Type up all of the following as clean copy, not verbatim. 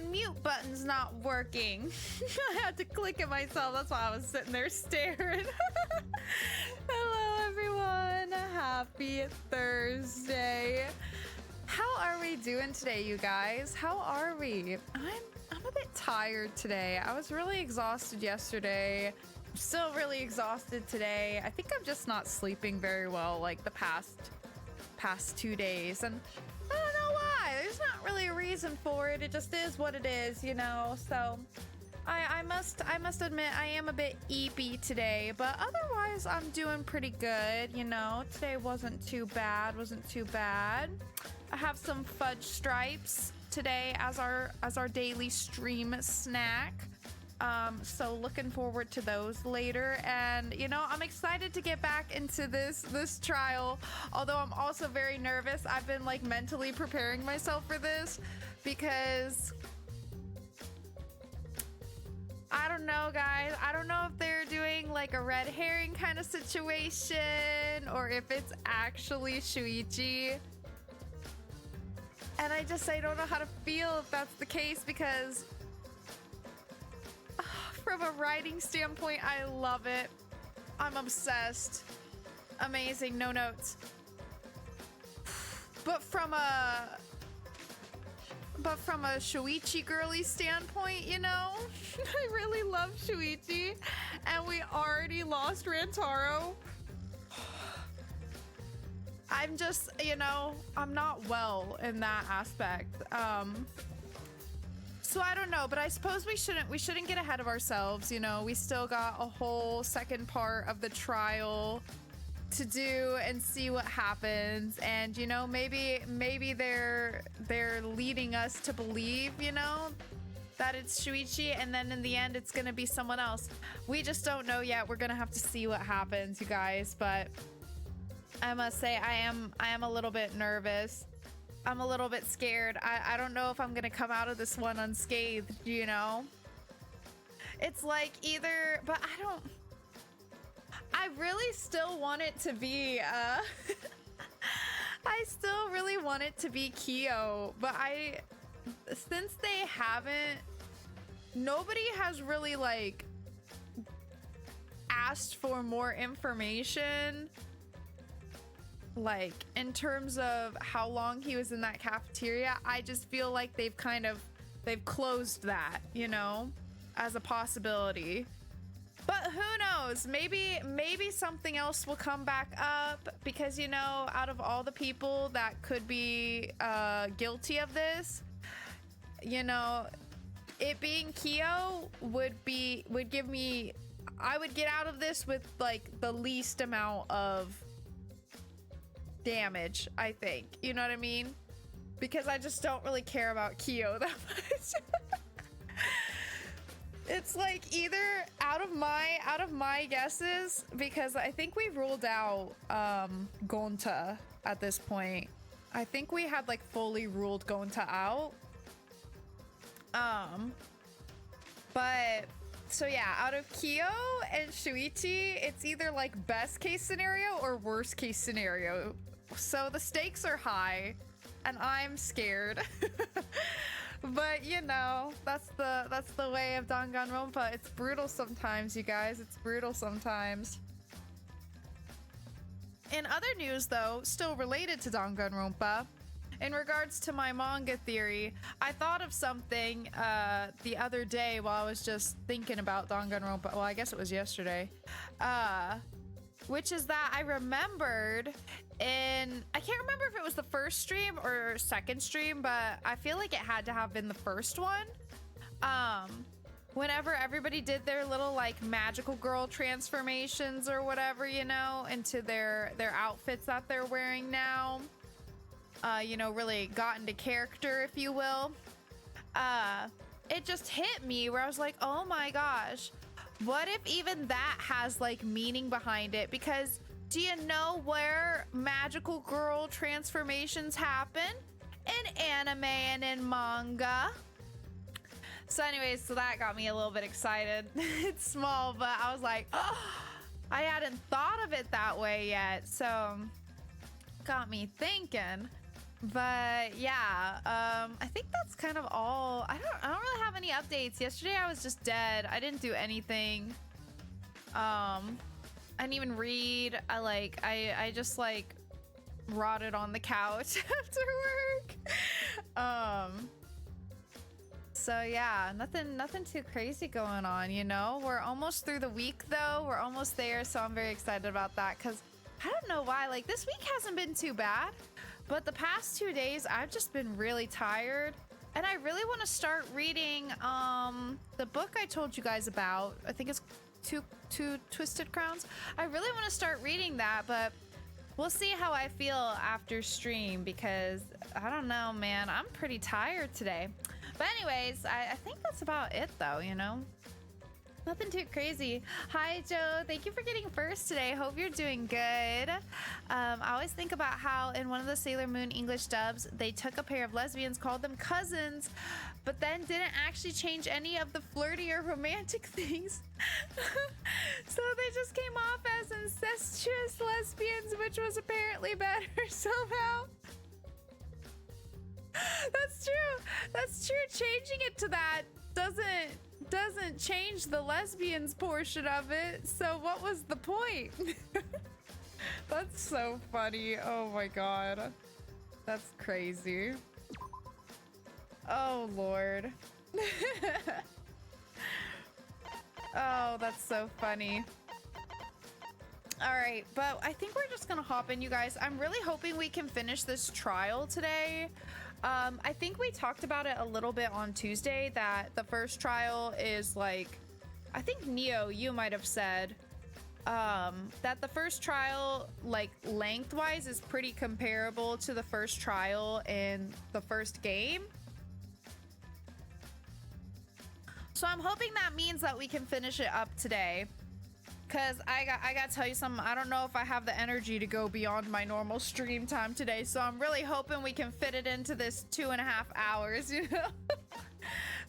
freaking mute button's not working. I had to click it myself. That's why I was sitting there staring. Hello, everyone. Happy Thursday. How are we doing today, you guys? How are we? I'm a bit tired today. I was really exhausted yesterday. I'm still really exhausted today. I think I'm just not sleeping very well like the past 2 days, and I don't know why. There's not really a reason for it. It just is what it is, you know. So I must admit I am a bit eepy today, but otherwise I'm doing pretty good, you know. Today wasn't too bad. I have some fudge stripes today as our daily stream snack. So looking forward to those later, and you know, I'm excited to get back into this trial, although I'm also very nervous. I've been like mentally preparing myself for this because I don't know, guys. I don't know if they're doing like a red herring kind of situation or if it's actually Shuichi. And I don't know how to feel if that's the case, because from a writing standpoint, I love it. I'm obsessed. Amazing, no notes. But from a Shuichi girly standpoint, you know, I really love Shuichi, and we already lost Rantaro. I'm just, you know, I'm not well in that aspect. So I don't know, but I suppose we shouldn't get ahead of ourselves, you know. We still got a whole second part of the trial to do and see what happens. And you know, maybe they're leading us to believe, you know, that it's Shuichi, and then in the end it's gonna be someone else. We just don't know yet. We're gonna have to see what happens, you guys. But I must say I am a little bit nervous. I'm a little bit scared. I don't know if I'm gonna come out of this one unscathed, you know? It's like either, but I really still want it to be, I still really want it to be Kyo, but since they haven't, nobody has really like asked for more information, like in terms of how long he was in that cafeteria. I just feel like they've closed that, you know, as a possibility. But who knows? Maybe something else will come back up, because you know, out of all the people that could be guilty of this, you know, it being Kyo would give me, I would get out of this with like the least amount of damage, I think. You know what I mean? Because I just don't really care about Kyo that much. It's like either out of my guesses, because I think we ruled out Gonta at this point. I think we had like fully ruled Gonta out. But so yeah, out of Kyo and Shuichi, it's either like best case scenario or worst case scenario. So the stakes are high, and I'm scared. But you know, that's the way of Danganronpa. It's brutal sometimes, you guys. It's brutal sometimes. In other news, though, still related to Danganronpa, in regards to my manga theory, I thought of something the other day while I was just thinking about Danganronpa. Well, I guess it was yesterday. Which is that I remembered I can't remember if it was the first stream or second stream, but I feel like it had to have been the first one. Whenever everybody did their little like magical girl transformations or whatever, you know, into their outfits that they're wearing now, you know, really got into character, if you will. It just hit me where I was like, oh my gosh, what if even that has like meaning behind it? Because do you know where magical girl transformations happen? In anime and in manga. So anyways, so that got me a little bit excited. It's small, but I was like, oh, I hadn't thought of it that way yet. So got me thinking. But yeah, I think that's kind of all. I don't really have any updates. Yesterday I was just dead. I didn't do anything. I didn't even read. I just like rotted on the couch after work. So yeah, nothing too crazy going on, you know? We're almost through the week though. We're almost there, so I'm very excited about that because I don't know why. Like this week hasn't been too bad, but the past 2 days I've just been really tired. And I really want to start reading the book I told you guys about. I think it's Two Twisted Crowns. I really want to start reading that, but we'll see how I feel after stream because I don't know, man. I'm pretty tired today. But anyways, I think that's about it though, you know? Nothing too crazy. Hi, Joe. Thank you for getting first today. Hope you're doing good. I always think about how in one of the Sailor Moon English dubs, they took a pair of lesbians, called them cousins, but then didn't actually change any of the flirty or romantic things. So they just came off as incestuous lesbians, which was apparently better somehow. That's true. That's true. Changing it to that doesn't change the lesbians portion of it. So what was the point? That's so funny. Oh my god. That's crazy. Oh lord. Oh, that's so funny. All right, but I think we're just gonna hop in, you guys. I'm really hoping we can finish this trial today. I think we talked about it a little bit on Tuesday that the first trial is like, I think Neo, you might have said that the first trial, like lengthwise, is pretty comparable to the first trial in the first game. So I'm hoping that means that we can finish it up today. Cause I gotta tell you something, I don't know if I have the energy to go beyond my normal stream time today, so I'm really hoping we can fit it into this 2.5 hours, you know?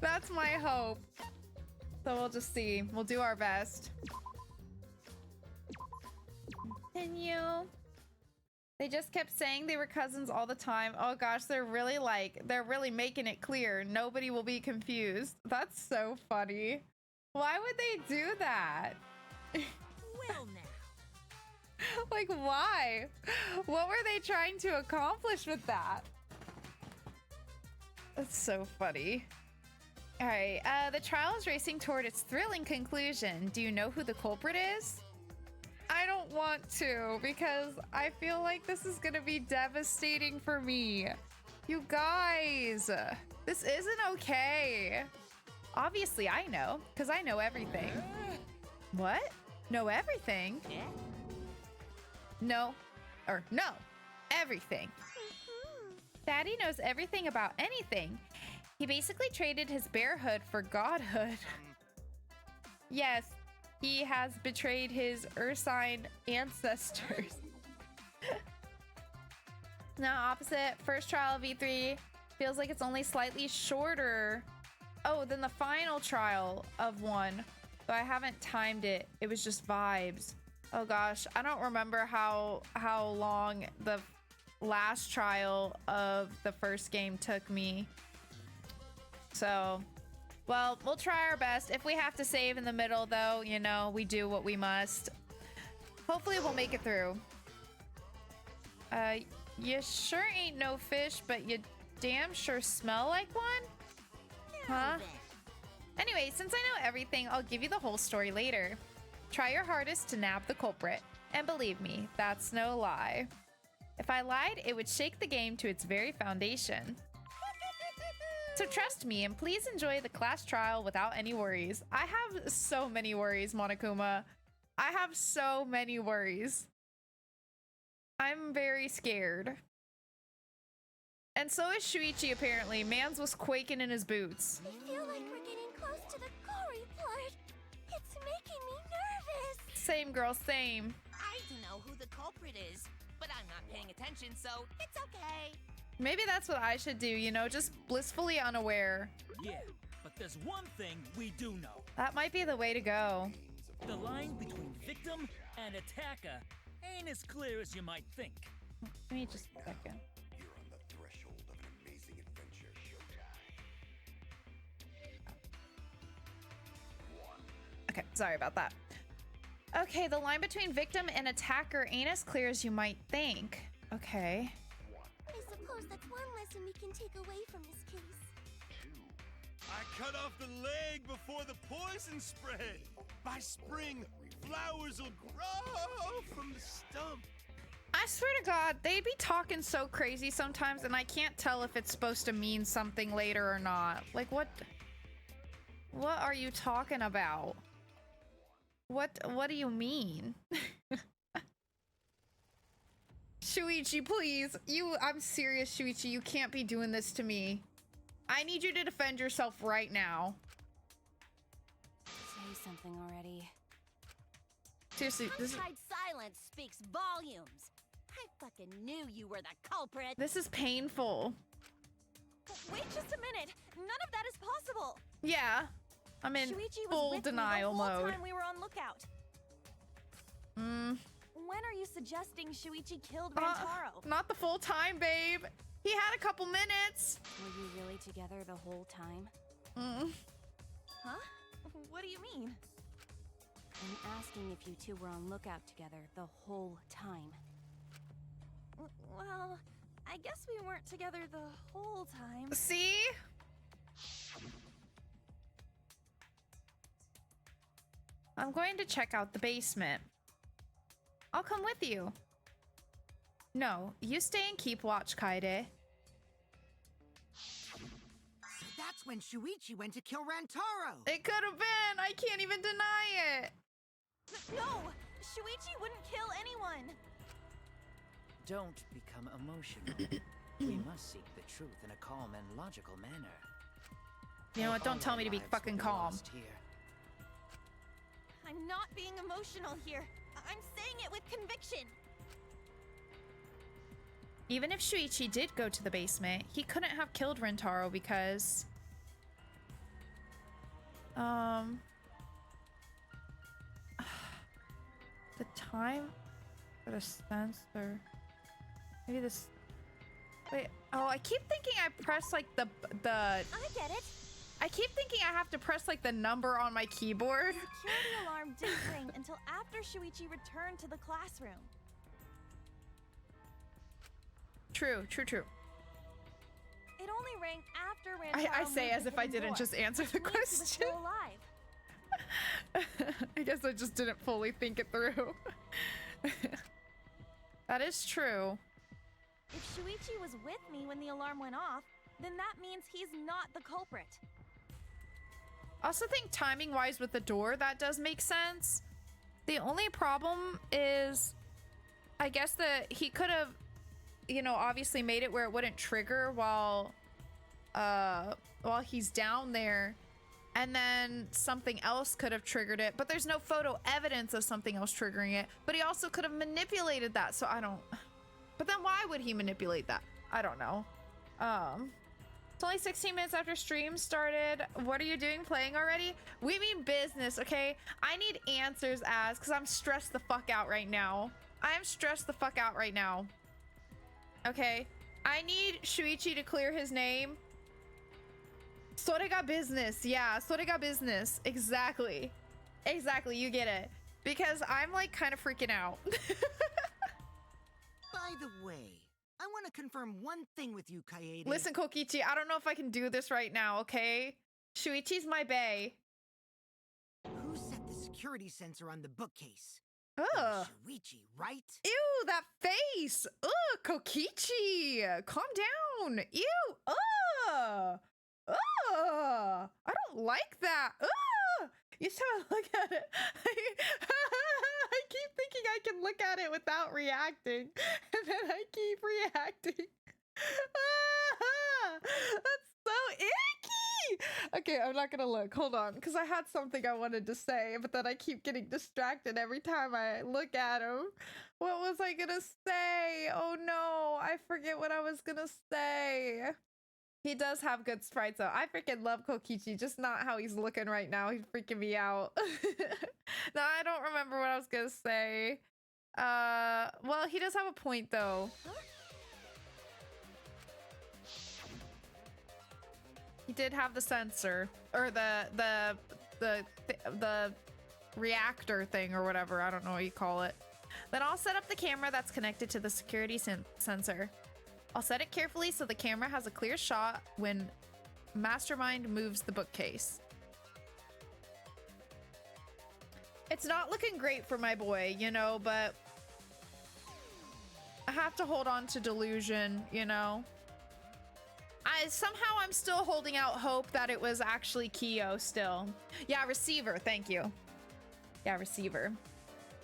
That's my hope. So we'll just see. We'll do our best. Continue. They just kept saying they were cousins all the time. Oh gosh, they're really making it clear. Nobody will be confused. That's so funny. Why would they do that? Well now. Like, why? What were they trying to accomplish with that? That's so funny. All right, the trial is racing toward its thrilling conclusion. Do you know who the culprit is? I don't want to because I feel like this is gonna be devastating for me. You guys, this isn't okay. Obviously, I know, because I know everything. What? Know everything? Yeah. No. Everything. Daddy knows everything about anything. He basically traded his bearhood for godhood. Yes, he has betrayed his Ursine ancestors. Now opposite, first trial of E3 feels like it's only slightly shorter. Oh, than the final trial of 1. So I haven't timed it. It was just vibes. Oh gosh, I don't remember how long the last trial of the first game took me. So, well, we'll try our best. If we have to save in the middle though, you know, we do what we must. Hopefully we'll make it through. You sure ain't no fish, but you damn sure smell like one? Huh? Anyway, since I know everything, I'll give you the whole story later. Try your hardest to nab the culprit. And believe me, that's no lie. If I lied, it would shake the game to its very foundation. So trust me, and please enjoy the class trial without any worries. I have so many worries, Monokuma. I have so many worries. I'm very scared. And so is Shuichi, apparently. Mans was quaking in his boots. I feel like we're getting close to the gory part. It's making me nervous. Same girl, same. I don't know who the culprit is, but I'm not paying attention, so it's okay. Maybe that's what I should do, you know, just blissfully unaware. Yeah, but there's one thing we do know. That might be the way to go. The line between victim and attacker ain't as clear as you might think. Give me just a second. Sorry about that. Okay, the line between victim and attacker ain't as clear as you might think. Okay. I suppose that's one lesson we can take away from this case. I cut off the leg before the poison spread. By spring, flowers will grow from the stump. I swear to God, they be talking so crazy sometimes, and I can't tell if it's supposed to mean something later or not. Like, what are you talking about? What do you mean? Shuichi, please. I'm serious, Shuichi. You can't be doing this to me. I need you to defend yourself right now. Say something already. Seriously, Tongue-tied silence speaks volumes. I fucking knew you were the culprit. this is painful. Wait just a minute. None of that is possible. Yeah. I'm in Shuichi was full with denial me the whole mode. time we were on lookout. When are you suggesting Shuichi killed Rantaro? Not the full time, babe. He had a couple minutes. Were you really together the whole time? Huh? What do you mean? I'm asking if you two were on lookout together the whole time. Well, I guess we weren't together the whole time. See? I'm going to check out the basement. I'll come with you. No, you stay and keep watch, Kaede. So that's when Shuichi went to kill Rantaro. It could have been. I can't even deny it. No! Shuichi wouldn't kill anyone! Don't become emotional. We must seek the truth in a calm and logical manner. You know what? Don't tell me to be Lives fucking will be calm. lost here. I'm not being emotional here. I'm saying it with conviction. Even if Shuichi did go to the basement, he couldn't have killed Rentaro because... the time for the sensor... Maybe this... Wait, oh, I keep thinking I press like the... I get it. I keep thinking I have to press like the number on my keyboard. Security alarm didn't ring until after Shuichi returned to the classroom. True. It only rang after Rantaro I say moved as the if I hidden didn't door, just answer the which means he was question. still alive. I guess I just didn't fully think it through. That is true. If Shuichi was with me when the alarm went off, then that means he's not the culprit. I also think timing wise with the door, that does make sense. The only problem is, I guess that he could have, you know, obviously made it where it wouldn't trigger while he's down there. And then something else could have triggered it, but there's no photo evidence of something else triggering it. But he also could have manipulated that, so I don't... But then why would he manipulate that? I don't know. It's only 16 minutes after stream started. What are you doing? Playing already? We mean business, okay? I need answers, because I'm stressed the fuck out right now. I am stressed the fuck out right now. Okay? I need Shuichi to clear his name. Sorega business. Yeah, Sorega business. Exactly. Exactly, you get it. Because I'm like kind of freaking out. By the way, I want to confirm one thing with you, Kaede. Listen, Kokichi, I don't know if I can do this right now, okay? Shuichi's my bae. Who set the security sensor on the bookcase? Ugh. Shuichi, right? Ew, that face. Ugh, Kokichi. Calm down. Ew. Ugh. Ugh. I don't like that. Ugh. You just have to look at it. I keep thinking I can look at it without reacting. And then I keep reacting. That's so icky. Okay, I'm not gonna look. Hold on, because I had something I wanted to say, but then I keep getting distracted every time I look at him. What was I gonna say? Oh no, I forget what I was gonna say. He does have good sprites though. I freaking love Kokichi, just not how he's looking right now. He's freaking me out. No, I don't remember what I was gonna say. Well, he does have a point though. He did have the sensor, or the reactor thing or whatever. I don't know what you call it. Then I'll set up the camera that's connected to the security sensor. I'll set it carefully so the camera has a clear shot when Mastermind moves the bookcase. It's not looking great for my boy, you know, but I have to hold on to delusion, you know. I'm still holding out hope that it was actually Kyo still. Yeah, receiver, thank you. Yeah, receiver.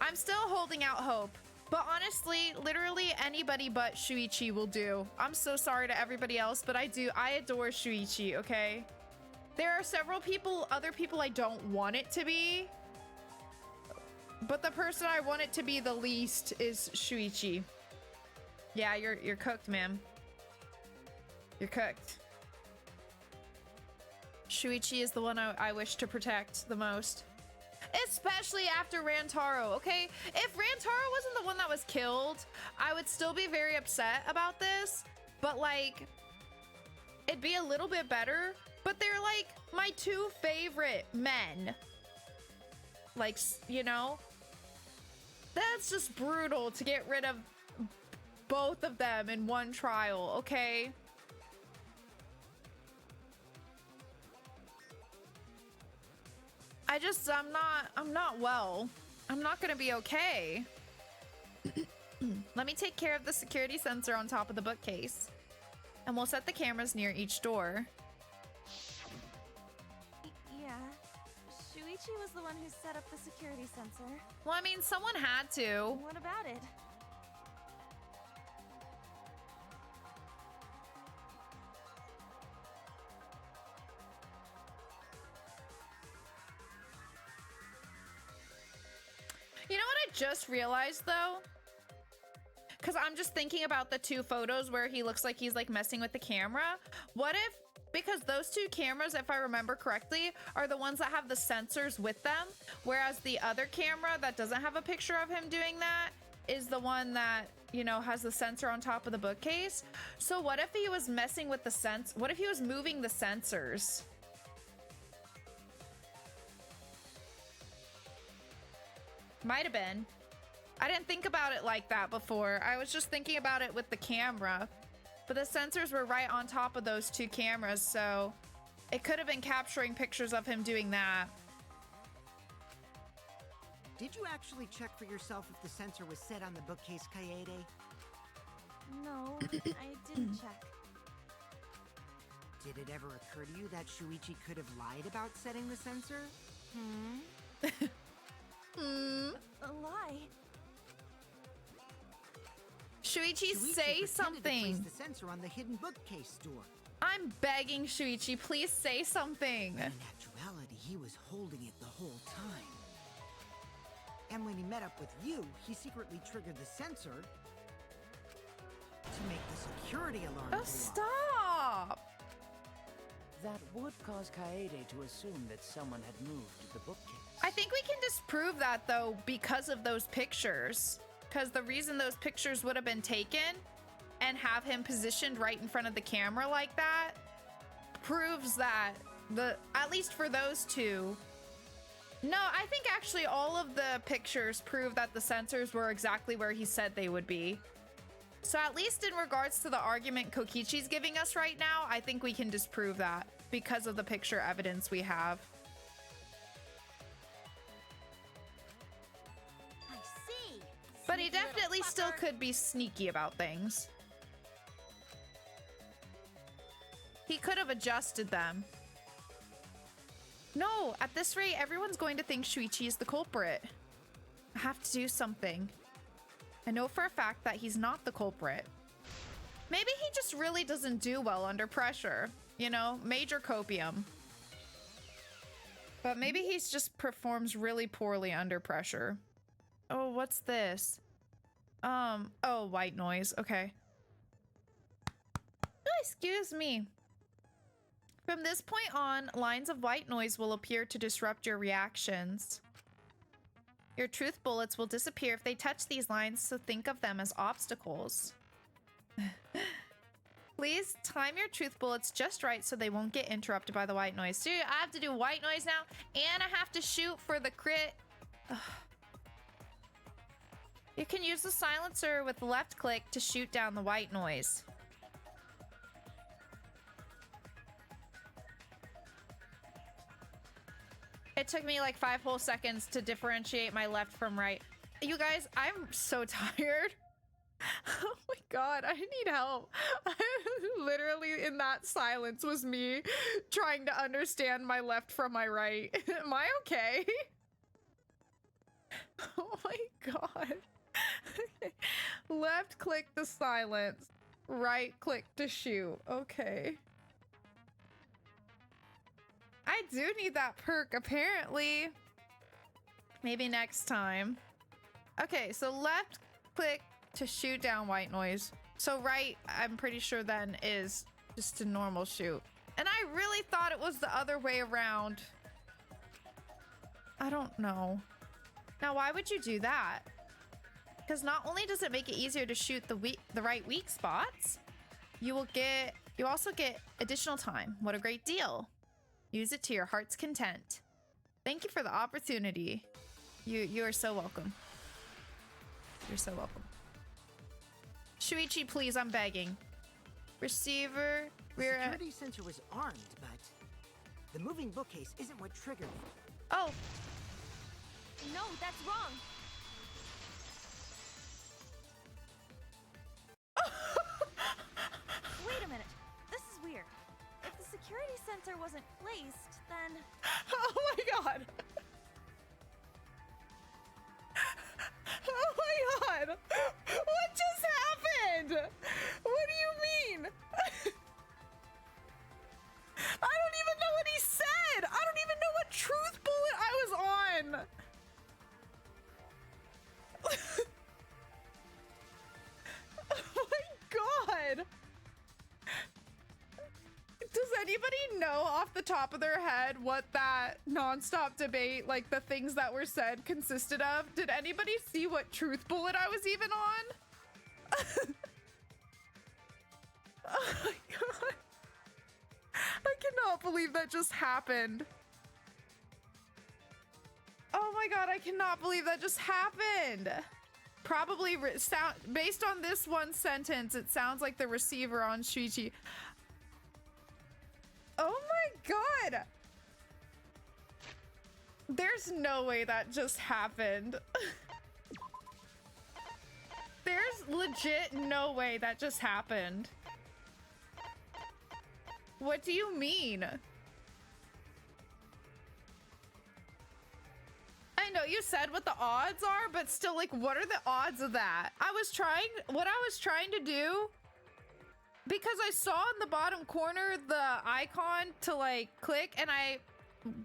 I'm still holding out hope, but honestly, literally anybody but Shuichi will do. I'm so sorry to everybody else, but I adore Shuichi, okay? There are several people, other people I don't want it to be, but the person I want it to be the least is Shuichi. Yeah, you're cooked, ma'am. You're cooked. Shuichi is the one I wish to protect the most. Especially after Rantaro, okay? If Rantaro wasn't the one that was killed, I would still be very upset about this. But, like, it'd be a little bit better. But they're, like, my two favorite men. Like, you know? That's just brutal to get rid of both of them in one trial, okay? I'm not well. I'm not gonna be okay. Let me take care of the security sensor on top of the bookcase. And we'll set the cameras near each door. Yeah. Shuichi was the one who set up the security sensor. Well, I mean, someone had to. What about it? You know what I just realized though? Because I'm just thinking about the two photos where he looks like he's like messing with the camera. What if, because those two cameras, if I remember correctly, are the ones that have the sensors with them, whereas the other camera that doesn't have a picture of him doing that is the one that, you know, has the sensor on top of the bookcase. So what if he was messing with the what if he was moving the sensors? Might have been. I didn't think about it like that before. I was just thinking about it with the camera. But the sensors were right on top of those two cameras, so it could have been capturing pictures of him doing that. Did you actually check for yourself if the sensor was set on the bookcase, Kaede? No, I didn't check. Did it ever occur to you that Shuichi could have lied about setting the sensor? A lie? Shuichi, say pretended to place something. the sensor on the hidden bookcase door. I'm begging Shuichi, please say something. In actuality, he was holding it the whole time. And when he met up with you, he secretly triggered the sensor to make the security alarm go Oh, off. stop! That would cause Kaede to assume that someone had moved the bookcase. I think we can disprove that though because of those pictures. Because the reason those pictures would have been taken and have him positioned right in front of the camera like that proves that at least for those two. No, I think actually all of the pictures prove that the sensors were exactly where he said they would be. So at least in regards to the argument Kokichi's giving us right now, I think we can disprove that because of the picture evidence we have. I see. But he Sneaky little definitely still fucker. could be sneaky about things. He could have adjusted them. No, at this rate, everyone's going to think Shuichi is the culprit. I have to do something. I know for a fact that he's not the culprit. Maybe he just really doesn't do well under pressure. You know, major copium. But maybe he just performs really poorly under pressure. Oh, what's this? Oh, white noise. Okay. Oh, excuse me. From this point on, lines of white noise will appear to disrupt your reactions. Your truth bullets will disappear if they touch these lines, so think of them as obstacles. Please time your truth bullets just right so they won't get interrupted by the white noise. So I have to do white noise now, and I have to shoot for the crit You can use the silencer with left click to shoot down the white noise. It took me like 5 whole seconds to differentiate my left from right. You guys, I'm so tired. Oh my god, I need help. Literally in that silence was me trying to understand my left from my right. Am I okay? Oh my god. Left click to silence, right click to shoot. Okay. I do need that perk, apparently. Maybe next time. Okay, so left click to shoot down white noise. So right, I'm pretty sure then is just a normal shoot. And I really thought it was the other way around. I don't know. Now, why would you do that? Because not only does it make it easier to shoot the right weak spots, you also get additional time. What a great deal. Use it to your heart's content. Thank you for the opportunity. You are so welcome. You're so welcome. Shuichi, please, I'm begging. Receiver, The security sensor was armed, but the moving bookcase isn't what triggered it. Oh. No, that's wrong. Wait a minute. This is weird. If the security sensor wasn't placed, then... Oh my god. Oh my god. What just happened? What do you mean? I don't even know what he said. I don't even know what truth bullet I was on. Oh my god. Does anybody know off the top of their head what that nonstop debate, like the things that were said, consisted of? Did anybody see what truth bullet I was even on? Oh my god. I cannot believe that just happened. Oh my god, I cannot believe that just happened. Probably based on this one sentence, it sounds like the receiver on Shuichi. Oh my god! There's no way that just happened. There's legit no way that just happened. What do you mean? I know you said what the odds are, but still, like, what are the odds of that? What I was trying to do, because I saw in the bottom corner the icon to like click, and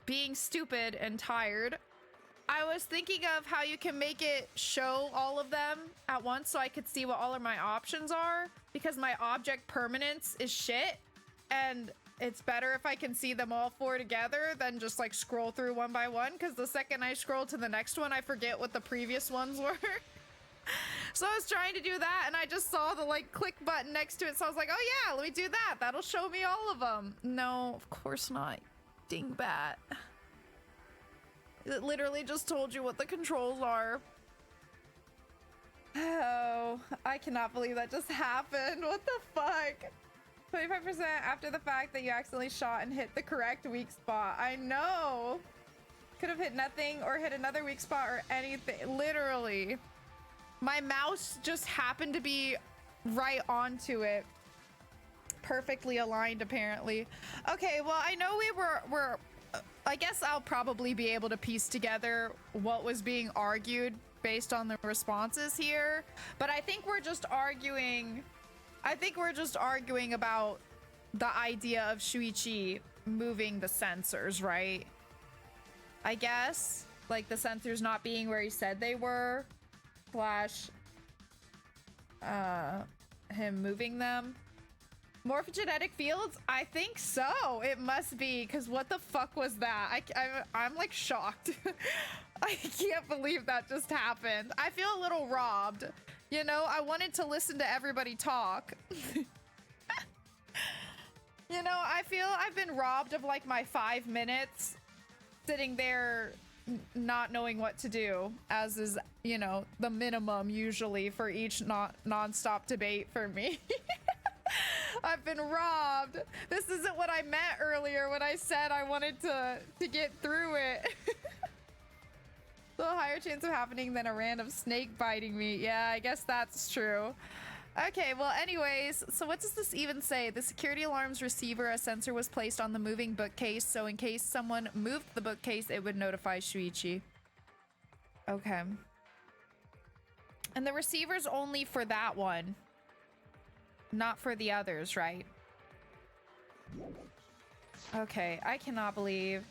being stupid and tired, I was thinking of how you can make it show all of them at once so I could see what all of my options are, because my object permanence is shit, and it's better if I can see them all 4 together than just like scroll through one by one, because the second I scroll to the next one, I forget what the previous ones were. So I was trying to do that, and I just saw the like click button next to it, so I was like, oh yeah, let me do that. That'll show me all of them. No, of course not, dingbat. It literally just told you what the controls are. Oh, I cannot believe that just happened. What the fuck? 25% after the fact that you accidentally shot and hit the correct weak spot. I know. Could have hit nothing or hit another weak spot or anything. Literally. My mouse just happened to be right onto it. Perfectly aligned, apparently. Okay, well, I know we're I guess I'll probably be able to piece together what was being argued based on the responses here. But I think we're just arguing about the idea of Shuichi moving the sensors, right? I guess. Like the sensors not being where he said they were. Slash him moving them. Morphogenetic fields? I think so. It must be, because what the fuck was that? I'm like shocked. I can't believe that just happened. I feel a little robbed. You know, I wanted to listen to everybody talk. You know, I feel I've been robbed of like my 5 minutes sitting there, not knowing what to do, as is, you know, the minimum usually for each non-stop debate for me. I've been robbed. This isn't what I meant earlier when I said I wanted to get through it. So a higher chance of happening than a random snake biting me. Yeah, I guess that's true. Okay, well, anyways, so what does this even say? The security alarm's receiver, a sensor was placed on the moving bookcase, so in case someone moved the bookcase, it would notify Shuichi. Okay. And the receiver's only for that one, not for the others, right? Okay, I cannot believe.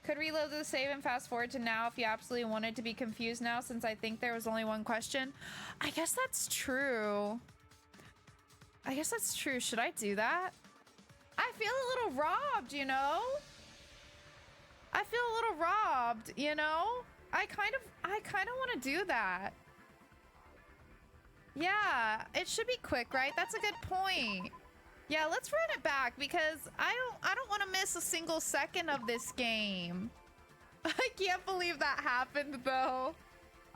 Could reload the save and fast forward to now if you absolutely wanted to be confused now, since I think there was only one question. I guess that's true. I guess that's true. Should I do that? I feel a little robbed, you know? I feel a little robbed, you know? I kind of want to do that. Yeah, it should be quick, right? That's a good point. Yeah, let's run it back because I don't want to miss a single second of this game. I can't believe that happened though.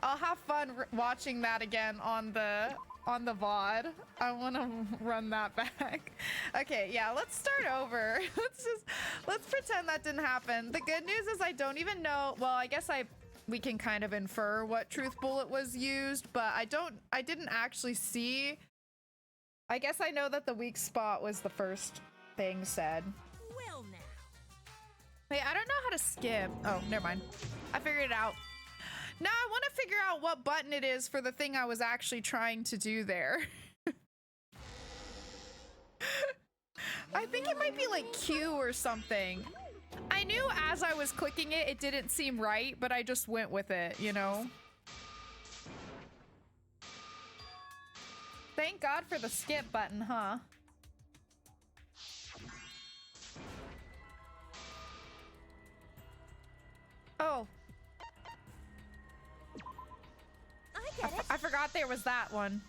I'll have fun watching that again on the VOD. I want to run that back. Okay, yeah, let's start over. Let's pretend that didn't happen. The good news is I don't even know. Well, I guess we can kind of infer what truth bullet was used, but I didn't actually see. I guess I know that the weak spot was the first thing said. Well now. Wait, I don't know how to skip. Oh, never mind. I figured it out. Now I want to figure out what button it is for the thing I was actually trying to do there. I think it might be like Q or something. I knew as I was clicking it, it didn't seem right, but I just went with it, you know? Thank God for the skip button, huh? Oh. I get it. I forgot there was that one.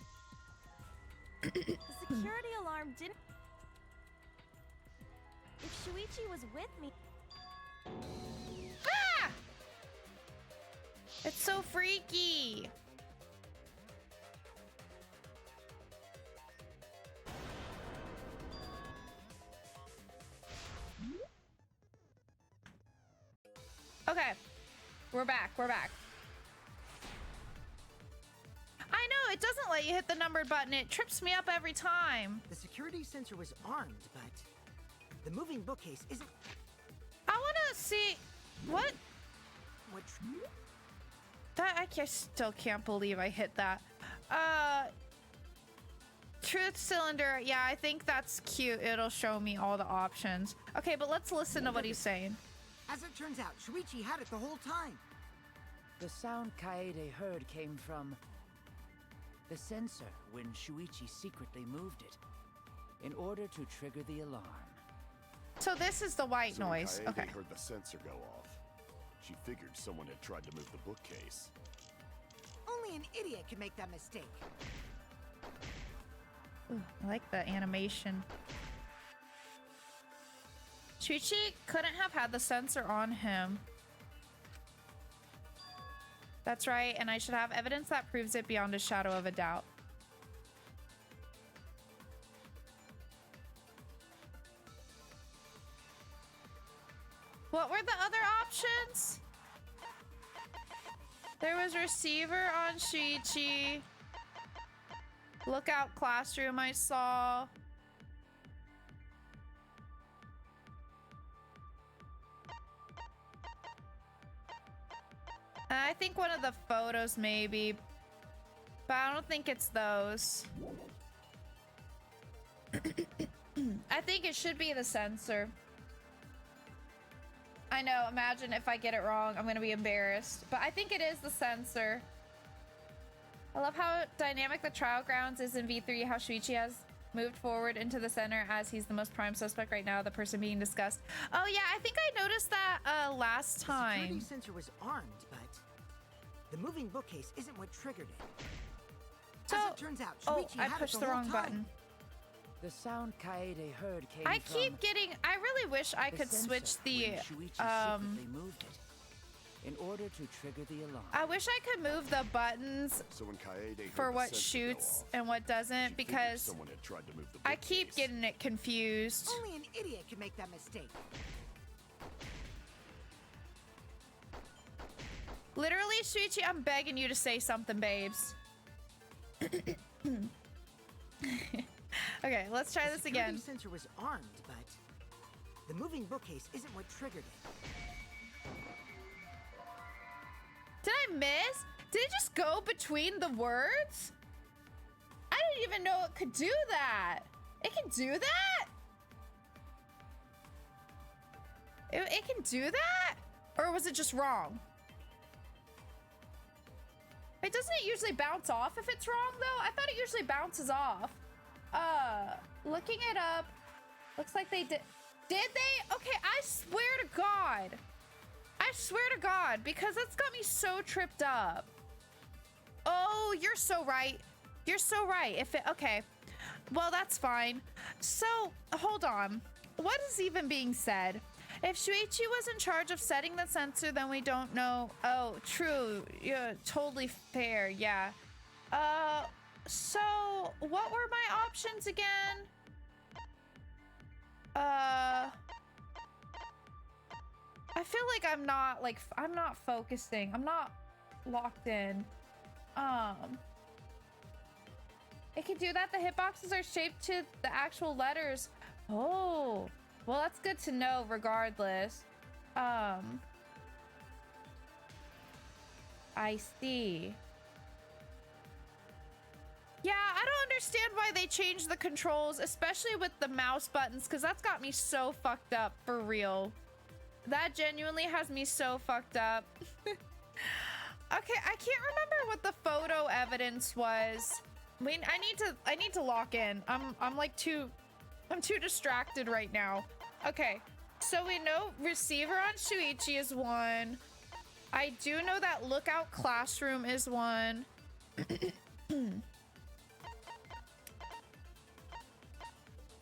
The security alarm didn't... If Shuichi was with me... Ah! It's so freaky. Okay, we're back. I know, it doesn't let you hit the numbered button. It trips me up every time. The security sensor was armed, but the moving bookcase isn't... I want to see... What? What? I still can't believe I hit that. Truth cylinder. Yeah, I think that's cute. It'll show me all the options. Okay, but let's listen to what he's saying. As it turns out, Shuichi had it the whole time. The sound Kaede heard came from the sensor when Shuichi secretly moved it in order to trigger the alarm. So this is the white So noise. Kaede Okay. heard the sensor go off. She figured someone had tried to move the bookcase. Only an idiot could make that mistake. Ooh, I like the animation. Shuichi couldn't have had the sensor on him. That's right, and I should have evidence that proves it beyond a shadow of a doubt. What were the other options? There was receiver on Shuichi. Lookout classroom I saw. I think one of the photos maybe, but I don't think it's those. I think it should be the sensor. I know, imagine if I get it wrong, I'm gonna be embarrassed. But I think it is the sensor. I love how dynamic the trial grounds is in V3, how Shuichi has moved forward into the center as he's the most prime suspect right now, the person being discussed. Oh yeah, I think I noticed that last time. The security sensor was armed, but the moving bookcase isn't what triggered it. So, as it turns out, Shuichi I had pushed it the whole wrong time. button. The sound Kaede heard came I from keep getting, I really wish I the could sensor switch the, when Shuichi secretly moved it in order to trigger the alarm. I wish I could move the buttons So when Kaede heard for the what sensor shoots go off, and what she doesn't figured because someone had tried to move the I keep bookcase. getting it confused. Only an idiot can make that mistake. Literally, Shuichi, I'm begging you to say something, babes. Okay, let's try this again. The sensor was armed, but the moving bookcase isn't what triggered it. Did I miss? Did it just go between the words? I didn't even know it could do that. It can do that? It can do that? Or was it just wrong? It doesn't it usually bounce off if it's wrong though? I thought it usually bounces off. Looking it up. Looks like they did. Did they? Okay, I swear to God. I swear to God, because that's got me so tripped up. Oh, you're so right. You're so right. If it, okay. Well, that's fine. So, hold on. What is even being said? If Shuichi was in charge of setting the sensor, then we don't know. Oh, true. Yeah, totally fair. Yeah. So what were my options again? I feel like I'm not focusing. I'm not locked in. It can do that. The hitboxes are shaped to the actual letters. Oh, well, that's good to know regardless. I see. Yeah, I don't understand why they changed the controls, especially with the mouse buttons, because that's got me so fucked up for real. That genuinely has me so fucked up. Okay, I can't remember what the photo evidence was. I mean, I need to lock in. I'm too distracted right now. Okay, so we know receiver on Shuichi is one. I do know that lookout classroom is one.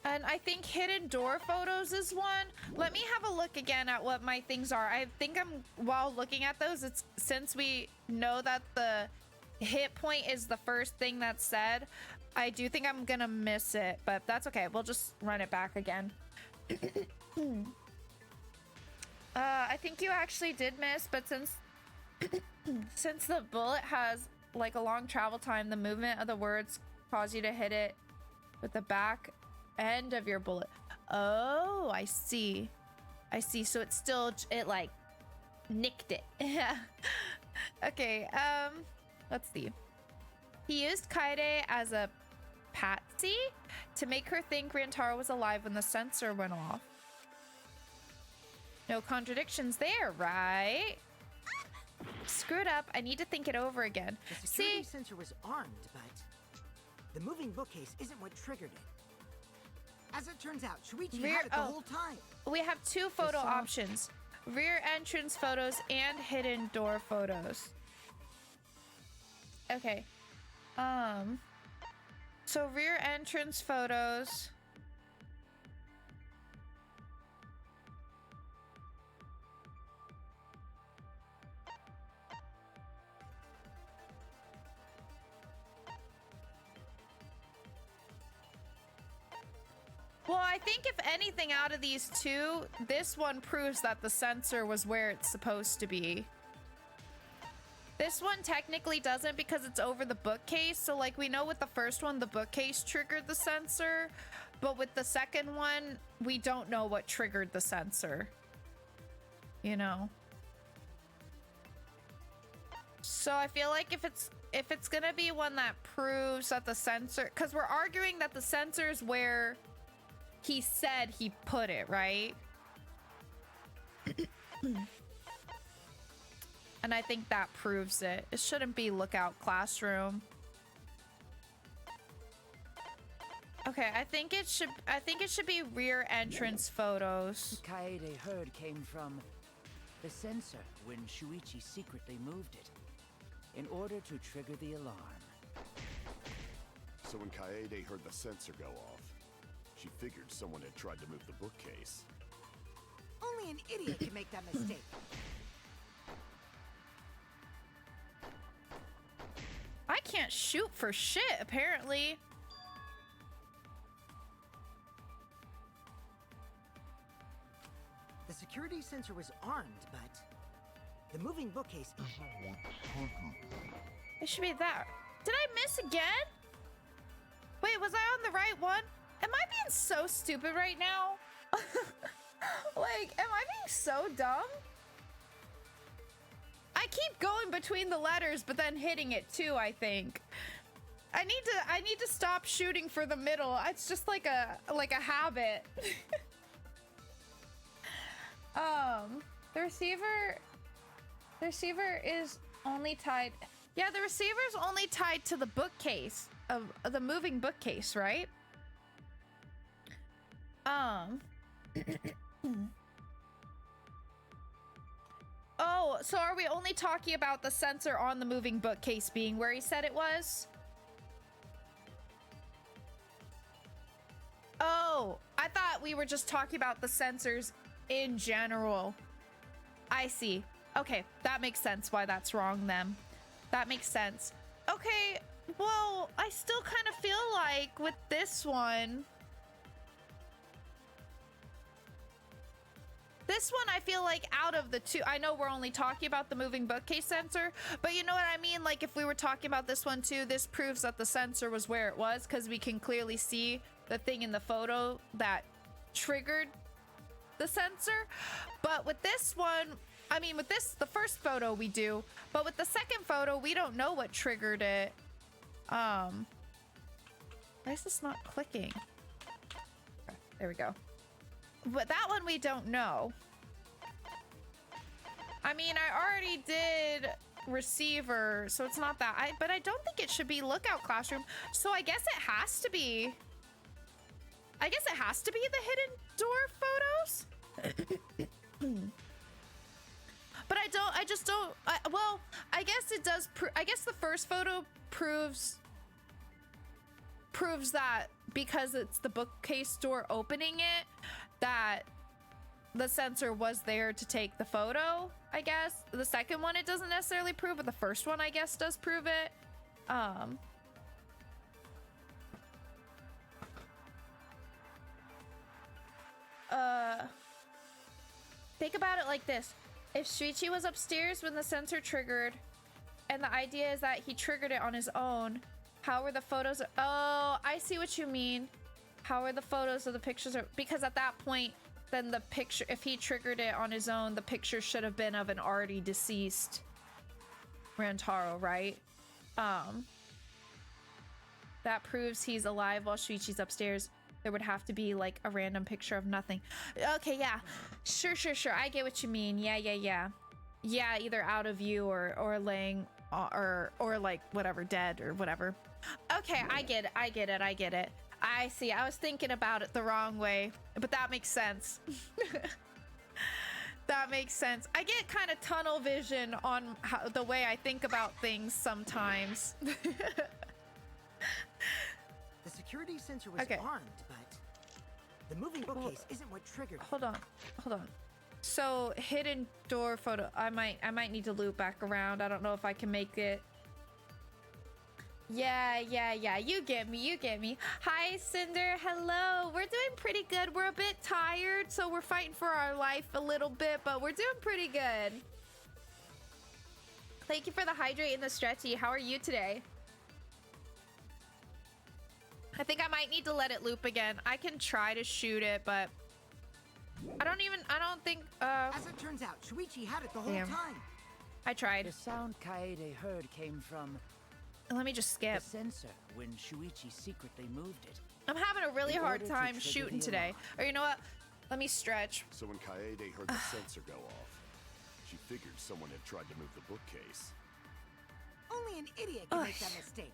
And I think hidden door photos is one. Let me have a look again at what my things are. I think while looking at those, it's since we know that the hit point is the first thing that's said, I do think I'm gonna miss it, but that's okay. We'll just run it back again. I think you actually did miss, but since the bullet has like a long travel time, the movement of the words cause you to hit it with the back end of your bullet. Oh, I see. I see. So it's still, it like nicked it. Yeah. Okay. Let's see. He used Kaede as a patsy to make her think Ryantaro was alive when the sensor went off. No contradictions there, right? Screwed up. I need to think it over again. The security sensor was armed, but the moving bookcase isn't what triggered it. As it turns out, Shuichi had it the whole time. We have two photo options. Rear entrance photos and hidden door photos. Okay. So rear entrance photos. Well, I think if anything out of these two, this one proves that the sensor was where it's supposed to be. This one technically doesn't because it's over the bookcase. So like we know with the first one, the bookcase triggered the sensor. But with the second one, we don't know what triggered the sensor. You know? So I feel like if it's gonna be one that proves that the sensor, because we're arguing that the sensor is where he said he put it, right? And I think that proves it. It shouldn't be lookout classroom. Okay, I think it should be rear entrance photos. Kaede heard came from the sensor when Shuichi secretly moved it in order to trigger the alarm. So when Kaede heard the sensor go off, she figured someone had tried to move the bookcase. Only an idiot can make that mistake. can't shoot for shit, apparently. The security sensor was armed, but the moving bookcase. It should be that. Did I miss again? Wait, was I on the right one? Am I being so stupid right now? Like, am I being so dumb? I keep going between the letters, but then hitting it too, I think. I need to stop shooting for the middle. It's just like a habit. The receiver is only tied. Yeah, the receiver's only tied to the bookcase of the moving bookcase, right? Oh, so are we only talking about the sensor on the moving bookcase being where he said it was? Oh, I thought we were just talking about the sensors in general. I see. Okay, that makes sense why that's wrong then. That makes sense. Okay, well, I still kind of feel like with this one... This one, I feel like out of the two, I know we're only talking about the moving bookcase sensor, but you know what I mean? Like if we were talking about this one too, this proves that the sensor was where it was because we can clearly see the thing in the photo that triggered the sensor. But with this one, I mean, with this, the first photo we do, but with the second photo, we don't know what triggered it. Why is this not clicking? Okay, there we go. But that one we don't know. I mean, I already did receiver, so it's not that. But I don't think it should be lookout classroom. So I guess it has to be. I guess it has to be the hidden door photos. But I just don't. Well, I guess it does. I guess the first photo proves that because it's the bookcase door opening it, that the sensor was there to take the photo, I guess. The second one, it doesn't necessarily prove, but the first one, I guess, does prove it. Think about it like this. If Shuichi was upstairs when the sensor triggered, and the idea is that he triggered it on his own, how were the photos? Oh, I see what you mean. How are the photos of the pictures? Because at that point, then the picture, if he triggered it on his own, the picture should have been of an already deceased Rantaro, right? That proves he's alive while Shuichi's upstairs. There would have to be like a random picture of nothing. Okay, yeah. Sure. I get what you mean. Yeah. Yeah, either out of view or laying or like whatever, dead or whatever. Okay, I get it. I see. I was thinking about it the wrong way, but that makes sense. That makes sense. I get kind of tunnel vision on the way I think about things sometimes. The security sensor was armed, but the moving bookcase isn't what triggered it. Hold on. So hidden door photo. I might need to loop back around. I don't know if I can make it. Yeah. You get me. Hi, Cinder. Hello. We're doing pretty good. We're a bit tired, so we're fighting for our life a little bit, but we're doing pretty good. Thank you for the hydrate and the stretchy. How are you today? I think I might need to let it loop again. I can try to shoot it, but I don't think, As it turns out, Shuichi had it the whole time. I tried. The sound Kaede heard came from... Let me just skip. The sensor when Shuichi secretly moved it. I'm having a really hard order to time trigger shooting the today. alarm. Or you know what? Let me stretch. So when Kaede heard the sensor go off, she figured someone had tried to move the bookcase. Only an idiot can make that mistake.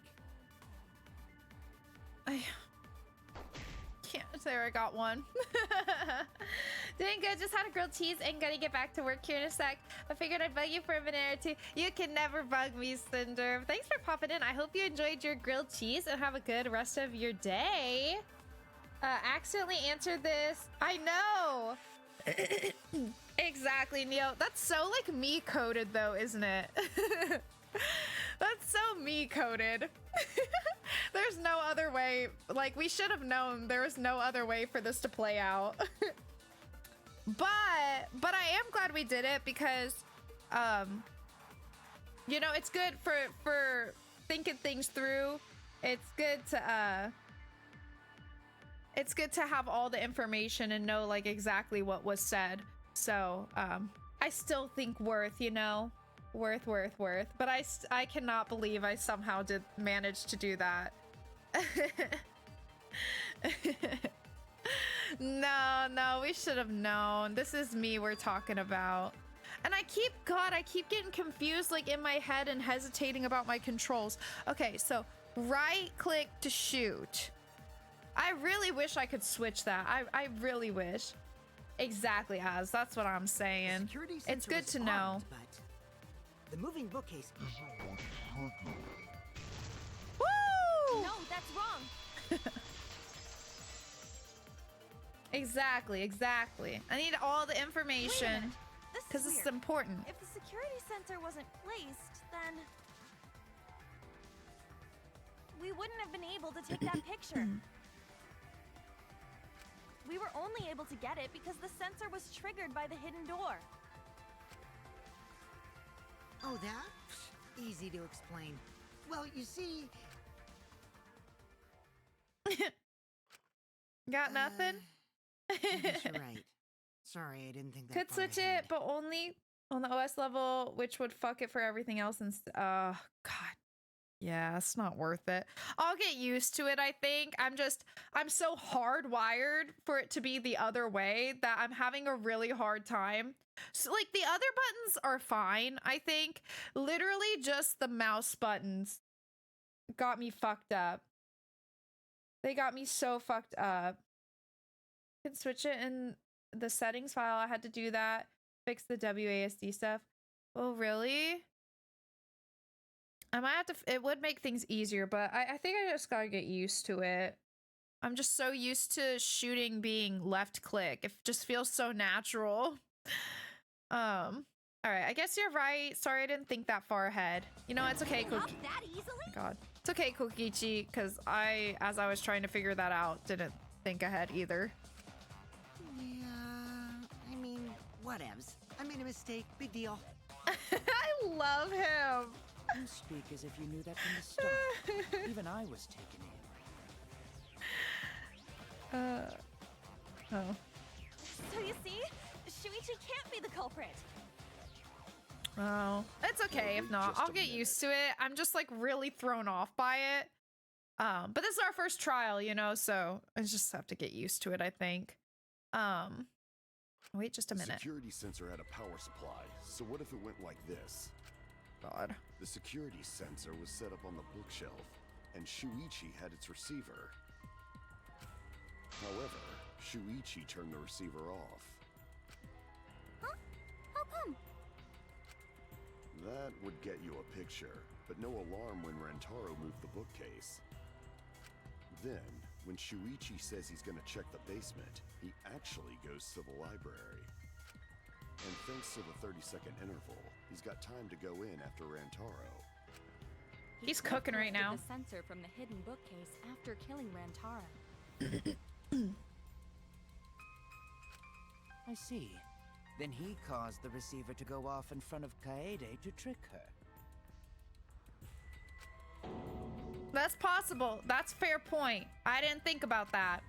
There, I got one. Doing good. Just had a grilled cheese and gonna get back to work here in a sec. I figured I'd bug you for a minute or two. You can never bug me, Cinder. Thanks for popping in. I hope you enjoyed your grilled cheese and have a good rest of your day. Accidentally answered this. I know. Exactly, Neo. That's so like me coded though, isn't it? That's so me coded. There's no other way. Like, we should have known there was no other way for this to play out. but I am glad we did it because, you know, it's good for thinking things through. It's good to have all the information and know like exactly what was said. So, I still think worth, you know, worth. But I cannot believe I somehow did manage to do that. No, we should have known. This is me we're talking about. And I keep getting confused like in my head and hesitating about my controls. Okay, so right click to shoot. I really wish I could switch that. I really wish. Exactly, Az. That's what I'm saying. It's good to know. But the moving bookcase. Woo! No, that's wrong. Exactly. I need all the information because this is important. If the security sensor wasn't placed, then we wouldn't have been able to take that picture. We were only able to get it because the sensor was triggered by the hidden door. Oh, that? Easy to explain. Well, you see... Got nothing? I guess you're right. Sorry, I didn't think that Could far switch ahead. it, but only on the OS level, which would fuck it for everything else. And God. Yeah, it's not worth it. I'll get used to it, I think. I'm so hardwired for it to be the other way that I'm having a really hard time. So, like, the other buttons are fine, I think. Literally just the mouse buttons got me fucked up. They got me so fucked up. I can switch it in the settings file. I had to do that. Fix the WASD stuff. Oh, really? I might have to, it would make things easier, but I think I just gotta get used to it. I'm just so used to shooting being left click. It just feels so natural. All right, I guess you're right. Sorry, I didn't think that far ahead. You know, it's okay, Not Koki. that easily? Oh my God. It's okay, Kokichi, because as I was trying to figure that out, didn't think ahead either. Yeah, I mean, whatevs. I made a mistake. Big deal. I love him. You speak as if you knew that from the start. Even I was taken in. Oh. So you see, Shuichi can't be the culprit. Oh, it's okay if not. I'll get used to it. I'm just like really thrown off by it. But this is our first trial, you know, so I just have to get used to it, I think. Wait just a minute. The security sensor had a power supply, so what if it went like this? God. The security sensor was set up on the bookshelf, and Shuichi had its receiver. However, Shuichi turned the receiver off. Huh? How come? That would get you a picture, but no alarm when Rantaro moved the bookcase. Then, when Shuichi says he's gonna check the basement, he actually goes to the library. And thanks to the 30-second interval, he's got time to go in after Rantaro. He's cooking right now. The sensor from the hidden bookcase after killing Rantaro. I see. Then he caused the receiver to go off in front of Kaede to trick her. That's possible. That's a fair point. I didn't think about that.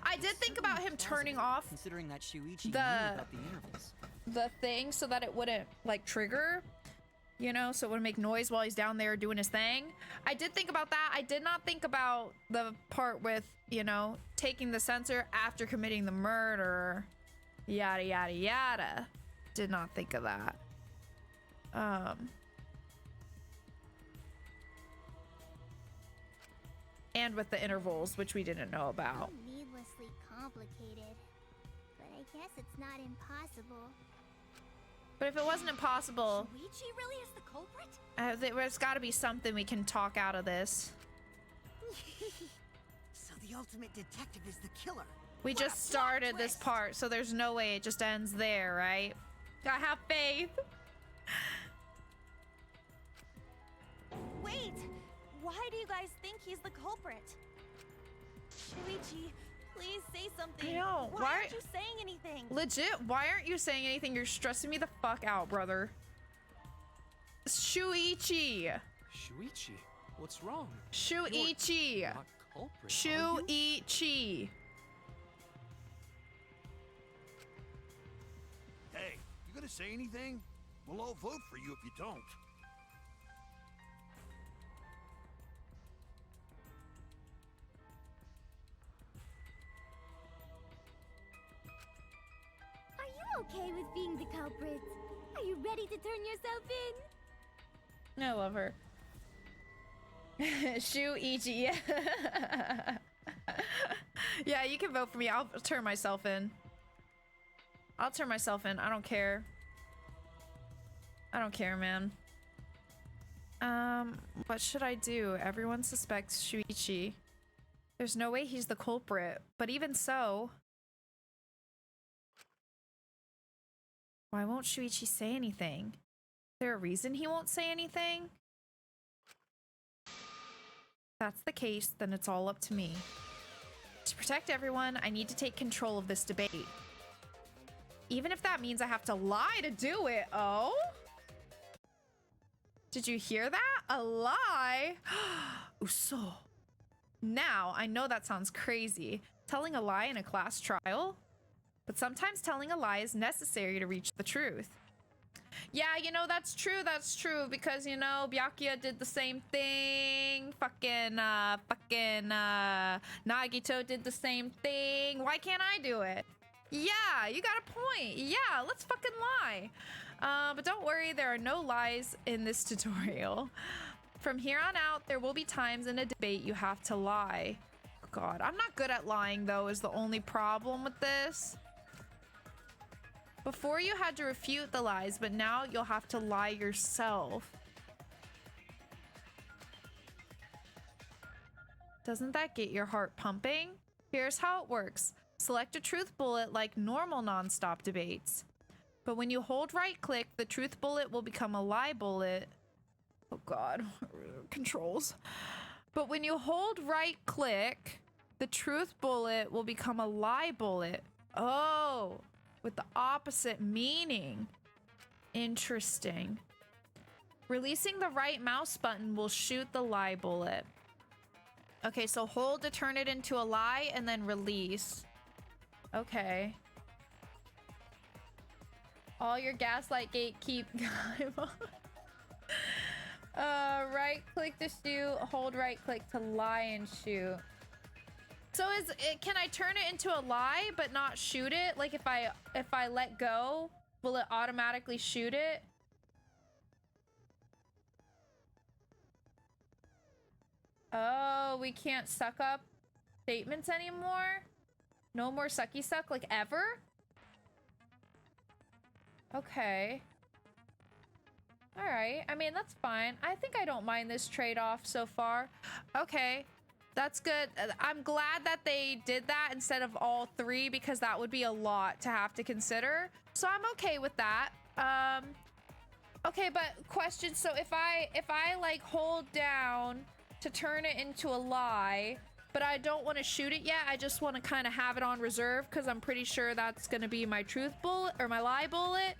I did think about him turning off considering that Shuichi knew the about the intervals. the thing so that it wouldn't like trigger, you know, so it wouldn't make noise while he's down there doing his thing. I did think about that. I did not think about the part with, you know, taking the sensor after committing the murder. Yada yada yada. Did not think of that. And with the intervals, which we didn't know about. Needlessly complicated. But I guess it's not impossible. But if it wasn't impossible, Shuichi really is the culprit? there's got to be something we can talk out of this. So the ultimate detective is the killer. We What a just started plot this twist. part, so there's no way it just ends there, right? I have faith. Wait! Why do you guys think he's the culprit? Shuichi, please say something. I know. Why aren't you saying anything? Legit, why aren't you saying anything? You're stressing me the fuck out, brother. Shuichi. Shuichi, what's wrong? Shuichi. You're not culprit, are you? Shuichi. Hey, you gonna say anything? We'll all vote for you if you don't. Are you okay with being the culprit? Are you ready to turn yourself in? I love her. Shuichi. Yeah, you can vote for me. I'll turn myself in. I'll turn myself in. I don't care. I don't care, man. What should I do? Everyone suspects Shuichi. There's no way he's the culprit, but even so... Why won't Shuichi say anything? Is there a reason he won't say anything? If that's the case, then it's all up to me. To protect everyone, I need to take control of this debate. Even if that means I have to lie to do it. Oh? Did you hear that? A lie? Uso. Now, I know that sounds crazy. Telling a lie in a class trial? But sometimes telling a lie is necessary to reach the truth. Yeah, you know, that's true, because, you know, Byakuya did the same thing. Nagito did the same thing. Why can't I do it? Yeah, you got a point. Yeah, let's fucking lie. But don't worry, there are no lies in this tutorial. From here on out, there will be times in a debate you have to lie. God, I'm not good at lying, though, is the only problem with this. Before you had to refute the lies, but now you'll have to lie yourself. Doesn't that get your heart pumping? Here's how it works. Select a truth bullet like normal non-stop debates. But when you hold right-click, the truth bullet will become a lie bullet. Oh god, controls. But when you hold right-click, the truth bullet will become a lie bullet. Oh, with the opposite meaning. Interesting. Releasing the right mouse button will shoot the lie bullet. Okay, so hold to turn it into a lie and then release. Okay. All your gaslight gatekeep. Right click to shoot, hold right click to lie and shoot. So can I turn it into a lie but not shoot it? Like if I let go, will it automatically shoot it? Oh, we can't suck up statements anymore? No more sucky suck, like ever? Okay. All right. I mean, that's fine. I think I don't mind this trade-off so far. Okay. That's good. I'm glad that they did that instead of all three because that would be a lot to have to consider. So I'm okay with that. Okay, but question. So if I like hold down to turn it into a lie, but I don't want to shoot it yet. I just want to kind of have it on reserve because I'm pretty sure that's going to be my truth bullet or my lie bullet.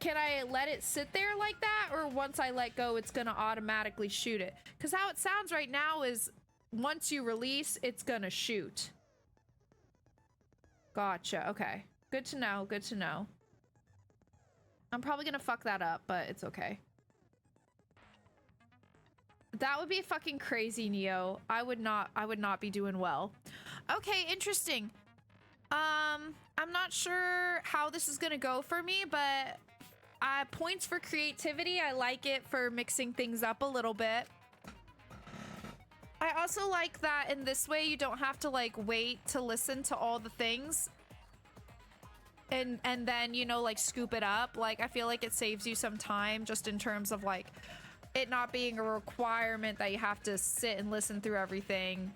Can I let it sit there like that? Or once I let go, it's going to automatically shoot it? Because how it sounds right now is once you release, it's going to shoot. Gotcha. Okay. Good to know. Good to know. I'm probably going to fuck that up, but it's okay. That would be fucking crazy, Neo. I would not be doing well. Okay, interesting. I'm not sure how this is gonna go for me, but points for creativity. I like it for mixing things up a little bit. I also like that in this way you don't have to like wait to listen to all the things and then, you know, like scoop it up. Like I feel like it saves you some time just in terms of like it not being a requirement that you have to sit and listen through everything.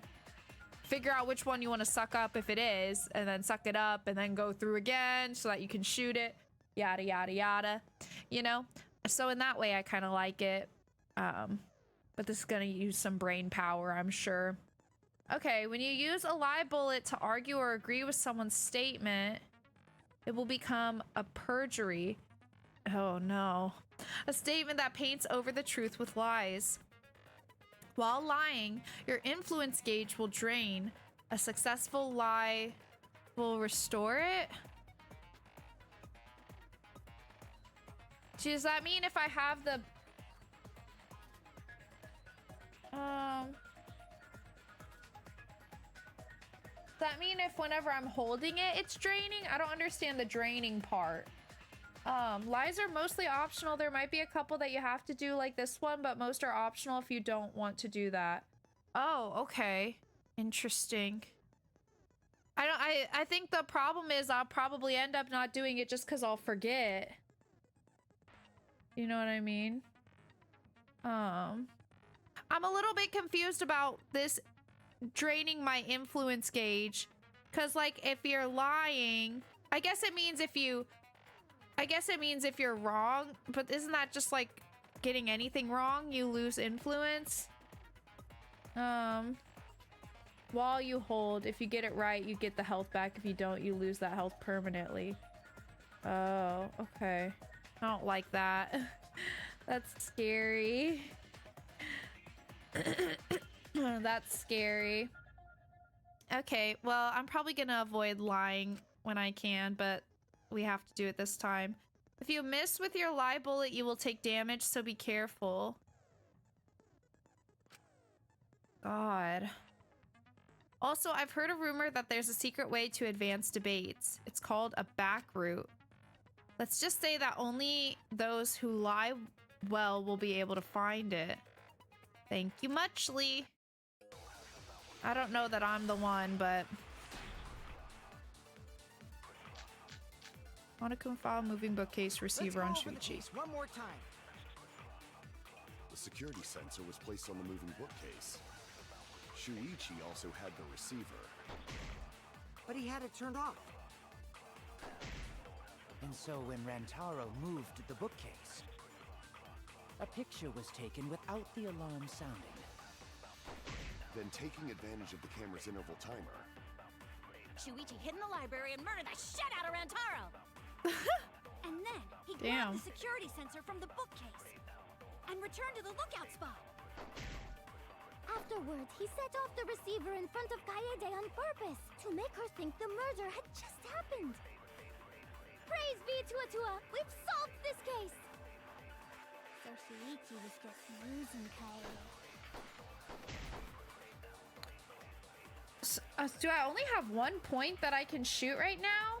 Figure out which one you want to suck up if it is, and then suck it up and then go through again so that you can shoot it. Yada, yada, yada. You know? So in that way, I kind of like it. But this is gonna use some brain power, I'm sure. Okay, when you use a lie bullet to argue or agree with someone's statement, it will become a perjury. Oh no. A statement that paints over the truth with lies. While lying, your influence gauge will drain. A successful lie will restore it. Does that mean if I have the... Does that mean if whenever I'm holding it, it's draining? I don't understand the draining part. Lies are mostly optional. There might be a couple that you have to do like this one, but most are optional if you don't want to do that. Oh, okay. Interesting. I think the problem is I'll probably end up not doing it just because I'll forget. You know what I mean? I'm a little bit confused about this draining my influence gauge. Because, like, if you're lying, I guess it means if you're wrong, but isn't that just like getting anything wrong? You lose influence. While you hold, if you get it right, you get the health back. If you don't, you lose that health permanently. Oh, okay. I don't like that. That's scary. That's scary. Okay, well, I'm probably gonna avoid lying when I can, but we have to do it this time. If you miss with your lie bullet, you will take damage, so be careful. God. Also, I've heard a rumor that there's a secret way to advance debates. It's called a back route. Let's just say that only those who lie well will be able to find it. Thank you muchly. I don't know that I'm the one, but... Monokuma file, moving bookcase, receiver on Shuichi. One more time. The security sensor was placed on the moving bookcase. Shuichi also had the receiver. But he had it turned off. And so when Rantaro moved the bookcase, a picture was taken without the alarm sounding. Then taking advantage of the camera's interval timer, Shuichi hid in the library and murdered the shit out of Rantaro! And then he grabbed the security sensor from the bookcase and returned to the lookout spot. Afterwards, he set off the receiver in front of Kaede on purpose to make her think the murder had just happened. Praise be to Atua! We've solved this case! So Shuichi was just using Kaede. Do I only have 1 point that I can shoot right now?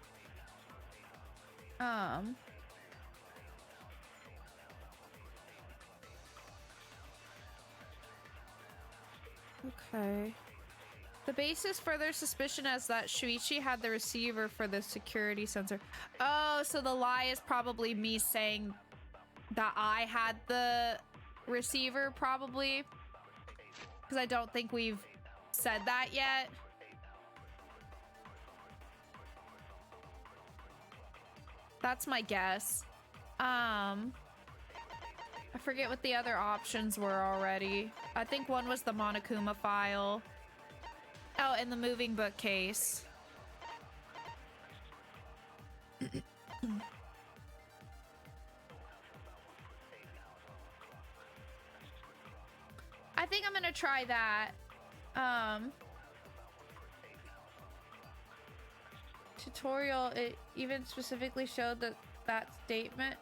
Okay. The basis for their suspicion is that Shuichi had the receiver for the security sensor. Oh, so the lie is probably me saying that I had the receiver, probably. Because I don't think we've said that yet. That's my guess. I forget what the other options were already. I think one was the Monokuma file. Oh, and the moving bookcase. I think I'm gonna try that. Tutorial, it even specifically showed that statement.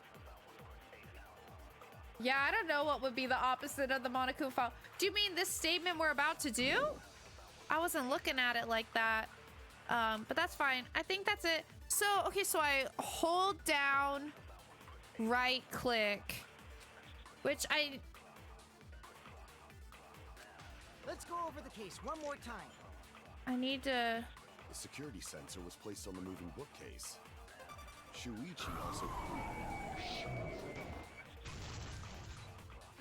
Yeah, I don't know what would be the opposite of the Monokuma file. Do you mean this statement we're about to do? I wasn't looking at it like that. But that's fine. I think that's it. So, okay, so I hold down right click, which Let's go over the case one more time. I need to... the security sensor was placed on the moving bookcase. Shuichi also...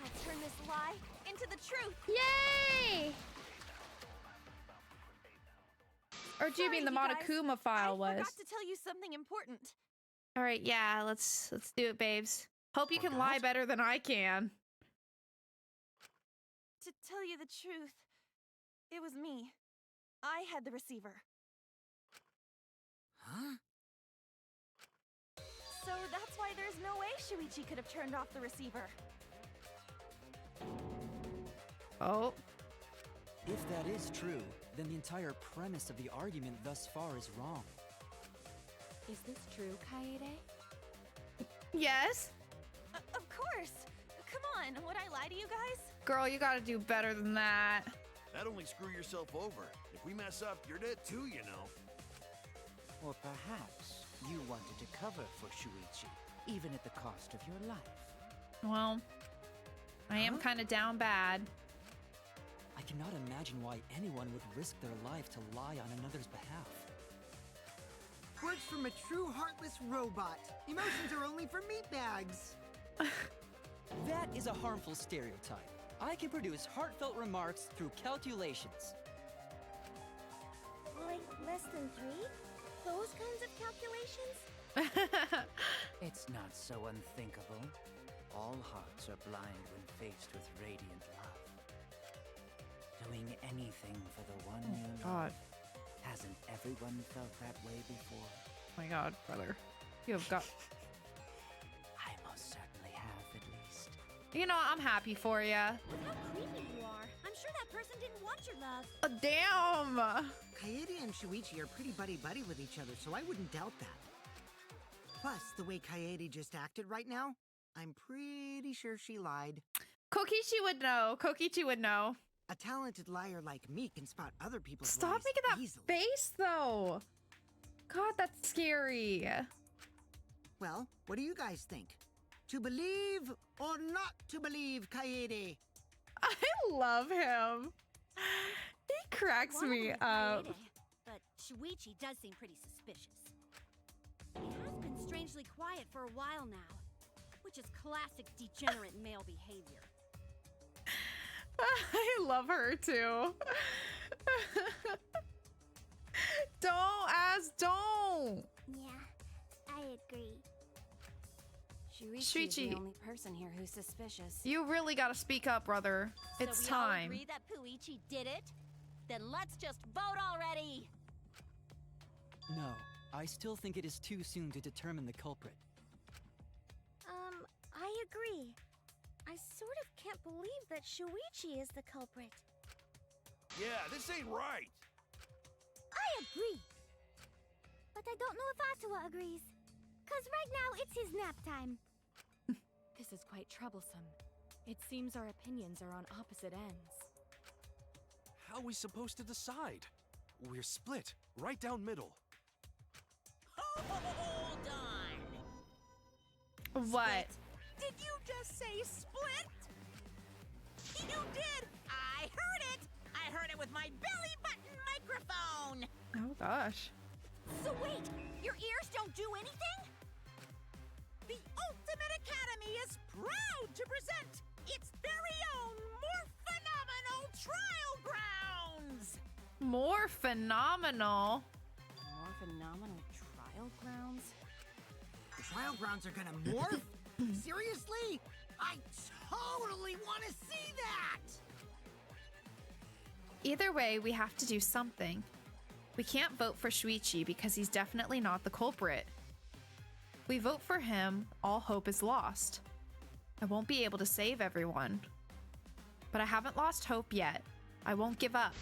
I'll turn this lie into the truth. Yay! Or do you mean the Monokuma file was? I forgot to tell you something important. All right, yeah, let's do it, babes. Hope you can lie better than I can. To tell you the truth, it was me. I had the receiver. Huh? So that's why there's no way Shuichi could have turned off the receiver. Oh. If that is true, then the entire premise of the argument thus far is wrong. Is this true, Kaede? Yes. Of course. Come on, would I lie to you guys? Girl, you gotta do better than that. That'd only screw yourself over. If we mess up, you're dead too, you know. Or perhaps you wanted to cover for Shuichi, even at the cost of your life. Well, I am kind of down bad. I cannot imagine why anyone would risk their life to lie on another's behalf. Words from a true heartless robot. Emotions are only for meatbags. That is a harmful stereotype. I can produce heartfelt remarks through calculations. Like less than 3? Those kinds of calculations? It's not so unthinkable. All hearts are blind when faced with radiant love. Doing anything for the one you love. Hasn't everyone felt that way before? Oh my god, brother. You have got... I most certainly have, at least. You know, I'm happy for you. How creepy you are. I'm sure that person didn't want your love. Damn! Kaede and Shuichi are pretty buddy-buddy with each other, so I wouldn't doubt that. Plus, the way Kaede just acted right now, I'm pretty sure she lied. Kokichi would know. Kokichi would know. A talented liar like me can spot other people's Stop lies making that easily. face, though. God, that's scary. Well, what do you guys think? To believe or not to believe, Kaede? I love him. He cracks me up. But Shuichi does seem pretty suspicious. He has been strangely quiet for a while now, which is classic degenerate male behavior. I love her too. Don't. Yeah, I agree. Shuichi is the only person here who's suspicious. You really gotta speak up, brother. It's so we time. all agree that Puichi did it? Then let's just vote already! No, I still think it is too soon to determine the culprit. I agree. I sort of can't believe that Shuichi is the culprit. Yeah, this ain't right. I agree. But I don't know if Atua agrees. 'Cause right now it's his nap time. This is quite troublesome. It seems our opinions are on opposite ends. How are we supposed to decide? We're split, right down middle. Hold on. What? Did you just say split? You did. I heard it. I heard it with my belly button microphone. Oh gosh. So wait, your ears don't do anything? The Ultimate Academy is proud to present its very own more phenomenal trial grounds. More phenomenal. More phenomenal trial grounds? The trial grounds are gonna morph? Seriously? I totally want to see that! Either way, we have to do something. We can't vote for Shuichi because he's definitely not the culprit. If we vote for him, all hope is lost. I won't be able to save everyone. But I haven't lost hope yet. I won't give up.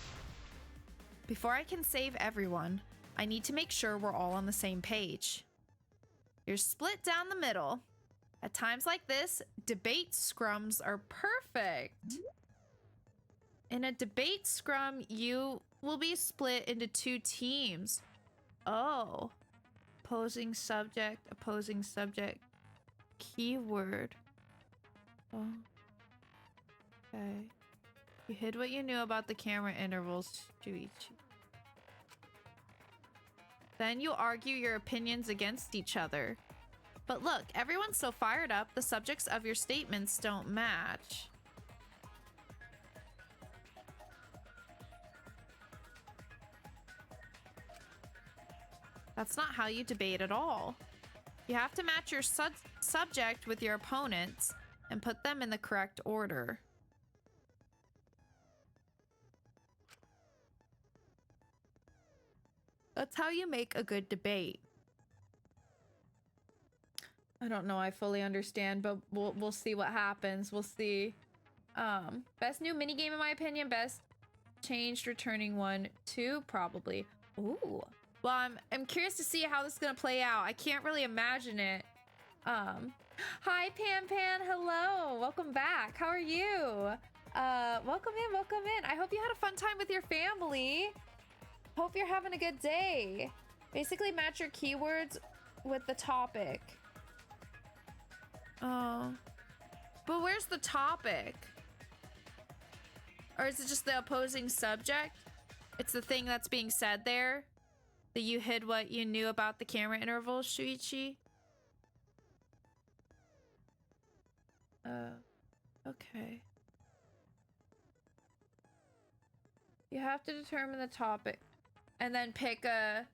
Before I can save everyone, I need to make sure we're all on the same page. You're split down the middle. At times like this, debate scrums are perfect. In a debate scrum, you will be split into 2 teams. Oh. Opposing subject, keyword. Oh. Okay. You hid what you knew about the camera intervals, Shuichi. Then you argue your opinions against each other. But look, everyone's so fired up, the subjects of your statements don't match. That's not how you debate at all. You have to match your subject with your opponents and put them in the correct order. That's how you make a good debate. I don't know, I fully understand, but we'll see what happens. We'll see. Best new minigame in my opinion, best changed returning one, 2 probably. Ooh. Well, I'm curious to see how this is gonna play out. I can't really imagine it. Hi Pan Pan, hello, welcome back. How are you? Welcome in, welcome in. I hope you had a fun time with your family. Hope you're having a good day. Basically match your keywords with the topic. Oh. But where's the topic? Or is it just the opposing subject? It's the thing that's being said there? That you hid what you knew about the camera intervals, Shuichi? Okay. You have to determine the topic and then pick a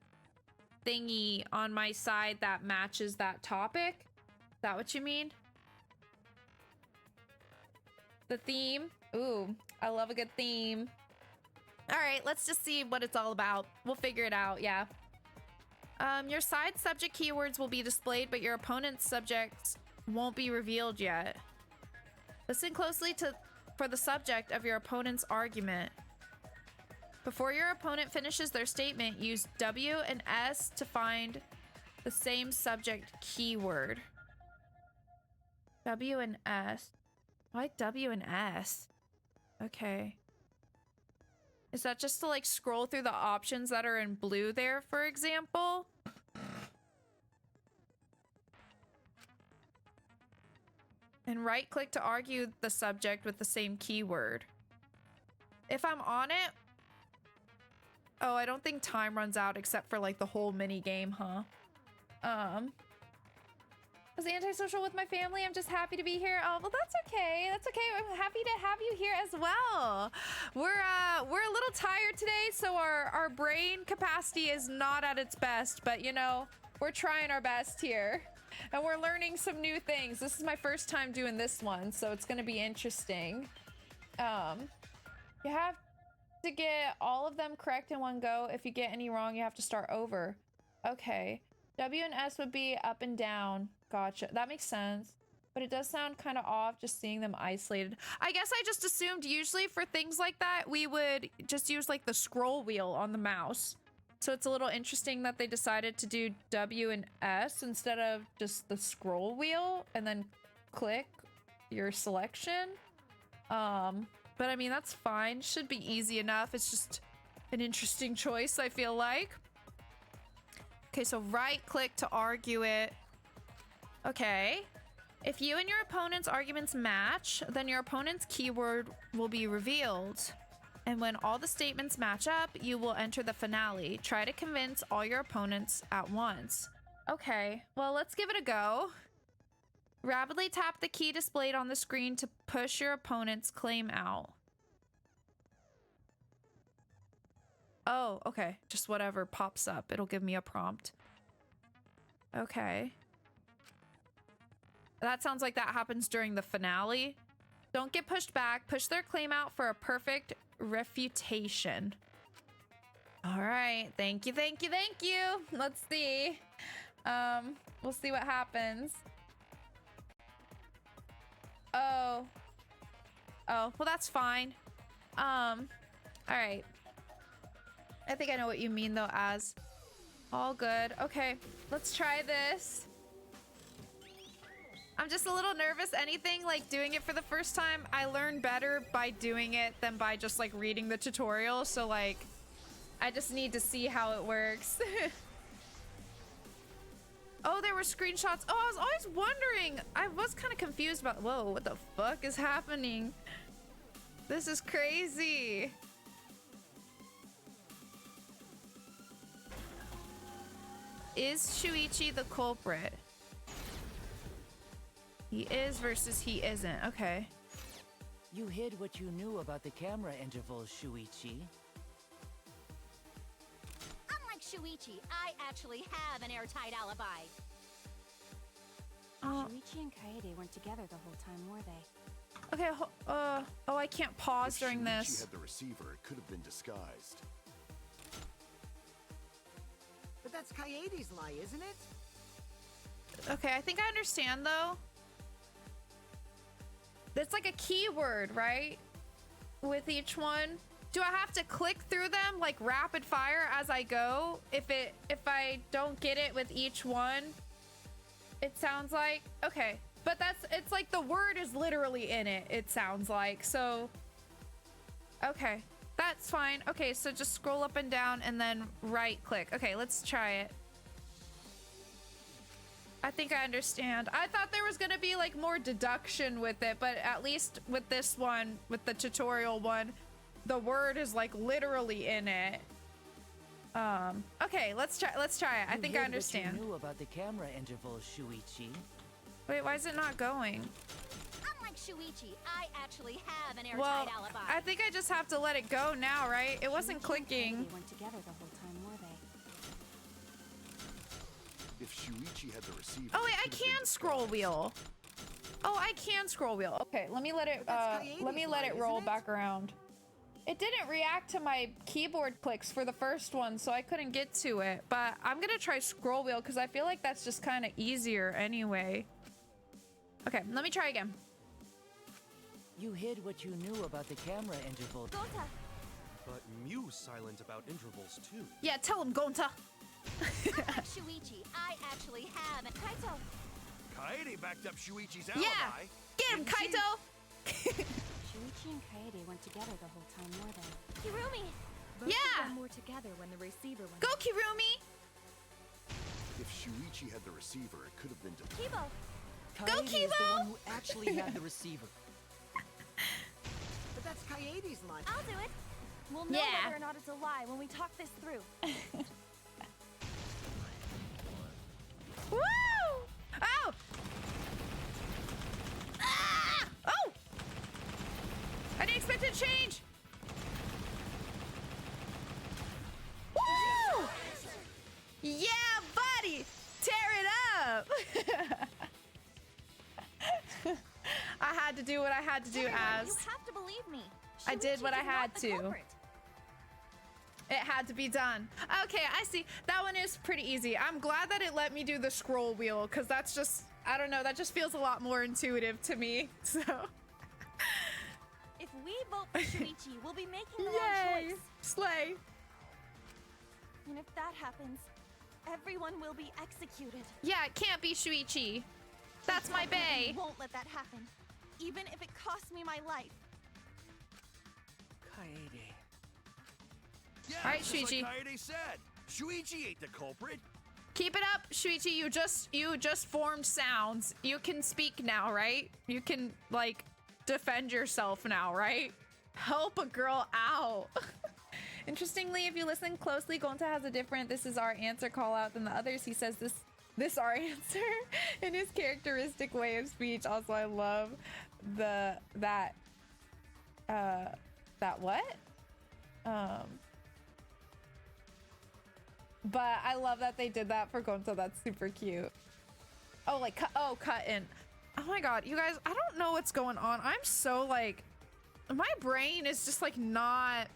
thingy on my side that matches that topic. Is that what you mean? The theme? Ooh, I love a good theme. All right, let's just see what it's all about. We'll figure it out, yeah. Your side subject keywords will be displayed, but your opponent's subjects won't be revealed yet. Listen closely for the subject of your opponent's argument. Before your opponent finishes their statement, use W and S to find the same subject keyword. W and S. Why W and S? Okay. Is that just to like scroll through the options that are in blue there, for example? And right click to argue the subject with the same keyword. If I'm on it... Oh, I don't think time runs out except for like the whole mini game, huh? I was antisocial with my family. I'm just happy to be here. Oh, well, that's okay. That's okay. I'm happy to have you here as well. We're a little tired today, so our brain capacity is not at its best, but you know, we're trying our best here. And we're learning some new things. This is my first time doing this one, so it's gonna be interesting. You have to get all of them correct in one go. If you get any wrong, you have to start over. Okay. W and S would be up and down. Gotcha. That makes sense. But it does sound kind of off just seeing them isolated. I guess I just assumed usually for things like that, we would just use like the scroll wheel on the mouse. So it's a little interesting that they decided to do W and S instead of just the scroll wheel and then click your selection. But I mean, that's fine. Should be easy enough. It's just an interesting choice, I feel like. Okay, so right click to argue it. Okay. If you and your opponent's arguments match, then your opponent's keyword will be revealed. And when all the statements match up, you will enter the finale. Try to convince all your opponents at once. Okay, well, let's give it a go. Rapidly tap the key displayed on the screen to push your opponent's claim out. Oh, okay. Just whatever pops up. It'll give me a prompt. Okay. That sounds like that happens during the finale. Don't get pushed back. Push their claim out for a perfect refutation. All right. Thank you, thank you, thank you. Let's see. We'll see what happens. Oh. Oh, well, that's fine. All right. I think I know what you mean, though, as all good. Okay, let's try this. I'm just a little nervous. Anything like doing it for the first time, I learn better by doing it than by just like reading the tutorial. So like, I just need to see how it works. Oh, there were screenshots. Oh, I was always wondering. I was kind of confused about, whoa, what the fuck is happening? This is crazy. Is Shuichi the culprit? He is versus he isn't. Okay. You hid what you knew about the camera intervals, Shuichi. Unlike Shuichi, I actually have an airtight alibi. Shuichi and Kaede weren't together the whole time, were they? Okay, oh, I can't pause during this. If Shuichi had the receiver, it could have been disguised. But that's Kaede's lie, isn't it? Okay, I think I understand though. It's like a keyword, right? With each one. Do I have to click through them like rapid fire as I go? If I don't get it with each one, it sounds like. Okay. But it's like the word is literally in it, it sounds like. So okay. That's fine. Okay, so just scroll up and down and then right click. Okay, let's try it. I think I understand. I thought there was gonna be like more deduction with it, but at least with this one, with the tutorial one, the word is like literally in it. Okay, let's try it. I think I understand. What you knew about the camera intervals, Shuichi. Wait, why is it not going? Unlike Shuichi, I actually have an airtight Well, alibi. I think I just have to let it go now, right? It wasn't clicking. They went together the whole time, were they? If Shuichi had the receiver... Oh wait, I can scroll wheel. Oh, I can scroll wheel. Okay, let me let it roll back around. It didn't react to my keyboard clicks for the first one, so I couldn't get to it. But I'm gonna try scroll wheel because I feel like that's just kind of easier anyway. Okay, let me try again. You hid what you knew about the camera interval. Gonta! But Mew's silent about intervals too. Yeah, tell him, Gonta. Unlike Shuichi, I actually have an Kaito. Kaede backed up Shuichi's alibi. Yeah, get him, Kaito. Shuichi and Kaede went together the whole time, were they? Kirumi! Both Yeah. of them were together when the receiver went. Go, Kirumi. If Shuichi had the receiver, it could have been... Kibo! Go, Kaede is the Kibo! one who actually had the receiver. But that's Kaede's lie. I'll do it. We'll know Yeah. whether or not it's a lie when we talk this through. Woo! Oh! Ah! Oh! I didn't expect it to change. Woo! Yeah, buddy! Tear it up! I had to do what I had to do, Everyone, as you have to believe me. I did what I Shuichi is not had the to. culprit. It had to be done. Okay, I see. That one is pretty easy. I'm glad that it let me do the scroll wheel, because that's just, I don't know, that just feels a lot more intuitive to me. So, If we vote for Shuichi, we'll be making the wrong yay! choice. Slay. And if that happens, everyone will be executed. Yeah, it can't be Shuichi. That's my bae. I won't let that happen, even if it costs me my life. Kaede. Yeah, All right, just like Shuichi. Kaede said. Shuichi ain't the culprit. Keep it up, Shuichi. You just formed sounds. You can speak now, right? You can, like, defend yourself now, right? Help a girl out. Interestingly, if you listen closely, Gonta has a different "this is our answer" call out than the others. He says this our answer in his characteristic way of speech. Also, I love that what? But I love that they did that for Gonta. That's super cute. Oh, like cut in. Oh my god, you guys, I don't know what's going on. I'm so like, my brain is just like not.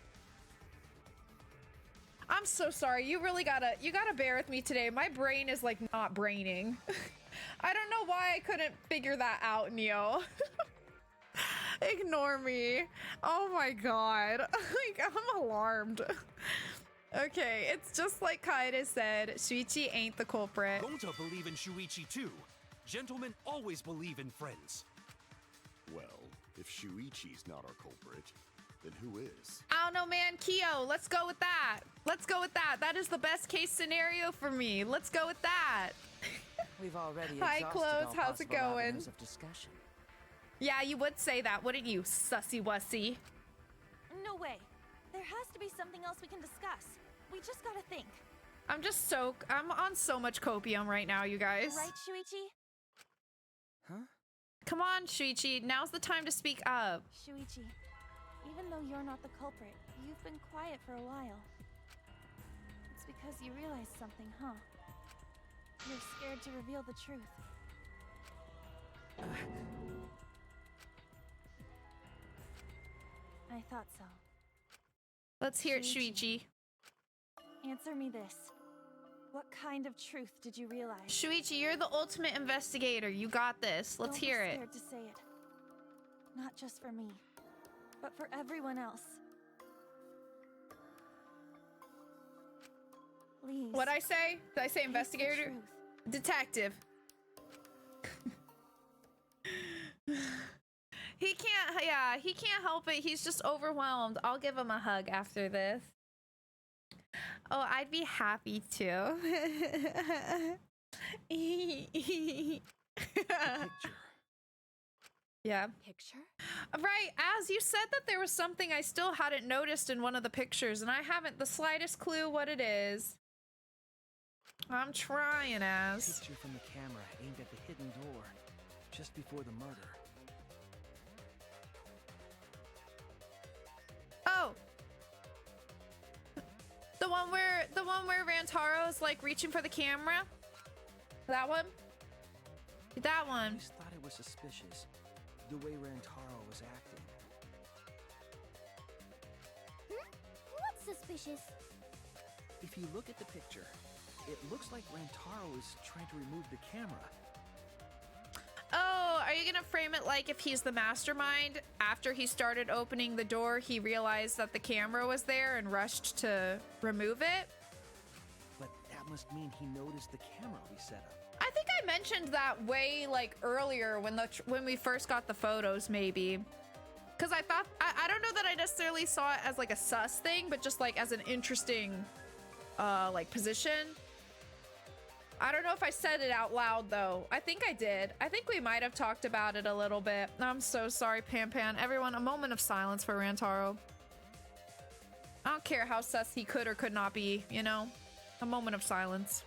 I'm so sorry. You gotta bear with me today. My brain is like not braining. I don't know why I couldn't figure that out, Neo. Ignore me. Oh my god. Like, I'm alarmed. Okay, it's just like Kaede said, Shuichi ain't the culprit. Gonta believe in Shuichi too. Gentlemen always believe in friends. Well, if Shuichi's not our culprit, then who is? I don't know, man. Kyo, let's go with that. Let's go with that. That is the best case scenario for me. Let's go with that. We've already Hi, exhausted Close. all How's it possible going? avenues of discussion. Yeah, you would say that, wouldn't you, sussy wussy? No way. There has to be something else we can discuss. We just gotta think. I'm on so much copium right now, you guys. Right, Shuichi? Huh? Come on, Shuichi. Now's the time to speak up. Shuichi, even though you're not the culprit, you've been quiet for a while. It's because you realized something, huh? You're scared to reveal the truth. I thought so. Let's hear it, Shuichi. Answer me this. What kind of truth did you realize? Shuichi, you're the ultimate investigator. You got this. Let's hear it. Don't be scared to say it. Not just for me, but for everyone else. Please. What'd I say? Did I say investigator? Detective. He can't help it. He's just overwhelmed. I'll give him a hug after this. Oh, I'd be happy to. Yeah. Picture? Right, as you said that there was something I still hadn't noticed in one of the pictures, and I haven't the slightest clue what it is. I'm trying, Az. Picture from the camera aimed at the hidden door, just before the murder. Oh! The one where Rantaro's like reaching for the camera? That one? That one. I always thought it was suspicious, the way Rantaro was acting. What's suspicious? If you look at the picture, it looks like Rantaro is trying to remove the camera. Oh, are you gonna frame it like if he's the mastermind? After he started opening the door, he realized that the camera was there and rushed to remove it? But that must mean he noticed the camera we set up. I think I mentioned that way like earlier when we first got the photos, maybe. Because I thought, I don't know that I necessarily saw it as like a sus thing, but just like as an interesting like position. I don't know if I said it out loud though. I think I did. I think we might have talked about it a little bit. I'm so sorry, Pan Pan. Everyone, a moment of silence for Rantaro. I don't care how sus he could or could not be, you know? A moment of silence.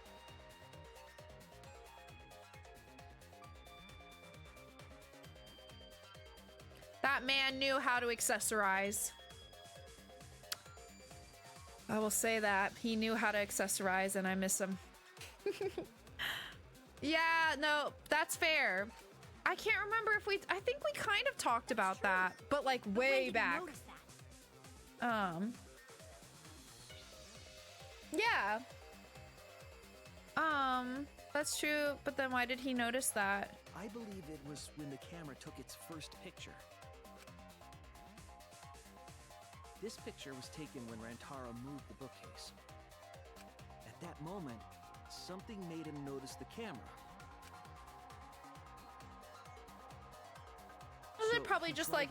That man knew how to accessorize. I will say that. He knew how to accessorize and I miss him. Yeah, no, that's fair. I can't remember if I think we kind of talked about that, but like way back. Yeah. That's true, but then why did he notice that? I believe it was when the camera took its first picture. This picture was taken when Rantaro moved the bookcase. At that moment, something made him notice the camera. Was it probably just like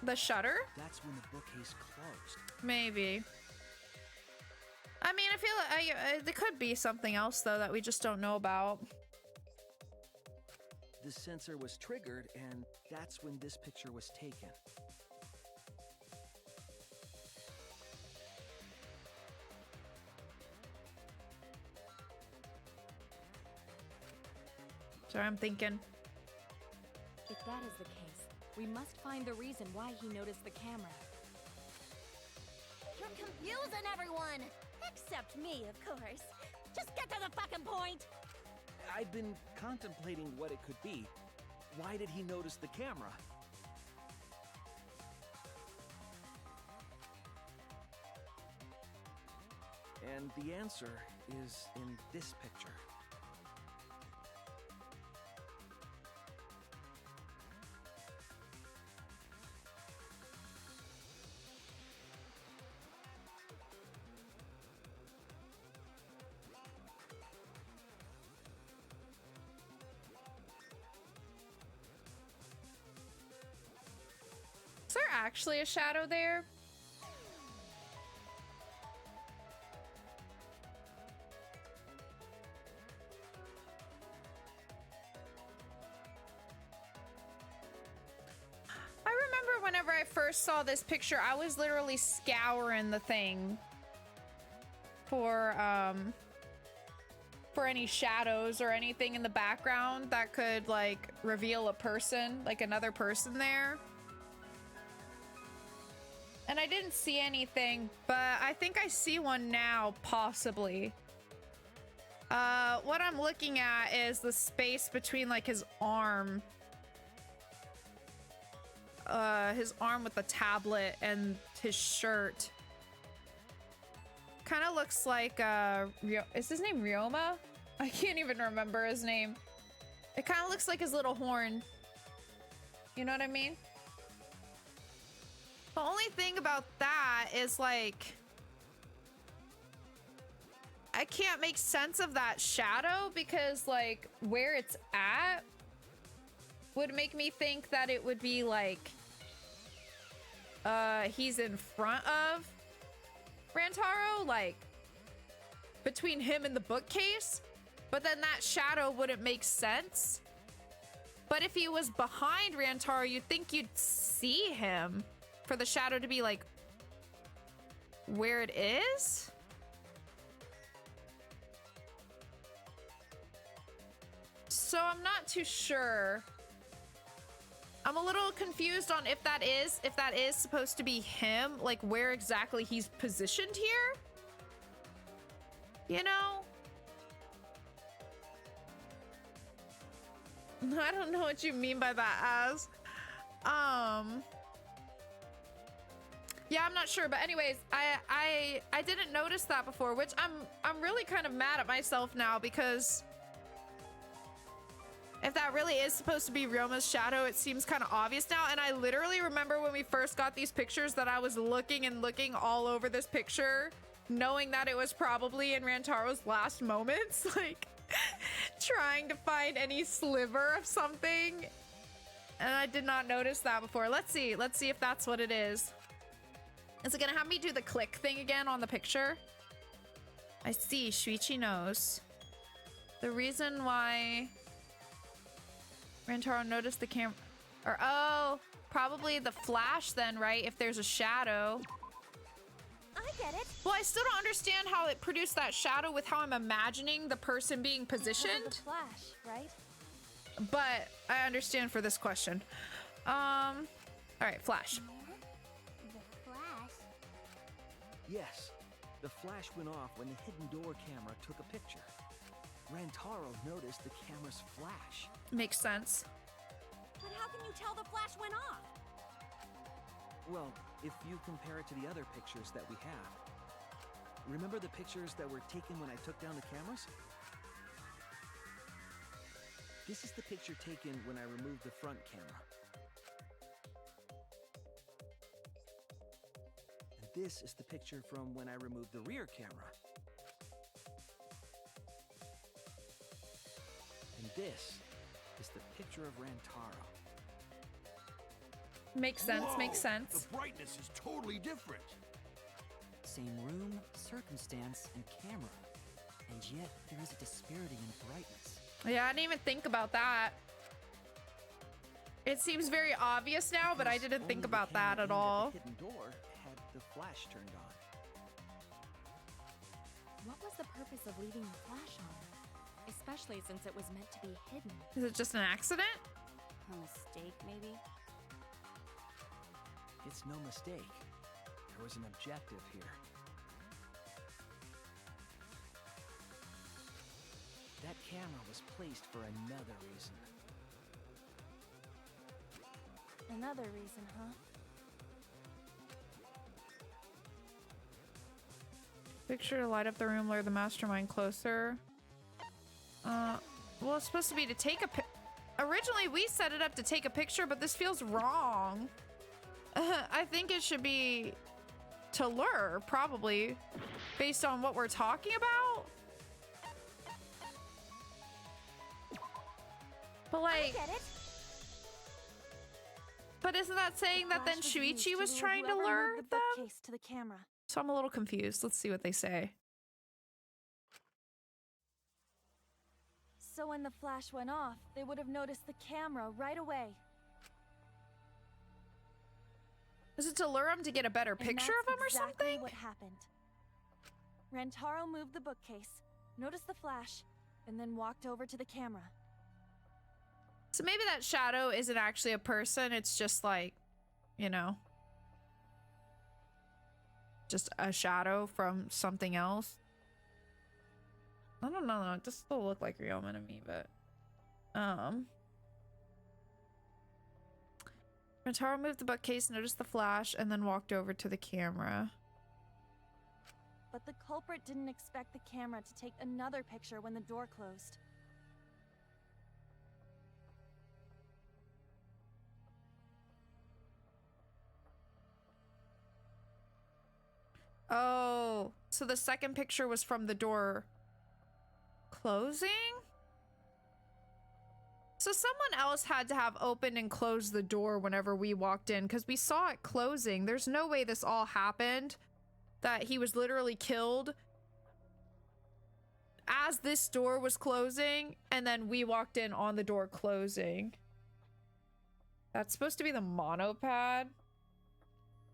the shutter? That's when the bookcase closed. Maybe. I mean, I feel like there could be something else though that we just don't know about. The sensor was triggered, and that's when this picture was taken. Sorry, I'm thinking. If that is the case, we must find the reason why he noticed the camera. You're confusing everyone! Except me, of course. Just get to the fucking point! I've been contemplating what it could be. Why did he notice the camera? And the answer is in this picture. Is there actually a shadow there? I remember whenever I first saw this picture, I was literally scouring the thing for any shadows or anything in the background that could like reveal a person, like another person there. And I didn't see anything, but I think I see one now, possibly. What I'm looking at is the space between like his arm with the tablet and his shirt. kind of looks like is his name Ryoma? I can't even remember his name. It kind of looks like his little horn. You know what I mean? The only thing about that is like I can't make sense of that shadow because like where it's at would make me think that it would be like he's in front of Rantaro, like between him and the bookcase, but then that shadow wouldn't make sense. But if he was behind Rantaro, you'd think you'd see him for the shadow to be like where it is. So I'm not too sure. I'm a little confused on if that is supposed to be him, like where exactly he's positioned here. You know? I don't know what you mean by that as. Yeah, I'm not sure, but anyways, I didn't notice that before, which I'm really kind of mad at myself now because if that really is supposed to be Ryoma's shadow, it seems kind of obvious now. And I literally remember when we first got these pictures that I was looking and looking all over this picture, knowing that it was probably in Rantaro's last moments, like trying to find any sliver of something. And I did not notice that before. Let's see if that's what it is. Is it gonna have me do the click thing again on the picture? I see, Shuichi knows. The reason why Rantaro noticed the camera, or oh, probably the flash then, right? If there's a shadow. I get it. Well, I still don't understand how it produced that shadow with how I'm imagining the person being positioned. The flash, right? But I understand for this question. All right, flash. The flash? Yes, the flash went off when the hidden door camera took a picture. Rantaro noticed the camera's flash. Makes sense. But how can you tell the flash went off? Well, if you compare it to the other pictures that we have. Remember the pictures that were taken when I took down the cameras? This is the picture taken when I removed the front camera. And this is the picture from when I removed the rear camera. And this is the picture of Rantaro. Makes sense, Whoa, makes sense. The brightness is totally different. Same room, circumstance, and camera. And yet, there is a disparity in brightness. Yeah, I didn't even think about that. It seems very obvious now, but I didn't think about that at all. The hidden door had the flash turned on. What was the purpose of leaving the flash on? Especially since it was meant to be hidden. Is it just an accident? A mistake, maybe? It's no mistake. There was an objective here. That camera was placed for another reason. Another reason, huh? Picture to light up the room, lure the mastermind closer. Well, it's supposed to be to take a originally we set it up to take a picture, but this feels wrong. I think it should be to lure, probably, based on what we're talking about. But like, I get it. but isn't that saying that then Shuichi was trying to lure the them? bookcase to the camera. So I'm a little confused. Let's see what they say. So when the flash went off, they would have noticed the camera right away. Is it to lure him to get a better picture of him or exactly something? What happened? Rantaro moved the bookcase, noticed the flash, and then walked over to the camera. So maybe that shadow isn't actually a person. It's just like, you know, just a shadow from something else. I don't know. It just still look like Ryoma to me, but Rantaro moved the bookcase, noticed the flash, and then walked over to the camera. but the culprit didn't expect the camera to take another picture when the door closed. Oh, so the second picture was from the door closing? So someone else had to have opened and closed the door whenever we walked in, because we saw it closing. There's no way this all happened, that he was literally killed as this door was closing, and then we walked in on the door closing. That's supposed to be the monopad?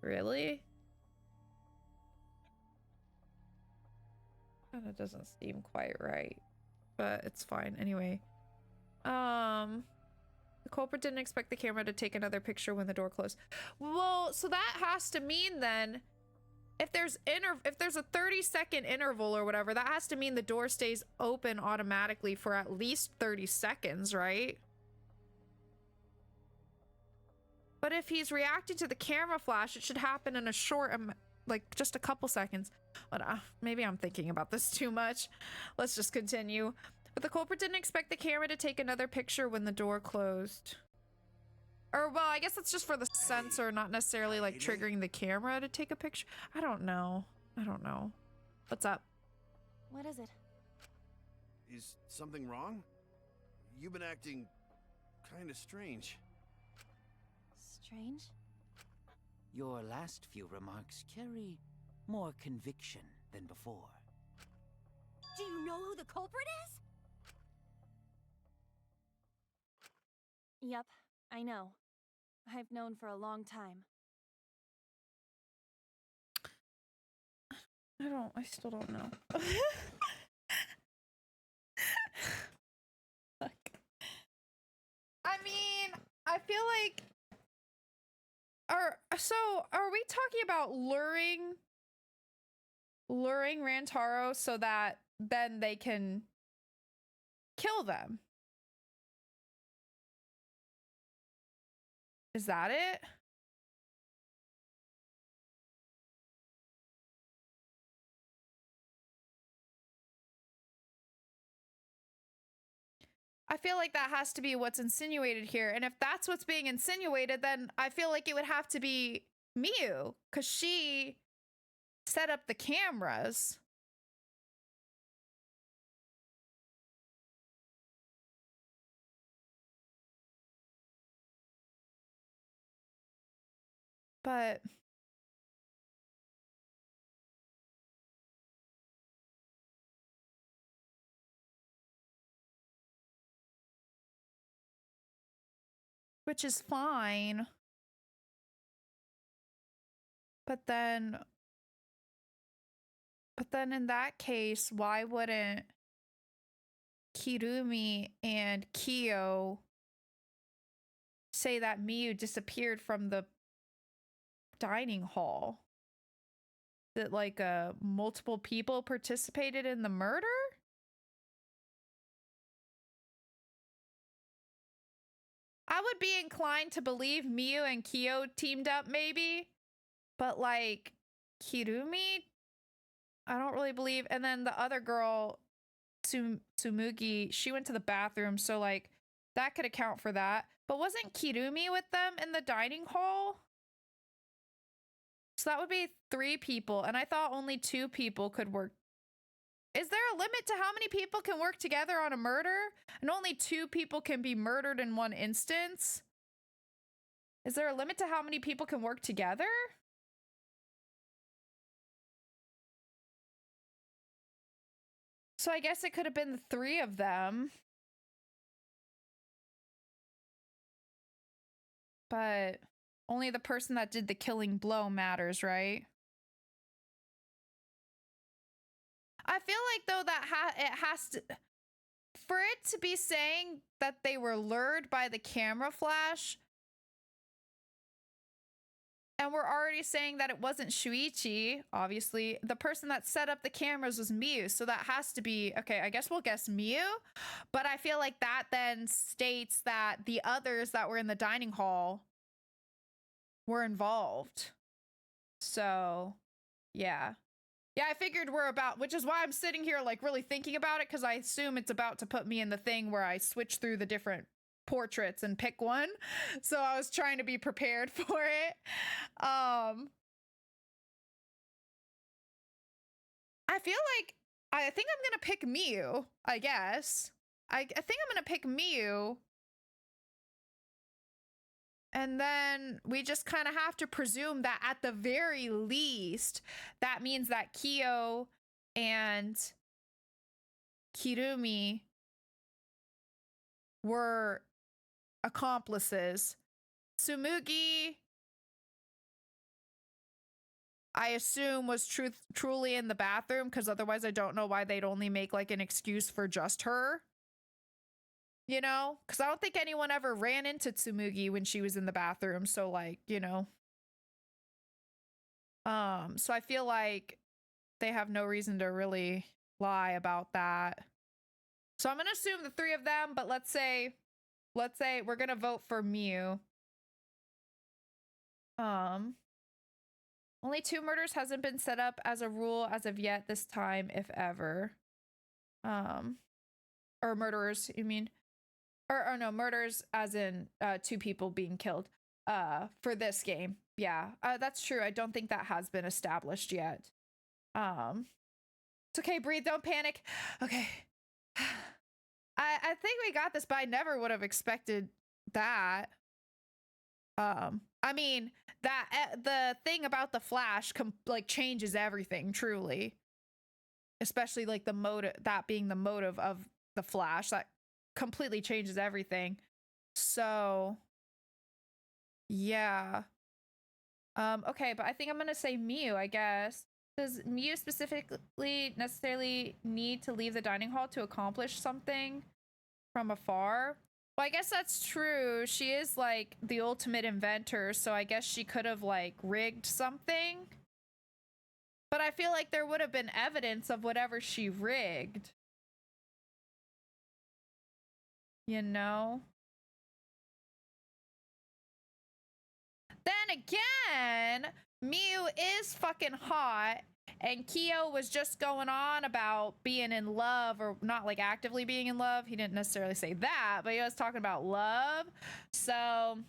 Really? That doesn't seem quite right, but it's fine anyway. The culprit didn't expect the camera to take another picture when the door closed. Well, so that has to mean then, if there's a 30-second interval or whatever, that has to mean the door stays open automatically for at least 30 seconds, right? But if he's reacting to the camera flash, it should happen in a short, like just a couple seconds. But maybe I'm thinking about this too much. Let's just continue. But the culprit didn't expect the camera to take another picture when the door closed. Or, well, I guess that's just for the sensor, not necessarily like triggering the camera to take a picture. I don't know. I don't know. What's up? What is it? Is something wrong? You've been acting kind of strange. Strange? Your last few remarks carry more conviction than before. Do you know who the culprit is? Yep, I know. I've known for a long time. I still don't know. Fuck. I mean, I feel like, are we talking about luring Rantaro so that then they can kill them? Is that it? I feel like that has to be what's insinuated here. And if that's what's being insinuated, then I feel like it would have to be Miyu, because she set up the cameras. But which is fine. But then in that case, why wouldn't Kirumi and Kyo say that Miyu disappeared from the dining hall? That like multiple people participated in the murder? I would be inclined to believe Miyu and Kyo teamed up maybe, but like Kirumi, I don't really believe. And then the other girl, Tsumugi, she went to the bathroom, so like that could account for that. But wasn't Kirumi with them in the dining hall? So that would be 3 people, and I thought only 2 people could work. Is there a limit to how many people can work together on a murder? And only 2 people can be murdered in one instance? Is there a limit to how many people can work together? So I guess it could have been the 3 of them. But only the person that did the killing blow matters, right? I feel like though that it has to, for it to be saying that they were lured by the camera flash, and we're already saying that it wasn't Shuichi, obviously, the person that set up the cameras was Miyu, so that has to be, okay, I guess we'll guess Miyu, but I feel like that then states that the others that were in the dining hall were involved. So, yeah. Yeah, I figured we're about, which is why I'm sitting here like really thinking about it, because I assume it's about to put me in the thing where I switch through the different portraits and pick one. So I was trying to be prepared for it. I feel like I think I'm gonna pick Miu, I guess. I think I'm gonna pick Miu. And then we just kind of have to presume that at the very least, that means that Kyo and Kirumi were accomplices. Tsumugi, I assume, was truly in the bathroom, because otherwise I don't know why they'd only make like an excuse for just her. You know, because I don't think anyone ever ran into Tsumugi when she was in the bathroom. So like, you know, so I feel like they have no reason to really lie about that. So I'm gonna assume the three of them, but let's say we're gonna vote for Miu. Only 2 murders hasn't been set up as a rule as of yet this time, if ever. Or murderers, you mean? Or no, murders as in 2 people being killed for this game. Yeah, that's true. I don't think that has been established yet. It's okay, breathe, don't panic. Okay. I think we got this, but I never would have expected that. I mean, that the thing about the Flash like changes everything, truly. Especially like the motive, that being the motive of the Flash, that completely changes everything. So yeah. Okay, but I think I'm gonna say Miu, I guess. Does Miu specifically necessarily need to leave the dining hall to accomplish something from afar? Well, I guess that's true. She is like the ultimate inventor, so I guess she could have like rigged something. But I feel like there would have been evidence of whatever she rigged. You know? Then again, Miu is fucking hot, and Kyo was just going on about being in love, or not like actively being in love. He didn't necessarily say that, but he was talking about love. So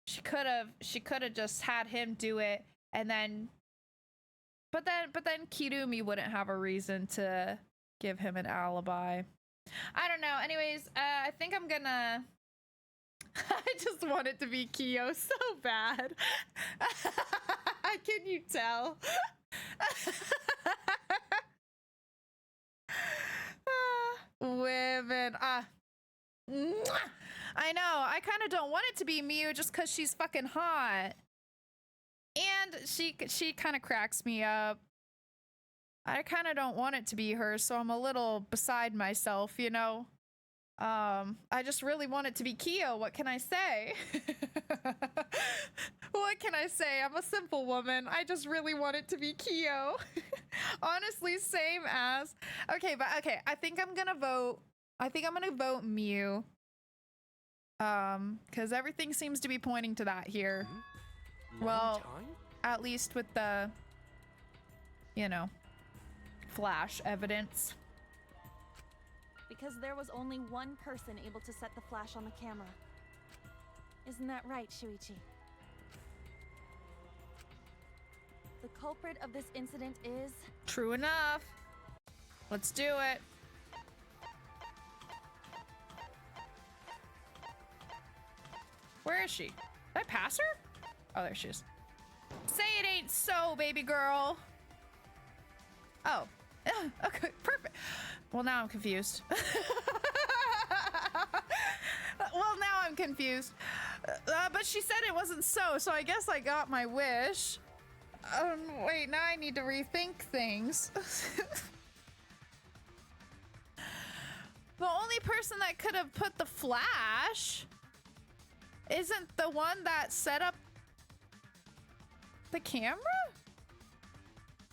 she could have just had him do it, and then but then Kirumi wouldn't have a reason to give him an alibi. I don't know. Anyways, I think I'm gonna I just want it to be Kyo so bad. Can you tell? Women. I know. I kind of don't want it to be Miu just because she's fucking hot. And she kind of cracks me up. I kind of don't want it to be her, so I'm a little beside myself, you know? I just really want it to be Kyo. What can I say? What can I say? I'm a simple woman. I just really want it to be Kyo. Honestly, same as. Okay, but okay, I think I'm gonna vote Miu. Because everything seems to be pointing to that here. Well, at least with the, you know, Flash evidence. Because there was only one person able to set the Flash on the camera. Isn't that right, Shuichi? The culprit of this incident is... True enough. Let's do it. Where is she? Did I pass her? Oh, there she is. Say it ain't so, baby girl. Oh. Okay, perfect. Well, now I'm confused. Well, now I'm confused. But she said it wasn't so I guess I got my wish. Wait, now I need to rethink things. The only person that could have put the Flash isn't the one that set up the camera?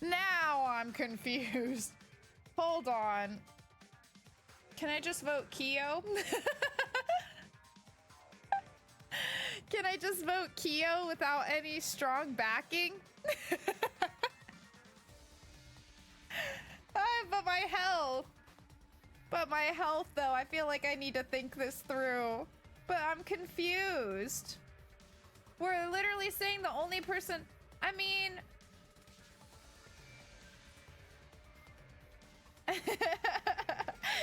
Now I'm confused. Hold on. Can I just vote Kyo? Can I just vote Kyo without any strong backing? my health. But my health, though, I feel like I need to think this through. But I'm confused. We're literally saying the only person... I mean...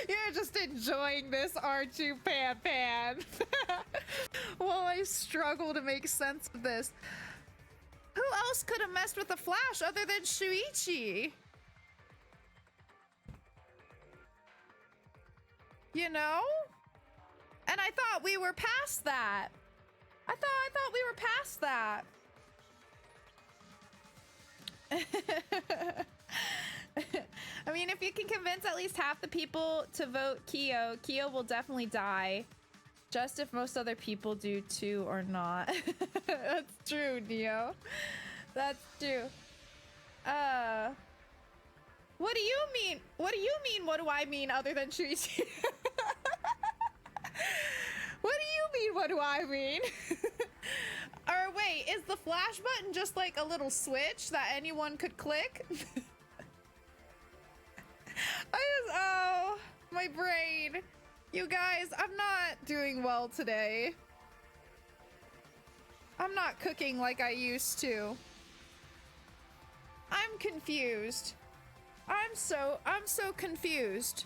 You're just enjoying this, aren't you, Pan Pan? While I struggle to make sense of this. Who else could have messed with the Flash other than Shuichi? You know? And I thought we were past that. I thought we were past that. I mean, if you can convince at least half the people to vote Kyo, Kyo will definitely die. Just if most other people do too or not. That's true, Neo. That's true. What do you mean? What do you mean? What do I mean other than Shuichi? What do you mean? What do I mean? Or wait, is the flash button just like a little switch that anyone could click? Oh, my brain. You guys, I'm not doing well today. I'm not cooking like I used to. I'm confused. I'm so confused.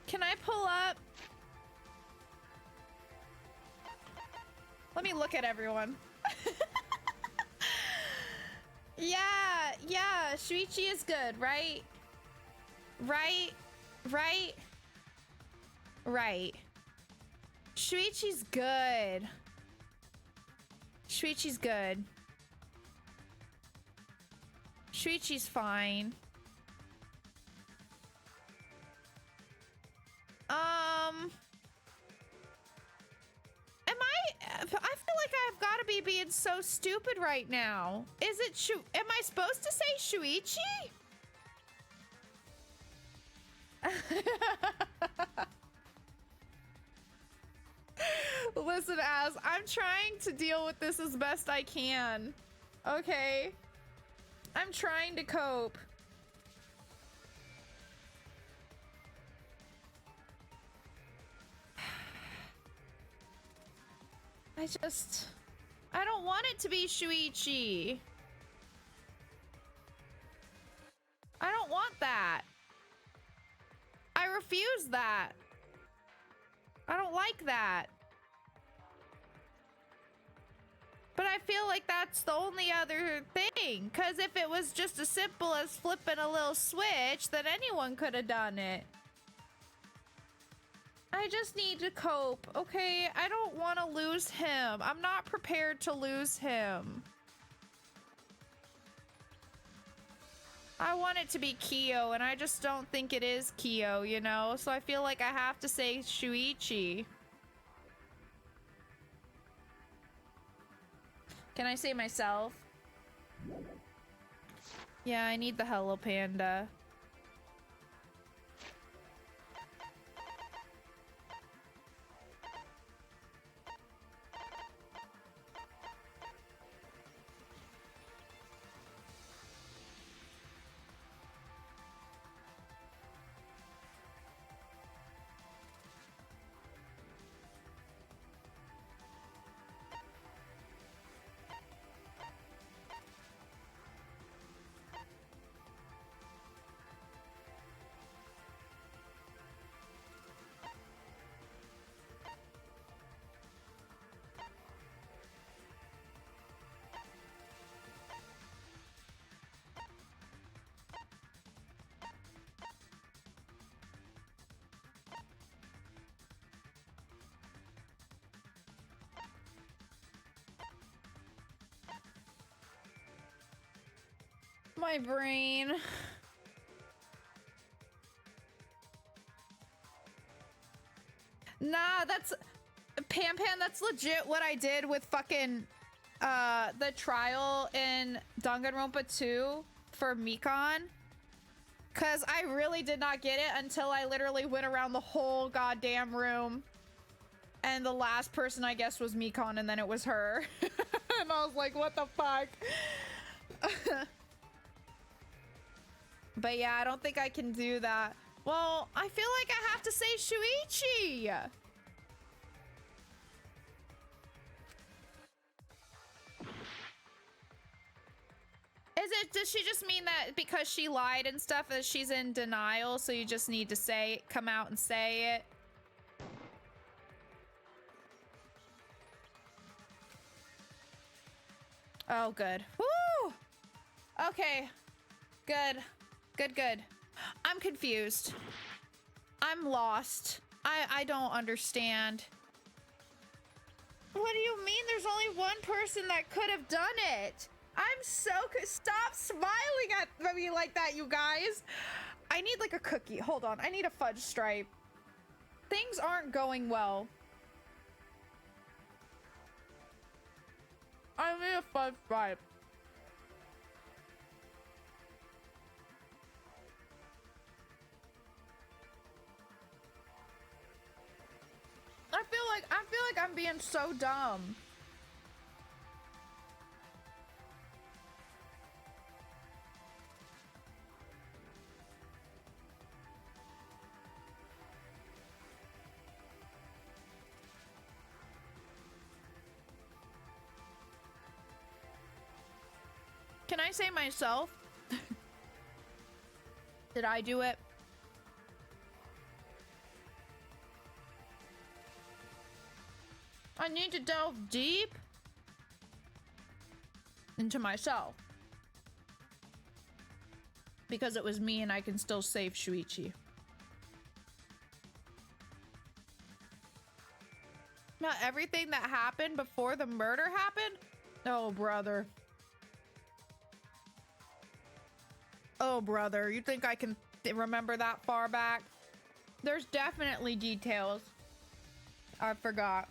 Can I pull up? Let me look at everyone. Yeah, Shuichi is good, right? Right. Shuichi's good. Shuichi's good. Shuichi's fine. I feel like I've got to be being so stupid right now. Is it am I supposed to say Shuichi? Listen, Az, I'm trying to deal with this as best I can. Okay? I'm trying to cope. I don't want it to be Shuichi. I don't want that. I refuse that. I don't like that. But I feel like that's the only other thing. Because if it was just as simple as flipping a little switch, then anyone could have done it. I just need to cope, okay? I don't want to lose him. I'm not prepared to lose him. I want it to be Kyo, and I just don't think it is Kyo, you know? So I feel like I have to say Shuichi. Can I say myself? Yeah, I need the Hello Panda. My brain. Nah, that's Pam, that's legit what I did with fucking the trial in Danganronpa 2 for Mikan. Cause I really did not get it until I literally went around the whole goddamn room. And the last person, I guess, was Mikon, and then it was her. And I was like, what the fuck? But yeah, I don't think I can do that. Well, I feel like I have to say Shuichi. Does she just mean that because she lied and stuff that she's in denial, so you just need to come out and say it? Oh, good. Woo! Okay. Good. Good. I'm confused. I'm lost. I don't understand. What do you mean there's only one person that could have done it? I'm so stop smiling at me like that, you guys. I need like a cookie. Hold on. I need a fudge stripe. Things aren't going well. I need a fudge stripe. I feel like I'm being so dumb. Can I say myself? Did I do it? I need to delve deep into myself. Because it was me and I can still save Shuichi. Not everything that happened before the murder happened? Oh, brother. Oh, brother. You think I can remember that far back? There's definitely details I forgot.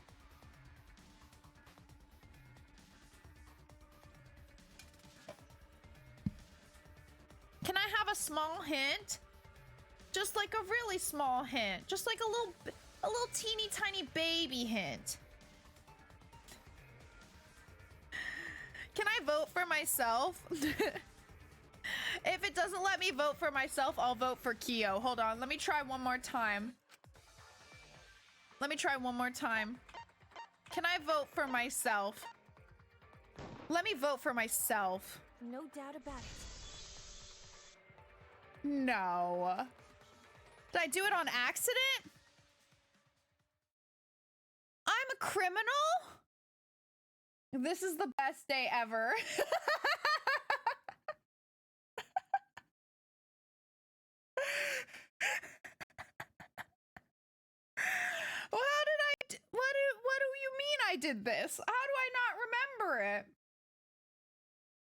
Can I have a small hint? Just like a really small hint. Just like a little teeny tiny baby hint. Can I vote for myself? If it doesn't let me vote for myself, I'll vote for Kyo. Hold on, let me try one more time. Let me try one more time. Can I vote for myself? Let me vote for myself. No doubt about it. No. Did I do it on accident? I'm a criminal? This is the best day ever. Well, what do you mean I did this? How do I not remember it?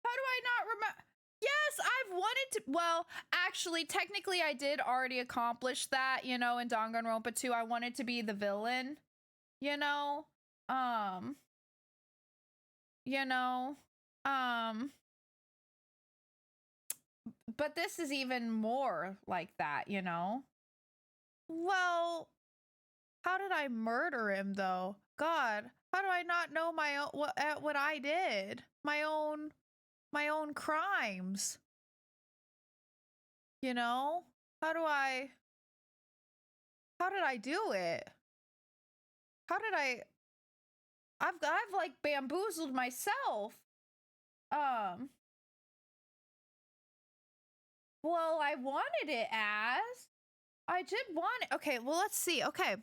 How do I not remember? Yes, I've wanted to. Well, actually, technically, I did already accomplish that, you know, in Danganronpa 2. I wanted to be the villain, you know? But this is even more like that, you know? Well, how did I murder him, though? God, how do I not know my own, what I did? My own crimes. You know? How did I do it? I've like bamboozled myself. Well, I wanted it as. I did want it. Okay, well, let's see. Okay.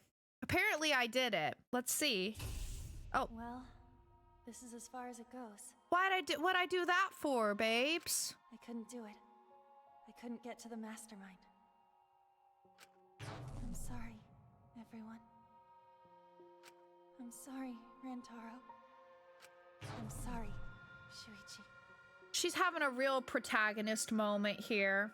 Apparently I did it. Let's see. Oh. Well, this is as far as it goes. What'd I do that for, babes? I couldn't do it. I couldn't get to the mastermind. I'm sorry, everyone. I'm sorry, Rantaro. I'm sorry, Shuichi. She's having a real protagonist moment here.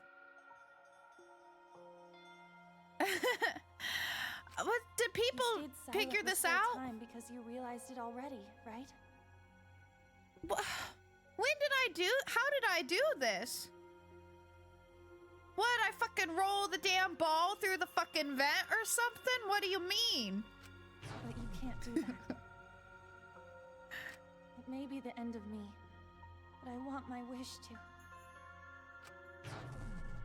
What did people figure this out? Time because you realized it already, right? How did I do this? What, I fucking roll the damn ball through the fucking vent or something? What do you mean? But you can't do that. It may be the end of me, but I want my wish to.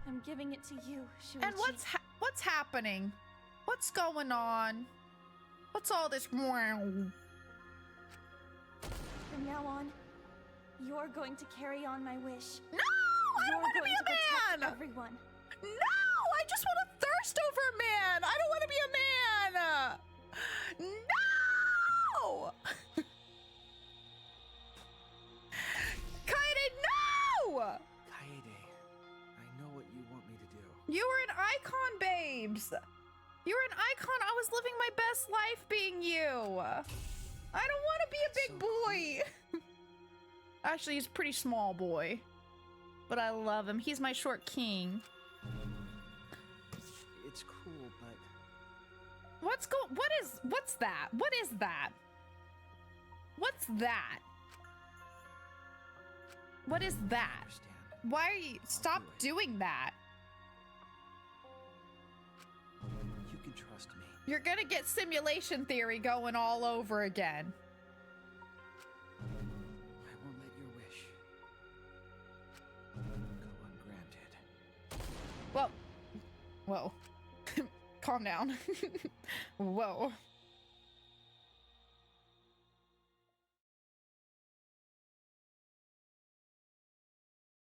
I'm giving it to you, Shuichi. And what's happening? What's going on? What's all this? From now on, you're going to carry on my wish. No! I don't want to be a man! Everyone. No! I just want to thirst over a man! I don't want to be a man! No! Kaede, no! Kaede, I know what you want me to do. You were an icon, babes! You were an icon. I was living my best life being you. I don't want to be a big boy. Actually, he's a pretty small boy. But I love him. He's my short king. It's cool, but... What's that? What is that? What's that? What is that? Why are you... Stop doing that. You can trust me. You're gonna get simulation theory going all over again. I won't let your wish go ungranted. Whoa. Whoa. Calm down. Whoa.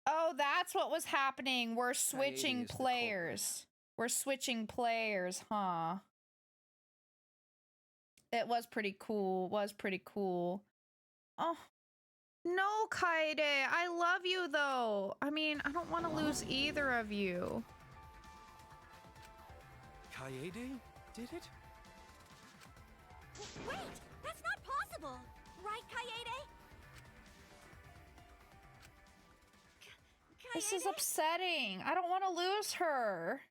Oh, that's what was happening. We're switching players. We're switching players, huh? It was pretty cool. Was pretty cool. Oh. No, Kaede. I love you, though. I mean, I don't want to lose either of you. Kaede did it? Wait! That's not possible! Right, Kaede? This is upsetting. I don't want to lose her.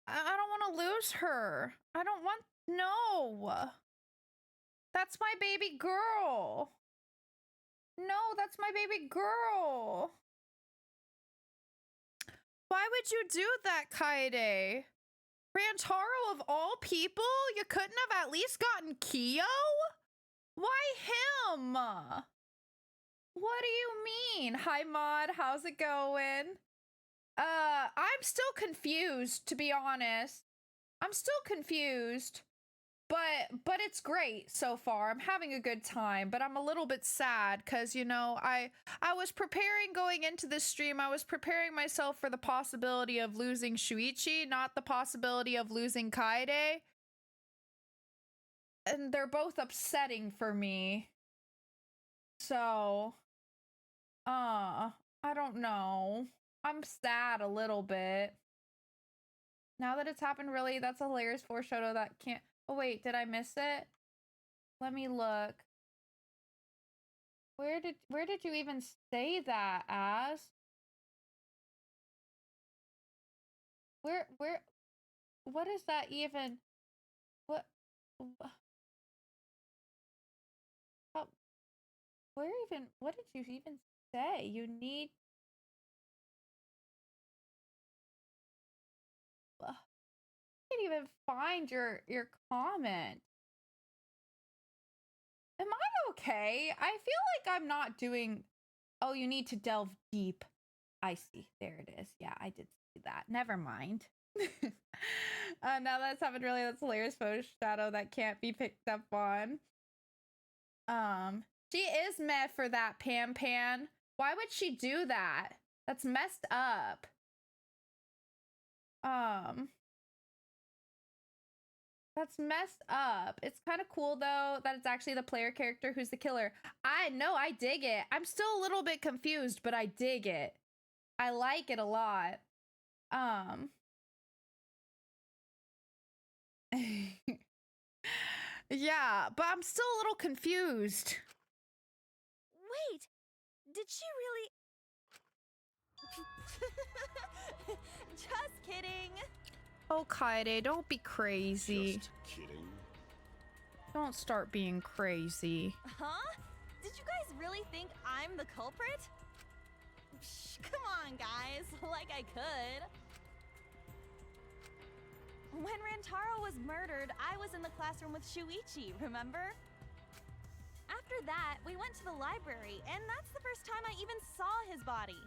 I don't want to lose her. I don't want... No. That's my baby girl. No, that's my baby girl. Why would you do that, Kaede? Rantaro of all people? You couldn't have at least gotten Kyo? Why him? What do you mean? Hi, Mod. How's it going? I'm still confused, to be honest. I'm still confused. But it's great so far. I'm having a good time, but I'm a little bit sad because, you know, I was preparing going into this stream. I was preparing myself for the possibility of losing Shuichi, not the possibility of losing Kaede. And they're both upsetting for me. So, I don't know. I'm sad a little bit. Now that it's happened, really, that's a hilarious foreshadow that can't... Oh, wait, did I miss it? Let me look. Where did you even say that as? What is that even? What did you even say? You need... Can't even find your comment. Am I okay? I feel like I'm not doing... Oh, you need to delve deep. I see. There it is. Yeah, I did see that. Never mind. Now that's happened, really. That's hilarious foreshadow that can't be picked up on. She is meh for that, Pan Pan. Why would she do that? That's messed up. That's messed up. It's kind of cool, though, that it's actually the player character who's the killer. I know, I dig it. I'm still a little bit confused, but I dig it. I like it a lot. Yeah, but I'm still a little confused. Wait, did she really... Just kidding. Oh, Kaede, don't be crazy. Just kidding. Don't start being crazy. Huh? Did you guys really think I'm the culprit? Come on, guys. Like I could. When Rantaro was murdered, I was in the classroom with Shuichi, remember? After that, we went to the library, and that's the first time I even saw his body.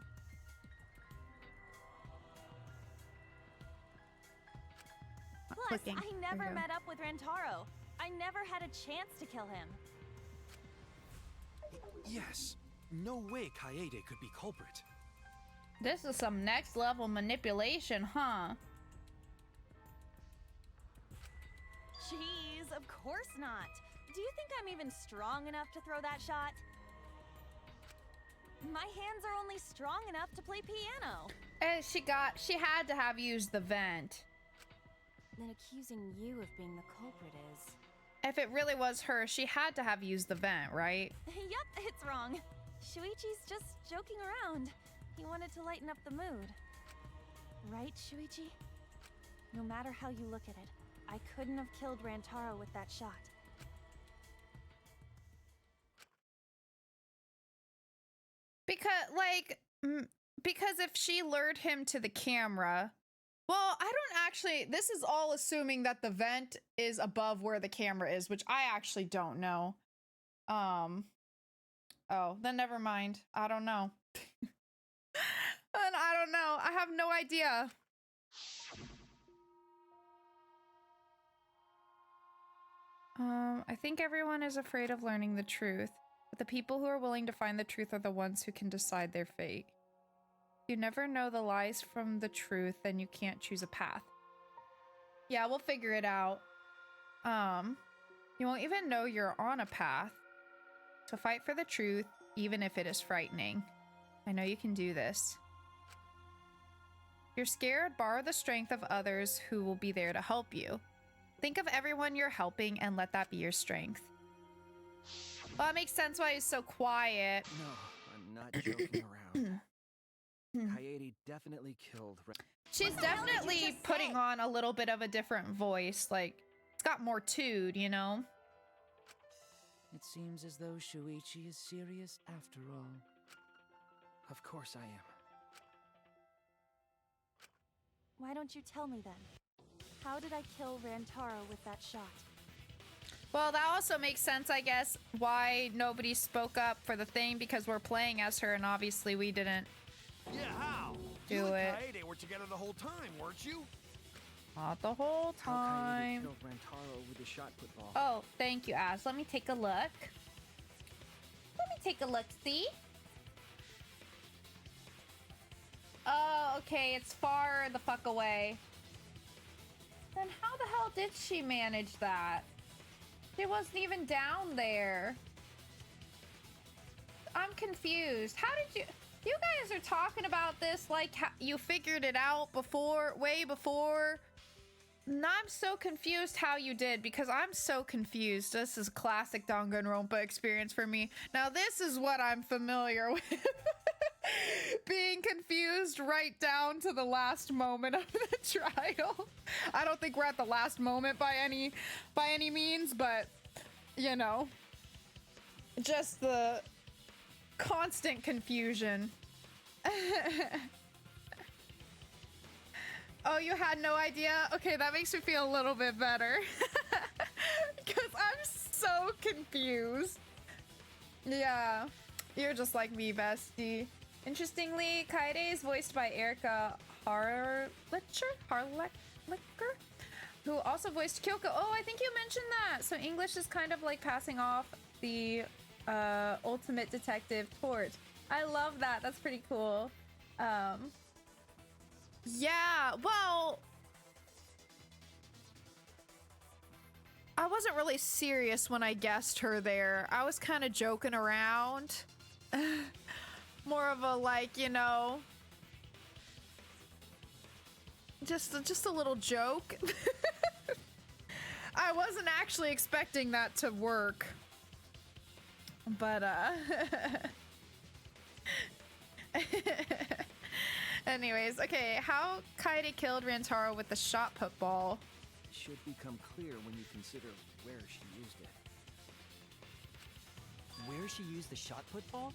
Plus, I never met up with Rantaro. I never had a chance to kill him. Yes. No way Kaede could be culprit. This is some next level manipulation, huh? Jeez, of course not. Do you think I'm even strong enough to throw that shot? My hands are only strong enough to play piano. And she had to have used the vent. Then accusing you of being the culprit is... If it really was her, she had to have used the vent, right? Yep, it's wrong. Shuichi's just joking around. He wanted to lighten up the mood. Right, Shuichi? No matter how you look at it, I couldn't have killed Rantaro with that shot. Because if she lured him to the camera... Well, I don't actually... This is all assuming that the vent is above where the camera is, which I actually don't know. Oh, then never mind. I don't know. And I don't know. I have no idea. I think everyone is afraid of learning the truth, but the people who are willing to find the truth are the ones who can decide their fate. If you never know the lies from the truth, then you can't choose a path. Yeah, we'll figure it out. You won't even know you're on a path. So fight for the truth, even if it is frightening. I know you can do this. If you're scared, borrow the strength of others who will be there to help you. Think of everyone you're helping and let that be your strength. Well, that makes sense why he's so quiet. No, I'm not joking around. Kaede definitely killed... She's definitely putting on a little bit of a different voice. Like, it's got more tude, you know? It seems as though Shuichi is serious after all. Of course I am. Why don't you tell me then? How did I kill Rantaro with that shot? Well, that also makes sense, I guess, why nobody spoke up for the thing, because we're playing as her, and obviously we didn't do it. Kaede were together the whole time, weren't you? Not the whole time. Killed Rantaro with the shot put ball. Oh, thank you, Az. Let me take a look. Let me take a look-see. Oh, okay, it's far the fuck away. Then how the hell did she manage that? She wasn't even down there. I'm confused. How did you... You guys are talking about this like you figured it out before, way before. And I'm so confused how you did, because I'm so confused. This is a classic Danganronpa experience for me. Now this is what I'm familiar with. Being confused right down to the last moment of the trial. I don't think we're at the last moment by any means, but you know, just the constant confusion. Oh, you had no idea? Okay, that makes me feel a little bit better. Because I'm so confused. Yeah, you're just like me, bestie. Interestingly, Kaede is voiced by Erica Harlicker, who also voiced Kyoko. Oh, I think you mentioned that. So English is kind of like passing off the ultimate detective torch. I love that. That's pretty cool. Yeah, well, I wasn't really serious when I guessed her there. I was kind of joking around. More of a, like, you know, just a little joke. I wasn't actually expecting that to work. But, anyways, okay, how Kaede killed Rantaro with the shot put ball. It should become clear when you consider where she used it. Where she used the shot put ball?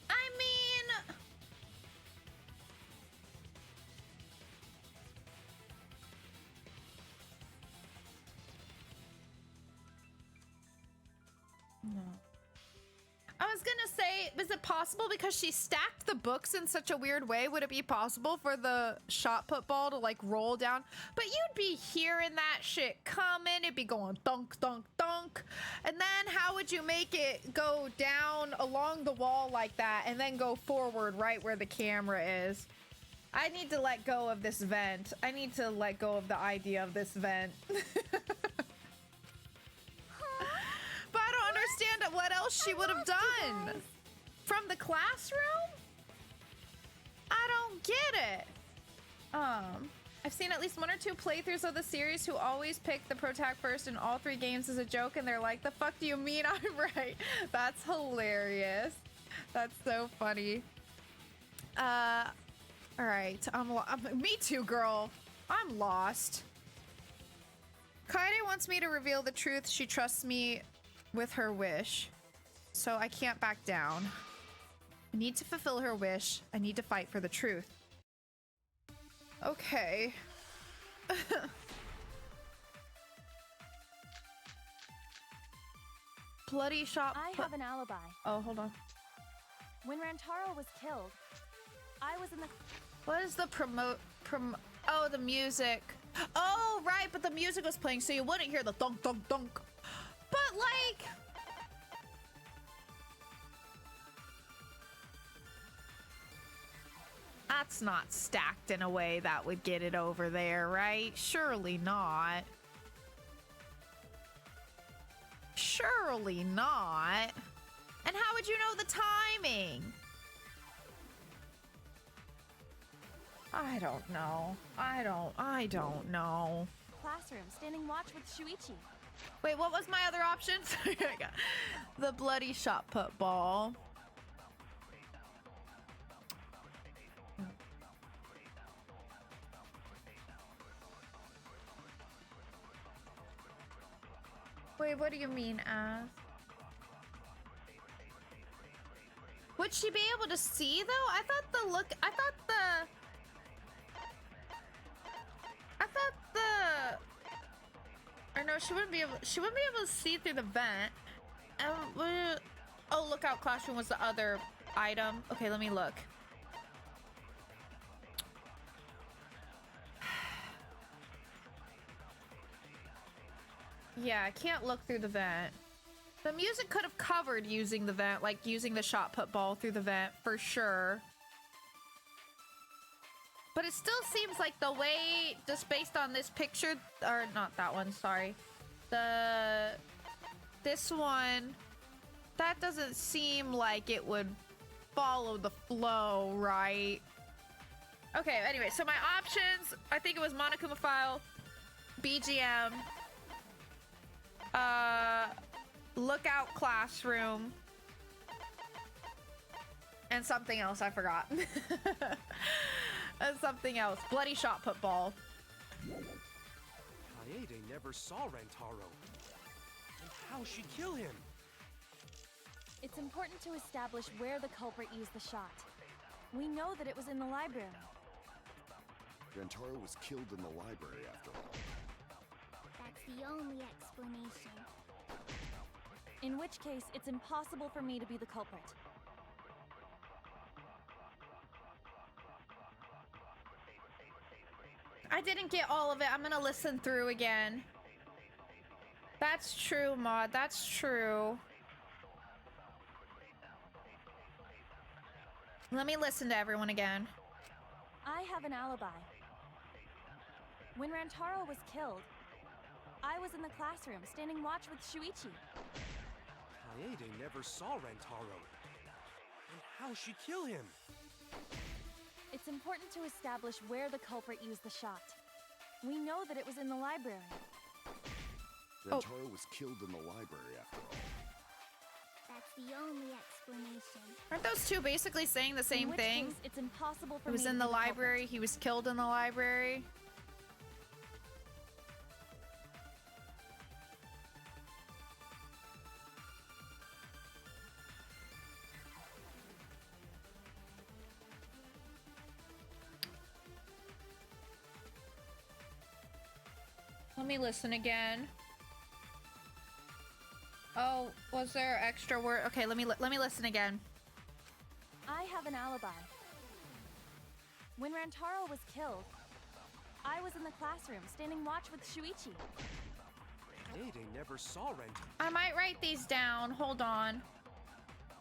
I mean... No. I was gonna say, is it possible because she stacked the books in such a weird way? Would it be possible for the shot put ball to like roll down? But you'd be hearing that shit coming. It'd be going thunk, thunk, thunk. And then how would you make it go down along the wall like that and then go forward right where the camera is? I need to let go of this vent. I need to let go of the idea of this vent. But I don't understand what else she would have done. From the classroom? I don't get it. I've seen at least 1 or 2 playthroughs of the series who always pick the protag first in all 3 games as a joke, and they're like, the fuck do you mean I'm right? That's hilarious. That's so funny. All right, me too, girl. I'm lost. Kaede wants me to reveal the truth. She trusts me with her wish, so I can't back down. I need to fulfill her wish. I need to fight for the truth. Okay. Bloody shot. I have an alibi. Oh, hold on. When Rantaro was killed, I was in the... What is the oh, the music. Oh, right, but the music was playing, so you wouldn't hear the thunk, thunk, thunk. But, like... That's not stacked in a way that would get it over there, right? Surely not. Surely not. And how would you know the timing? I don't know. I don't know. Classroom, standing watch with Shuichi. Wait, what was my other option? The bloody shot put ball. Wait, what do you mean, ass? Would she be able to see, though? I thought or no, she wouldn't be able to see through the vent. Oh, lookout classroom was the other item. Okay, let me look. Yeah, I can't look through the vent. The music could have covered using the vent, like using the shot put ball through the vent for sure. But it still seems like the way, just based on this picture, or not that one, sorry. This one, that doesn't seem like it would follow the flow, right? Okay, anyway, so my options, I think it was Monokuma File, BGM, lookout classroom, and something else I forgot. And something else. Bloody shot put ball. Kaede never saw Rantaro. And how'd she kill him? It's important to establish where the culprit used the shot. We know that it was in the library. Rantaro was killed in the library after all. That's the only explanation. In which case, it's impossible for me to be the culprit. I didn't get all of it. I'm gonna listen through again. That's true, Maud. That's true. Let me listen to everyone again. I have an alibi. When Rantaro was killed, I was in the classroom, standing watch with Shuichi. Kaede never saw Rantaro. And how'd she kill him? It's important to establish where the culprit used the shot. We know that it was in the library. Rantaro was killed in the library after all. That's the only explanation. Aren't those two basically saying the same thing? Case, it's impossible for It was me in to the be culprit. library. He was killed in the library. Let me listen again. Oh, was there extra word? Okay, let me listen again. I have an alibi. When Rantaro was killed, I was in the classroom standing watch with Shuichi. Kaede never saw Rentaro. I might write these down. Hold on.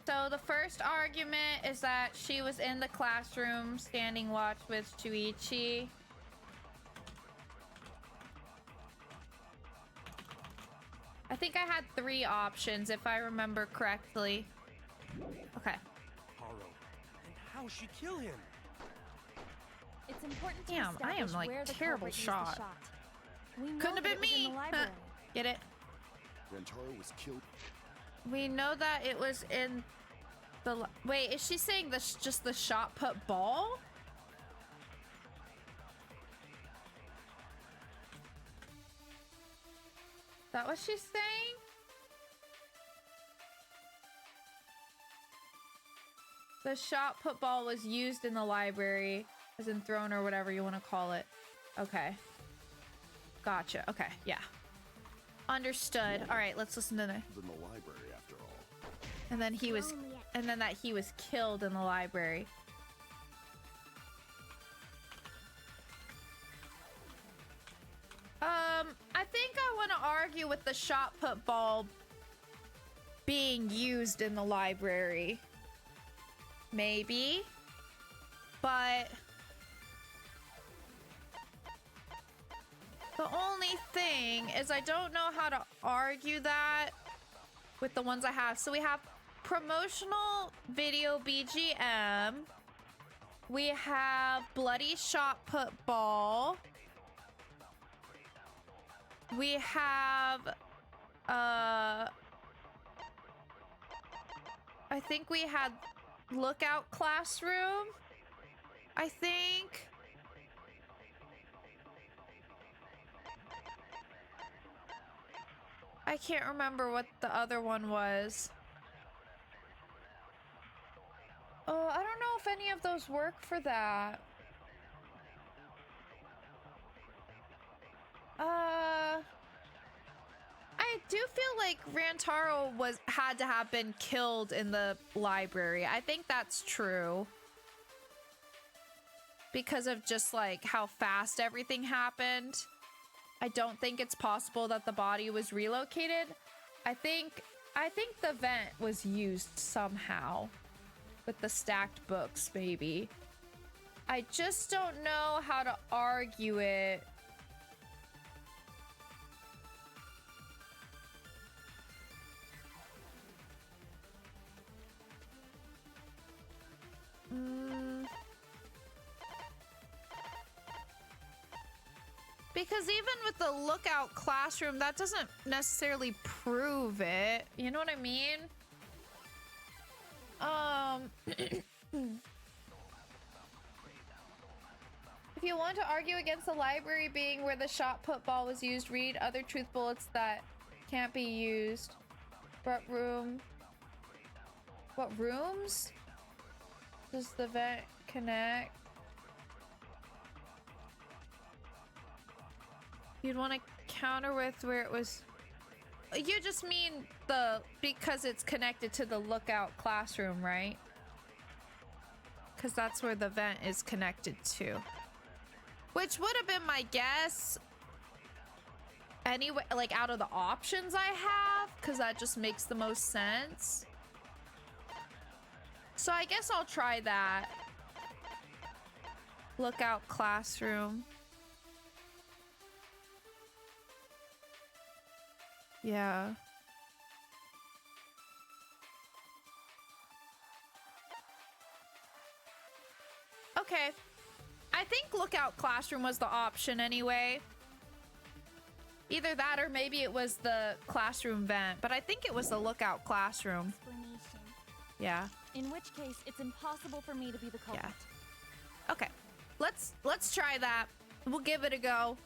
So the first argument is that she was in the classroom standing watch with Shuichi. I think I had 3 options if I remember correctly. Okay. Haro. And how she kill him? It's important to Damn, I am establish like where the terrible culprit used shot. the shot. We know Couldn't have that been it was in me. the library. Get it? Rentaro was killed. We know that it was in the. Wait, is she saying this just the shot put ball? Is that what she's saying? The shot put ball was used in the library, as in thrown or whatever you want to call it. Okay. Gotcha. Okay, yeah. Understood. All right, let's listen to the. In the library, after all. And then he was, and then that he was killed in the library. I think I want to argue with the shot put ball being used in the library. Maybe. But the only thing is I don't know how to argue that with the ones I have. So we have promotional video BGM. We have bloody shot put ball. We have I think we had lookout classroom. I think. I can't remember what the other one was. Oh, I don't know if any of those work for that. I do feel like Rantaro had to have been killed in the library. I think that's true. Because of just like how fast everything happened. I don't think it's possible that the body was relocated. I think the vent was used somehow with the stacked books, maybe. I just don't know how to argue it. Because even with the lookout classroom, that doesn't necessarily prove it. You know what I mean? If you want to argue against the library being where the shot put ball was used, read other truth bullets that can't be used. What rooms does the vent connect? You'd want to counter with where it was. You just mean because it's connected to the lookout classroom, right? Because that's where the vent is connected to. Which would have been my guess. Anyway, like out of the options I have, because that just makes the most sense. So I guess I'll try that. Lookout classroom. Yeah. Okay. I think lookout classroom was the option anyway. Either that or maybe it was the classroom vent, but I think it was the lookout classroom. Yeah. In which case, it's impossible for me to be the culprit. Yeah. Okay. Let's try that. We'll give it a go.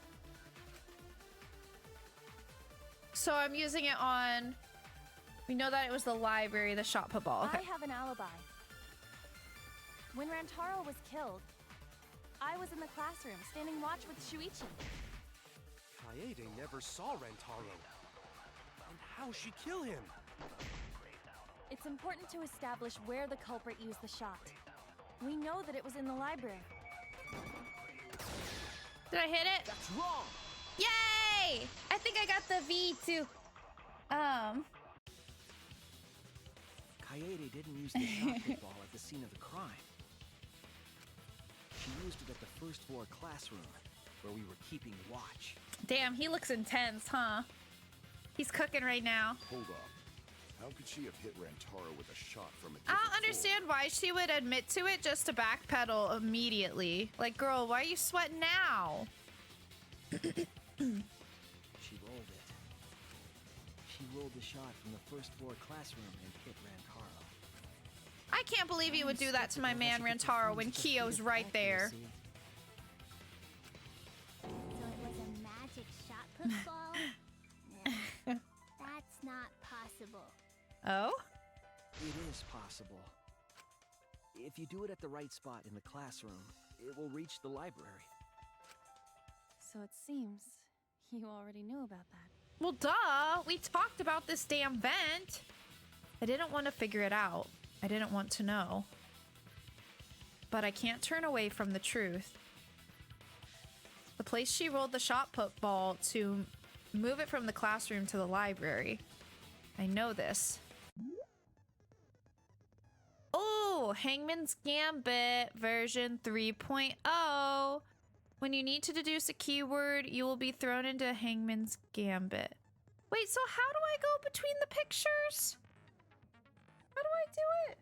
So I'm using it on. We know that it was the library, the shot put ball. Okay. I have an alibi. When Rantaro was killed, I was in the classroom standing watch with Shuichi. Kaede never saw Rentaro. And how How she kill him? It's important to establish where the culprit used the shot. We know that it was in the library. Did I hit it? That's wrong! Yay! I think I got the V too. Kaede didn't use the shot put ball at the scene of the crime. She used it at the first floor classroom, where we were keeping watch. Damn, he looks intense, huh? He's cooking right now. Hold up. How could she have hit Rantaro with a shot from a I don't understand why she would admit to it just to backpedal immediately. Like, girl, why are you sweating now? She rolled it. She rolled the shot from the first floor classroom and hit Rantaro. I can't believe you would do that to my man Rantaro when Kyo's right there. So it was a magic shot put ball? No, that's not possible. Oh? It is possible. If you do it at the right spot in the classroom, it will reach the library. So it seems you already knew about that. Well, duh. We talked about this damn vent. I didn't want to figure it out. I didn't want to know. But I can't turn away from the truth. The place she rolled the shot put ball to move it from the classroom to the library. I know this. Oh, Hangman's Gambit version 3.0. When you need to deduce a keyword, you will be thrown into Hangman's Gambit. Wait, so how do I go between the pictures? How do I do it?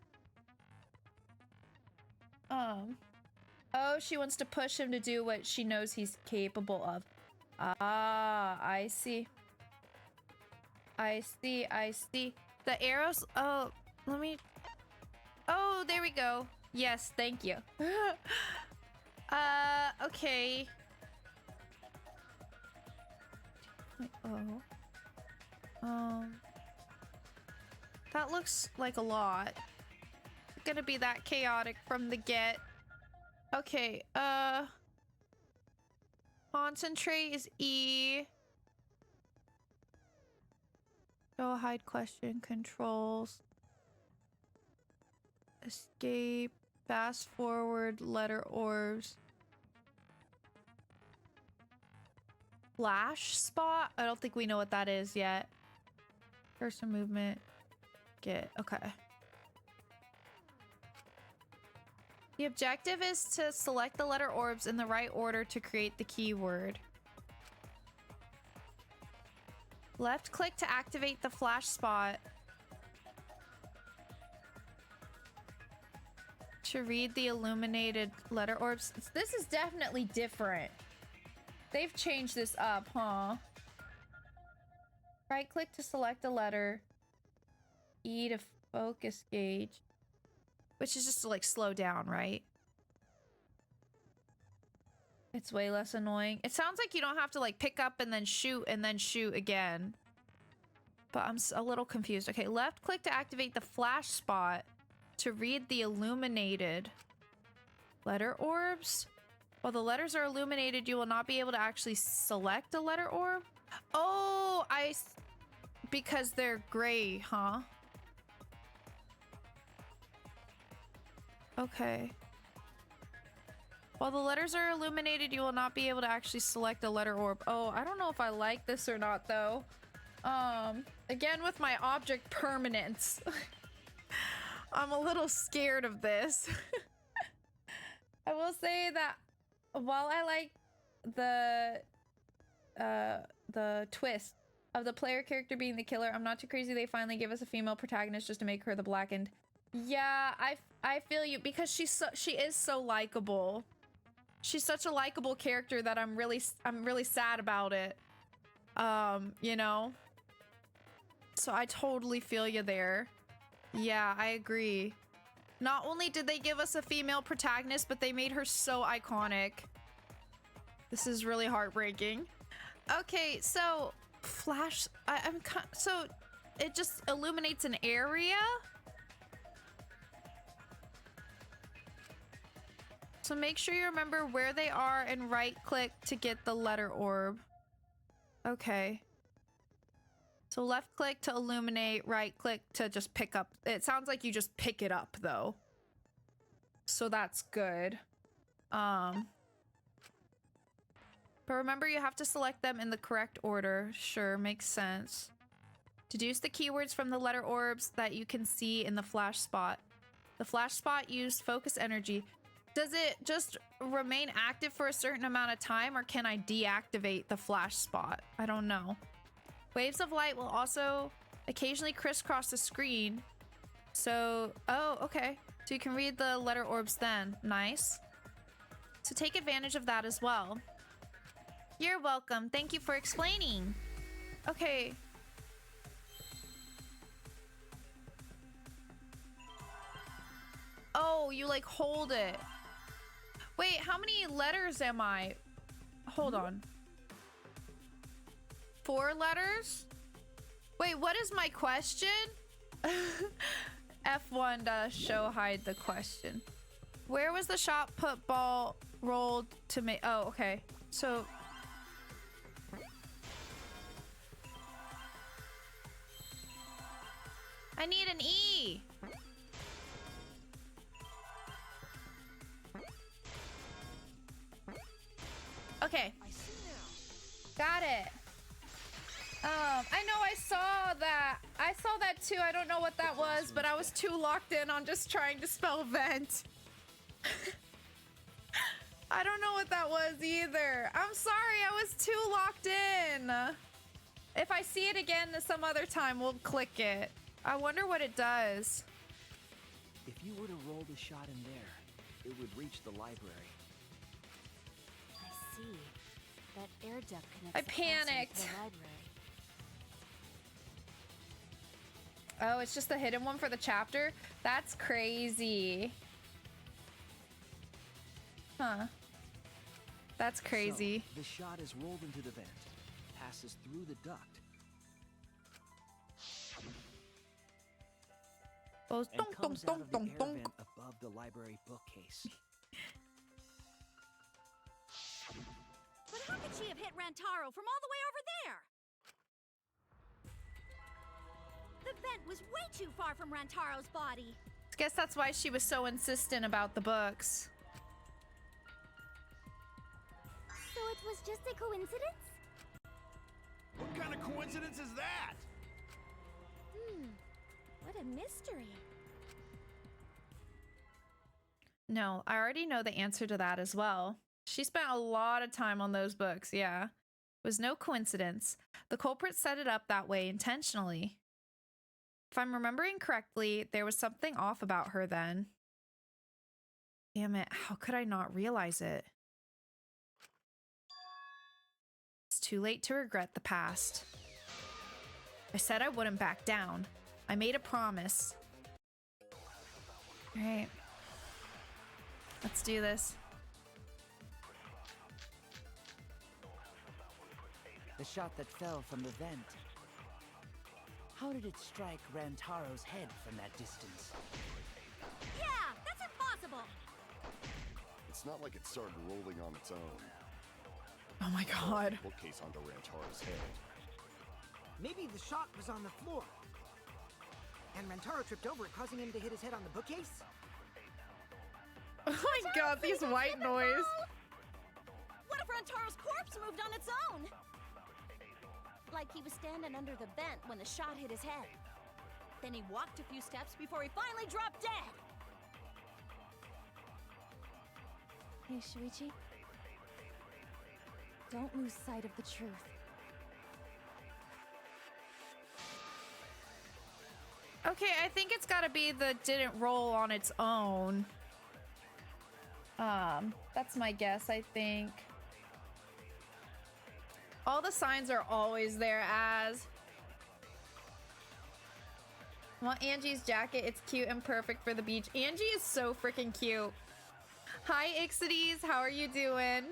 Oh, she wants to push him to do what she knows he's capable of. Ah, I see. I see. The arrows, oh, let me... Oh, there we go. Yes, thank you. Okay. That looks like a lot. It's gonna be that chaotic from the get. Okay, concentrate is E. Show hide question controls. Escape, fast forward, letter orbs. Flash spot? I don't think we know what that is yet. Cursor movement. Get, okay. The objective is to select the letter orbs in the right order to create the keyword. Left click to activate the flash spot. To read the illuminated letter orbs. This is definitely different. They've changed this up, huh? Right click to select a letter. E to focus gauge. Which is just to like slow down, right? It's way less annoying. It sounds like you don't have to like pick up and then shoot again. But I'm a little confused. Okay, left click to activate the flash spot to read the illuminated letter orbs. While the letters are illuminated, you will not be able to actually select a letter orb. Oh, because they're gray, huh? Okay. While the letters are illuminated, you will not be able to actually select a letter orb. Oh, I don't know if I like this or not, though. Again, with my object permanence. I'm a little scared of this. I will say that while I like the twist of the player character being the killer, I'm not too crazy they finally give us a female protagonist just to make her the blackened. Yeah, I feel you, because she is so likable. She's such a likable character that I'm really sad about it. You know? So I totally feel you there. Yeah, I agree. Not only did they give us a female protagonist, but they made her so iconic. This is really heartbreaking. Okay, so flash, so it just illuminates an area? So make sure you remember where they are and right click to get the letter orb. Okay. So left click to illuminate, right click to just pick up. It sounds like you just pick it up though. So that's good. But remember you have to select them in the correct order. Sure, makes sense. Deduce the keywords from the letter orbs that you can see in the flash spot. The flash spot used focus energy. Does it just remain active for a certain amount of time, or can I deactivate the flash spot? I don't know. Waves of light will also occasionally crisscross the screen. So, oh, okay. So you can read the letter orbs then. Nice. So take advantage of that as well. You're welcome. Thank you for explaining. Okay. Oh, you like hold it. Wait, how many letters am I? Hold on. 4 letters? Wait, what is my question? F1 to show hide the question. Where was the shot put ball rolled to make? Oh, okay. So I need an E. Okay. Got it. I know I saw that. I saw that too. I don't know what that was, but I was too locked in on just trying to spell vent. I don't know what that was either. I'm sorry, I was too locked in. If I see it again some other time, we'll click it. I wonder what it does. If you were to roll the shot in there, it would reach the library. I see. That air duct connects I the classroom to panicked. the library. Oh, it's just the hidden one for the chapter? That's crazy. Huh. That's crazy. So, the shot is rolled into the vent, passes through the duct, goes and dunk, comes dunk, out of dunk, the dunk, air dunk. vent above the library bookcase. But how could she have hit Rantaro from all the way over there? The vent was way too far from Rantaro's body. I guess that's why she was so insistent about the books. So it was just a coincidence? What kind of coincidence is that? What a mystery. No, I already know the answer to that as well. She spent a lot of time on those books, yeah. It was no coincidence. The culprit set it up that way intentionally. If I'm remembering correctly, there was something off about her then. Damn it, how could I not realize it? It's too late to regret the past. I said I wouldn't back down. I made a promise. All right. Let's do this. The shot that fell from the vent. How did it strike Rantaro's head from that distance? Yeah, that's impossible. It's not like it started rolling on its own. Oh my god. Bookcase onto Rantaro's head. Maybe the shot was on the floor. And Rantaro tripped over it, causing him to hit his head on the bookcase? Oh my god, these white noise. What if Rantaro's corpse moved on its own? Like he was standing under the vent when the shot hit his head. Then he walked a few steps before he finally dropped dead. Hey, Shuichi. Don't lose sight of the truth. Okay, I think it's gotta be the didn't roll on its own. That's my guess, I think. All the signs are always there as. Want Angie's jacket? It's cute and perfect for the beach. Angie is so freaking cute. Hi, Ixides. How are you doing?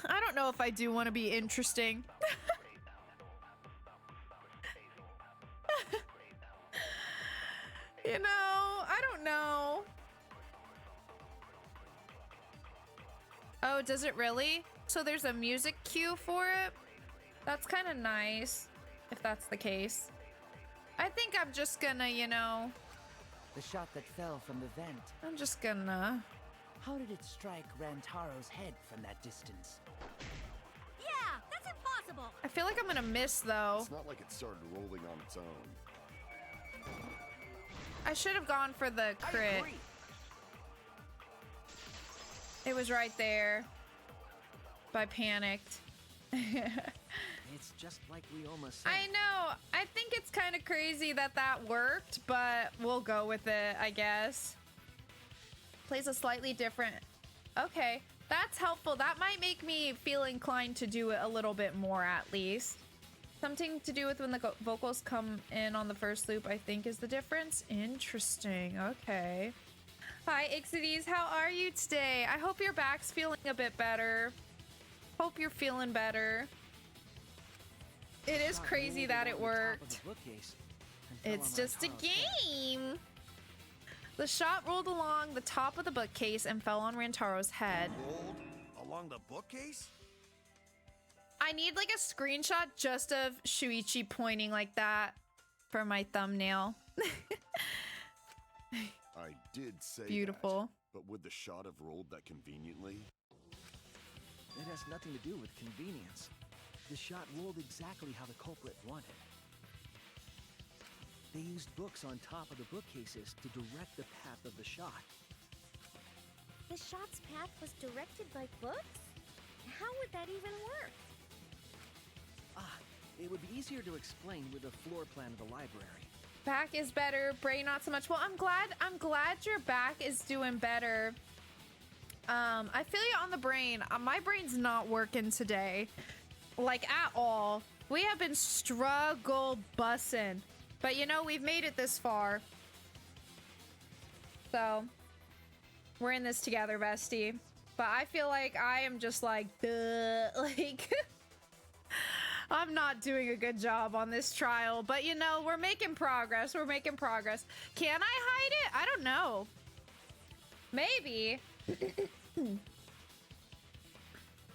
I don't know if I do want to be interesting. You know, I don't know. Oh, does it really? So there's a music cue for it? That's kind of nice, if that's the case. I think I'm just gonna, you know... The shot that fell from the vent. I'm just gonna... How did it strike Rantaro's head from that distance? Yeah, that's impossible. I feel like I'm gonna miss, though. It's not like it started rolling on its own. I should have gone for the crit. It was right there. But I panicked. It's just like we almost said. I know. I think it's kind of crazy that that worked, but we'll go with it, I guess. Plays a slightly different... Okay, that's helpful. That might make me feel inclined to do it a little bit more, at least. Something to do with when the vocals come in on the first loop, I think, is the difference. Interesting. Okay. Hi, Ixides. How are you today? I hope your back's feeling a bit better. Hope you're feeling better. It is crazy that it worked. It's just a game. The shot rolled along the top of the bookcase and fell on Rantaro's head. Rolled along the bookcase? I need like a screenshot just of Shuichi pointing like that for my thumbnail. I did say beautiful. That, but would the shot have rolled that conveniently? It has nothing to do with convenience. The shot rolled exactly how the culprit wanted. They used books on top of the bookcases to direct the path of the shot. The shot's path was directed by books? How would that even work? It would be easier to explain with a floor plan of the library. Back is better, brain not so much. Well, I'm glad your back is doing better. I feel you on the brain. My brain's not working today. Like, at all. We have been struggle bussing. But, you know, we've made it this far. So, we're in this together, bestie. But I feel like I am just like, duh. Like, I'm not doing a good job on this trial. But, you know, we're making progress. We're making progress. Can I hide it? I don't know. Maybe.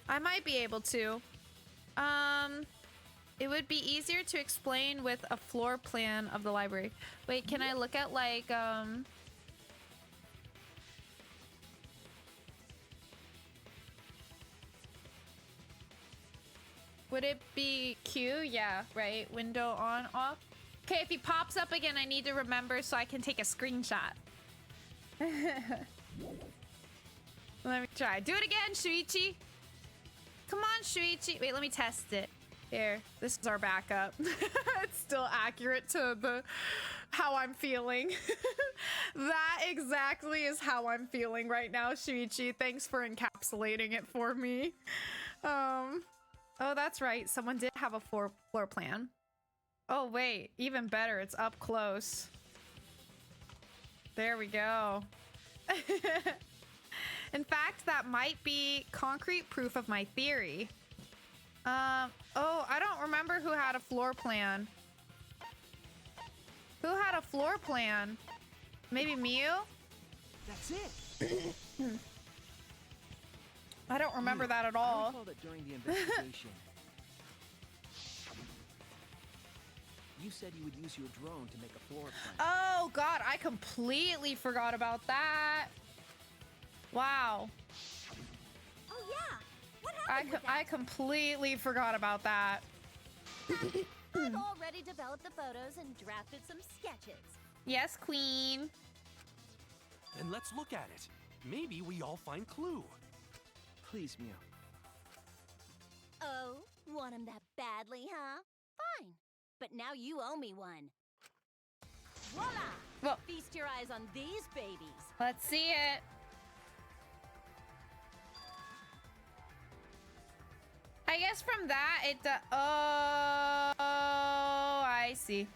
I might be able to. It would be easier to explain with a floor plan of the library. Wait, can I look at like, would it be Q? Yeah, right. Window on, off. Okay, if he pops up again, I need to remember so I can take a screenshot. Let me try. Do it again, Shuichi. Come on, Shuichi. Wait, let me test it. Here, this is our backup. It's still accurate to how I'm feeling. That exactly is how I'm feeling right now, Shuichi. Thanks for encapsulating it for me. Oh, that's right. Someone did have a floor plan. Oh, wait. Even better. It's up close. There we go. In fact, that might be concrete proof of my theory. Oh, I don't remember who had a floor plan. Who had a floor plan? Maybe Miu? That's it. I don't remember that at I all. recall that during the investigation, you said you would use your drone to make a floor plan. Oh, God, I completely forgot about that. Wow. Oh, yeah. What happened with that? I completely forgot about that. I've already developed the photos and drafted some sketches. Yes, Queen. Then let's look at it. Maybe we all find clue. Please, Miu. Oh, want him that badly, huh? Fine. But now you owe me one. Voila! Well, feast your eyes on these babies. Let's see it. I guess from that, it oh, I see.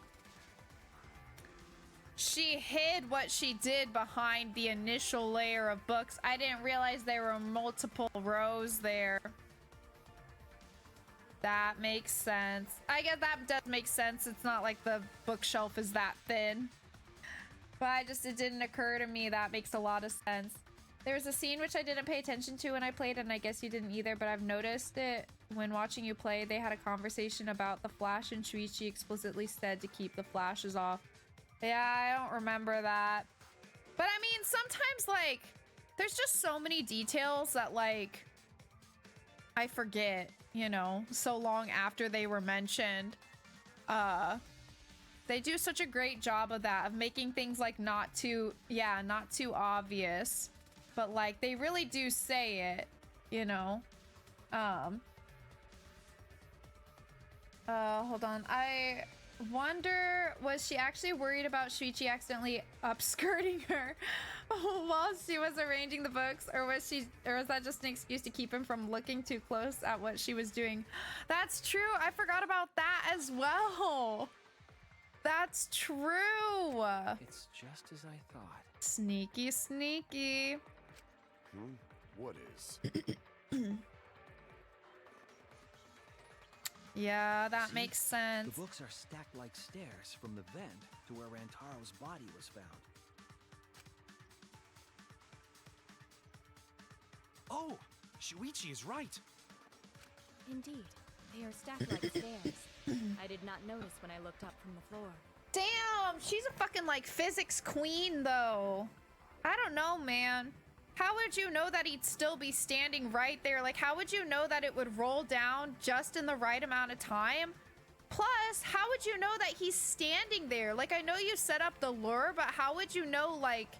She hid what she did behind the initial layer of books. I didn't realize there were multiple rows there. That makes sense. I guess that does make sense. It's not like the bookshelf is that thin. But it didn't occur to me. That makes a lot of sense. There was a scene which I didn't pay attention to when I played, and I guess you didn't either, but I've noticed it when watching you play, they had a conversation about the flash and Shuichi explicitly said to keep the flashes off. Yeah, I don't remember that. But I mean, sometimes, like, there's just so many details that, like, I forget, you know, so long after they were mentioned. They do such a great job of that, of making things, like, not too obvious. But, like, they really do say it, you know? Hold on. I wonder, was she actually worried about Shuichi accidentally upskirting her while she was arranging the books, or was that just an excuse to keep him from looking too close at what she was doing? That's true. I forgot about that as well. That's true. It's just as I thought. Sneaky, sneaky. What is? Yeah, that See? makes sense. The books are stacked like stairs from the vent to where Rantaro's body was found. Oh, Shuichi is right. Indeed, they are stacked like stairs. I did not notice when I looked up from the floor. Damn, she's a fucking, like, physics queen, though. I don't know, man. How would you know that he'd still be standing right there? Like, how would you know that it would roll down just in the right amount of time? Plus, how would you know that he's standing there? Like, I know you set up the lure, but how would you know, like,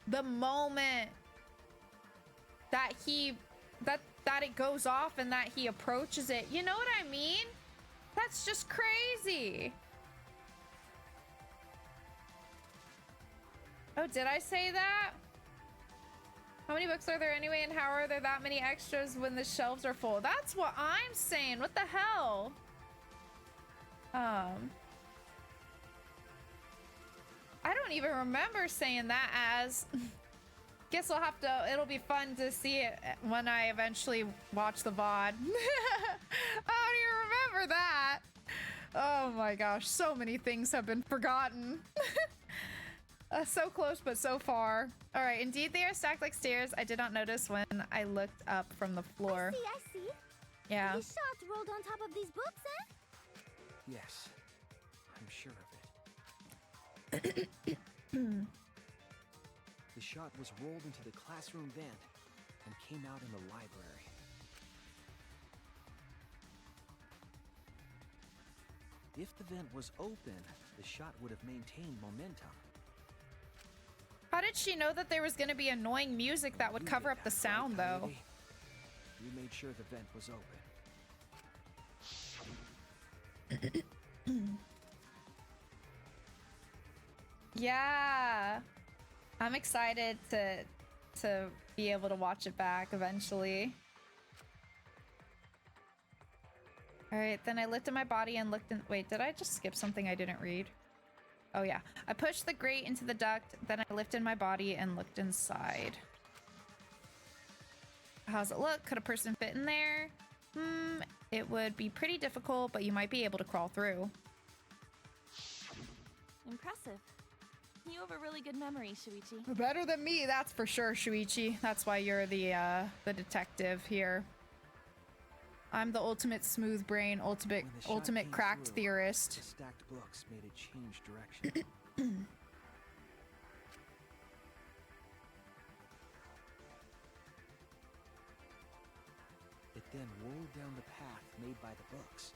the moment that that it goes off and that he approaches it? You know what I mean? That's just crazy. Oh, did I say that? How many books are there anyway, and how are there that many extras when the shelves are full? That's what I'm saying. What the hell? I don't even remember saying that as... Guess we'll have to... It'll be fun to see it when I eventually watch the VOD. I don't even remember that. Oh my gosh, so many things have been forgotten. So close, but so far. All right, indeed they are stacked like stairs. I did not notice when I looked up from the floor. I see. Yeah. The shot rolled on top of these books, eh? Yes, I'm sure of it. The shot was rolled into the classroom vent and came out in the library. If the vent was open, the shot would have maintained momentum. How did she know that there was going to be annoying music that would cover up the sound, though? You made sure the vent was open. Yeah. I'm excited to be able to watch it back eventually. All right, then I lifted my body and looked in... Wait, did I just skip something I didn't read? Oh, yeah. I pushed the grate into the duct, then I lifted my body and looked inside. How's it look? Could a person fit in there? It would be pretty difficult, but you might be able to crawl through. Impressive. You have a really good memory, Shuichi. Better than me, that's for sure, Shuichi. That's why you're the detective here. I'm the ultimate smooth brain, ultimate cracked theorist. The stacked books made it change direction. It then rolled down the path made by the books.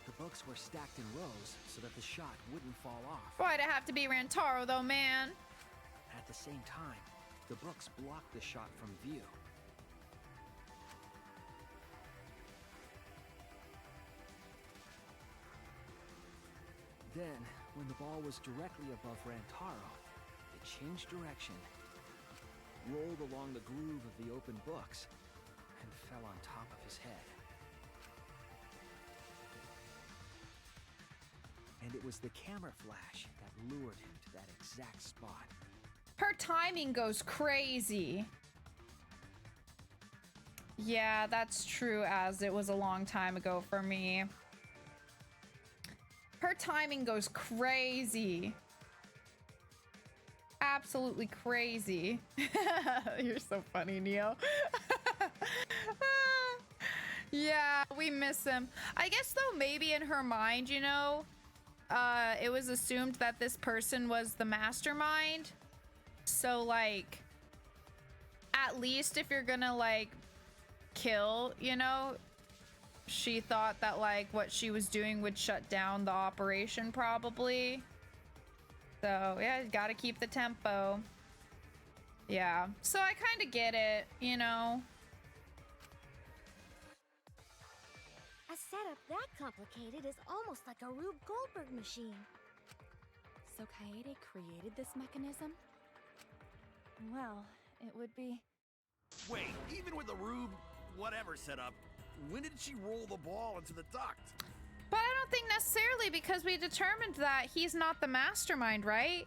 The books were stacked in rows so that the shot wouldn't fall off. Why'd it have to be Rantaro, though, man? At the same time, the books blocked the shot from view. Then, when the ball was directly above Rantaro, it changed direction, rolled along the groove of the open books, and fell on top of his head. And it was the camera flash that lured him to that exact spot. Her timing goes crazy. Yeah, that's true, as it was a long time ago for me. Her timing goes crazy. absolutely crazy. You're so funny, Neo. Yeah, we miss him. I guess though, maybe in her mind, you know, it was assumed that this person was the mastermind. So like, at least if you're gonna like kill, you know, she thought that like what she was doing would shut down the operation probably. So yeah, gotta keep the tempo. Yeah, so I kind of get it, you know. A setup that complicated is almost like a Rube Goldberg machine. So Kaede created this mechanism? Well, it would be... Wait, even with the Rube whatever setup, when did she roll the ball into the duct? But I don't think necessarily, because we determined that he's not the mastermind, right?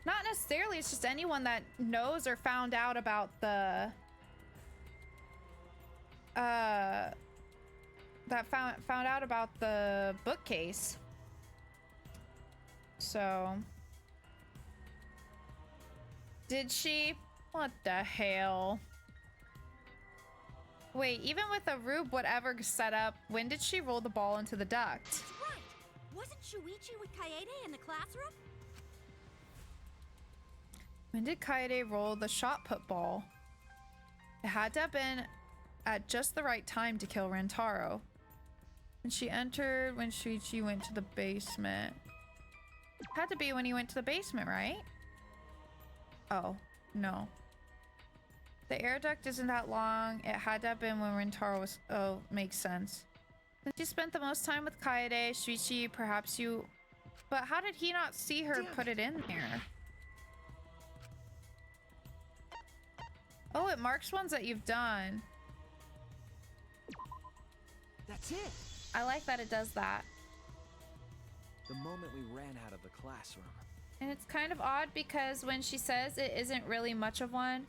Not necessarily, it's just anyone that knows or found out about the... that found out about the bookcase. So... Did she? What the hell? Wait, even with a Rube whatever setup, when did she roll the ball into the duct? That's right! Wasn't Shuichi with Kaede in the classroom? When did Kaede roll the shot put ball? It had to have been at just the right time to kill Rentaro. And she entered when Shuichi went to the basement. Had to be when he went to the basement, right? Oh, no. The air duct isn't that long. It had to have been when Rentaro was... Oh, makes sense. Since you spent the most time with Kaede, Shuichi, perhaps you... But how did he not see her put it in there? Oh, it marks ones that you've done. That's it! I like that it does that. The moment we ran out of the classroom. And it's kind of odd because when she says it isn't really much of one,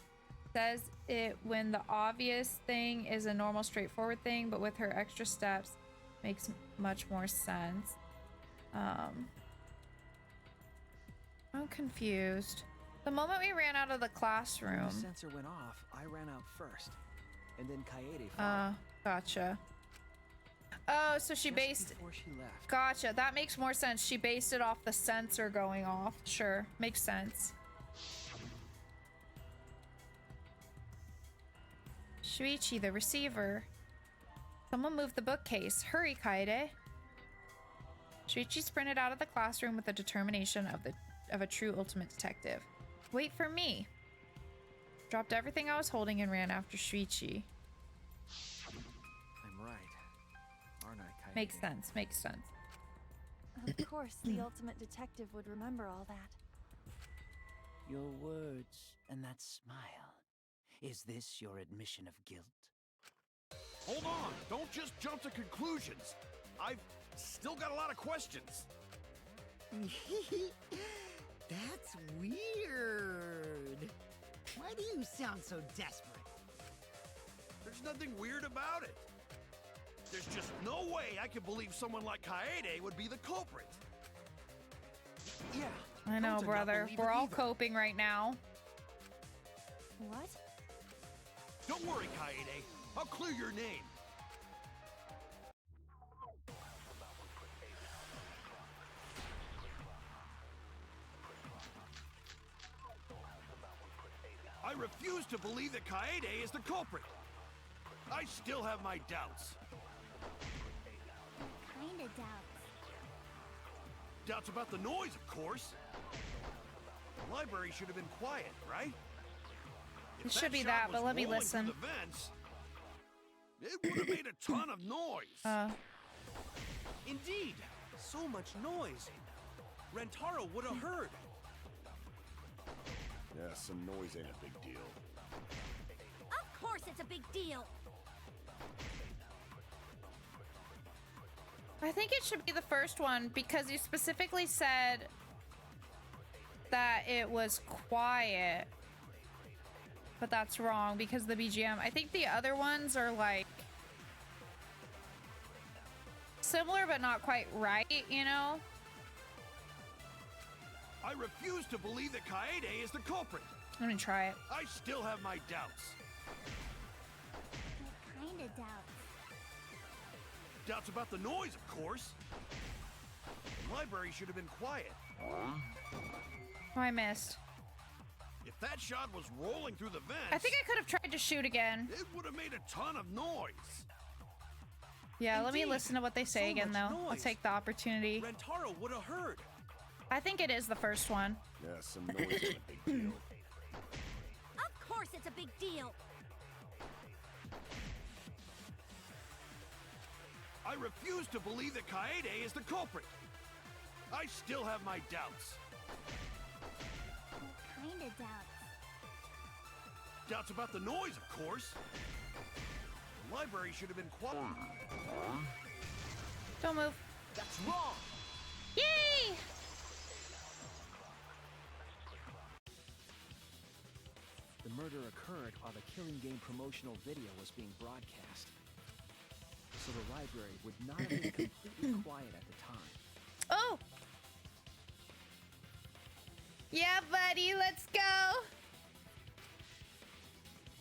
says it when the obvious thing is a normal straightforward thing, but with her extra steps makes much more sense. I'm confused. The moment we ran out of the classroom. When the sensor went off, I ran out first. And then Kaede followed. Gotcha. Oh, so she based... Before she left. Gotcha, that makes more sense. She based it off the sensor going off. Sure, makes sense. Shuichi, the receiver. Someone moved the bookcase. Hurry, Kaede. Shuichi sprinted out of the classroom with the determination of a true ultimate detective. Wait for me. Dropped everything I was holding and ran after Shuichi. I'm right. Aren't I, Kaede? Makes sense, makes sense. Of course, the ultimate detective would remember all that. Your words and that smile. Is this your admission of guilt? Hold on! Don't just jump to conclusions! I've still got a lot of questions. That's weird. Why do you sound so desperate? There's nothing weird about it. There's just no way I can believe someone like Kaede would be the culprit. Yeah. I know, Don't brother. believe We're it all either. coping right now. What? Don't worry, Kaede. I'll clear your name. I refuse to believe that Kaede is the culprit. I still have my doubts. Kinda doubts. Doubts about the noise, of course. The library should have been quiet, right? If It should be shot that, was but let me rolling listen. through the vents, it would have made a ton of noise. Indeed, so much noise. Rentaro would have heard. Yeah, some noise ain't a big deal. Of course it's a big deal! I think it should be the first one because you specifically said that it was quiet. But that's wrong because the BGM. I think the other ones are like similar but not quite right, you know? I refuse to believe that Kaede is the culprit. Let me try it. I still have my doubts. What kind of doubts? Doubts about the noise, of course. The library should have been quiet. Oh, I missed. If that shot was rolling through the vents... I think I could have tried to shoot again. It would have made a ton of noise. Yeah, let me Indeed. listen to what they say So again, much though. I'll noise. take the opportunity. Rentaro would have heard. I think it is the first one. Yeah, some noise and a big deal. Of course it's a big deal. I refuse to believe that Kaede is the culprit. I still have my doubts. What kind of doubts? Doubts about the noise, of course. The library should have been quiet. Don't move. That's wrong. Yay! The murder occurred while the Killing Game promotional video was being broadcast. So the library would not have been completely quiet at the time. Oh! Yeah, buddy, let's go!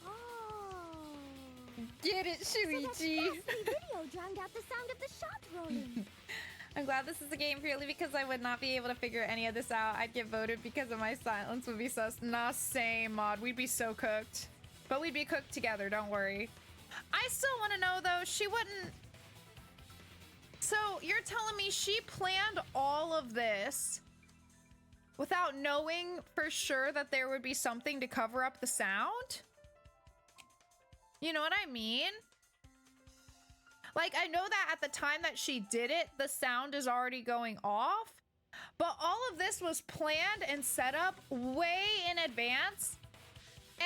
Oh. Get it, So that Shuichi! ghastly video drowned out the sound of the shot rolling. I'm glad this is a game purely because I would not be able to figure any of this out. I'd get voted because of my silence would be sus. Nah, same, Mod. We'd be so cooked. But we'd be cooked together, don't worry. I still want to know, though, she wouldn't... So, you're telling me she planned all of this without knowing for sure that there would be something to cover up the sound? You know what I mean? Like, I know that at the time that she did it, the sound is already going off, but all of this was planned and set up way in advance,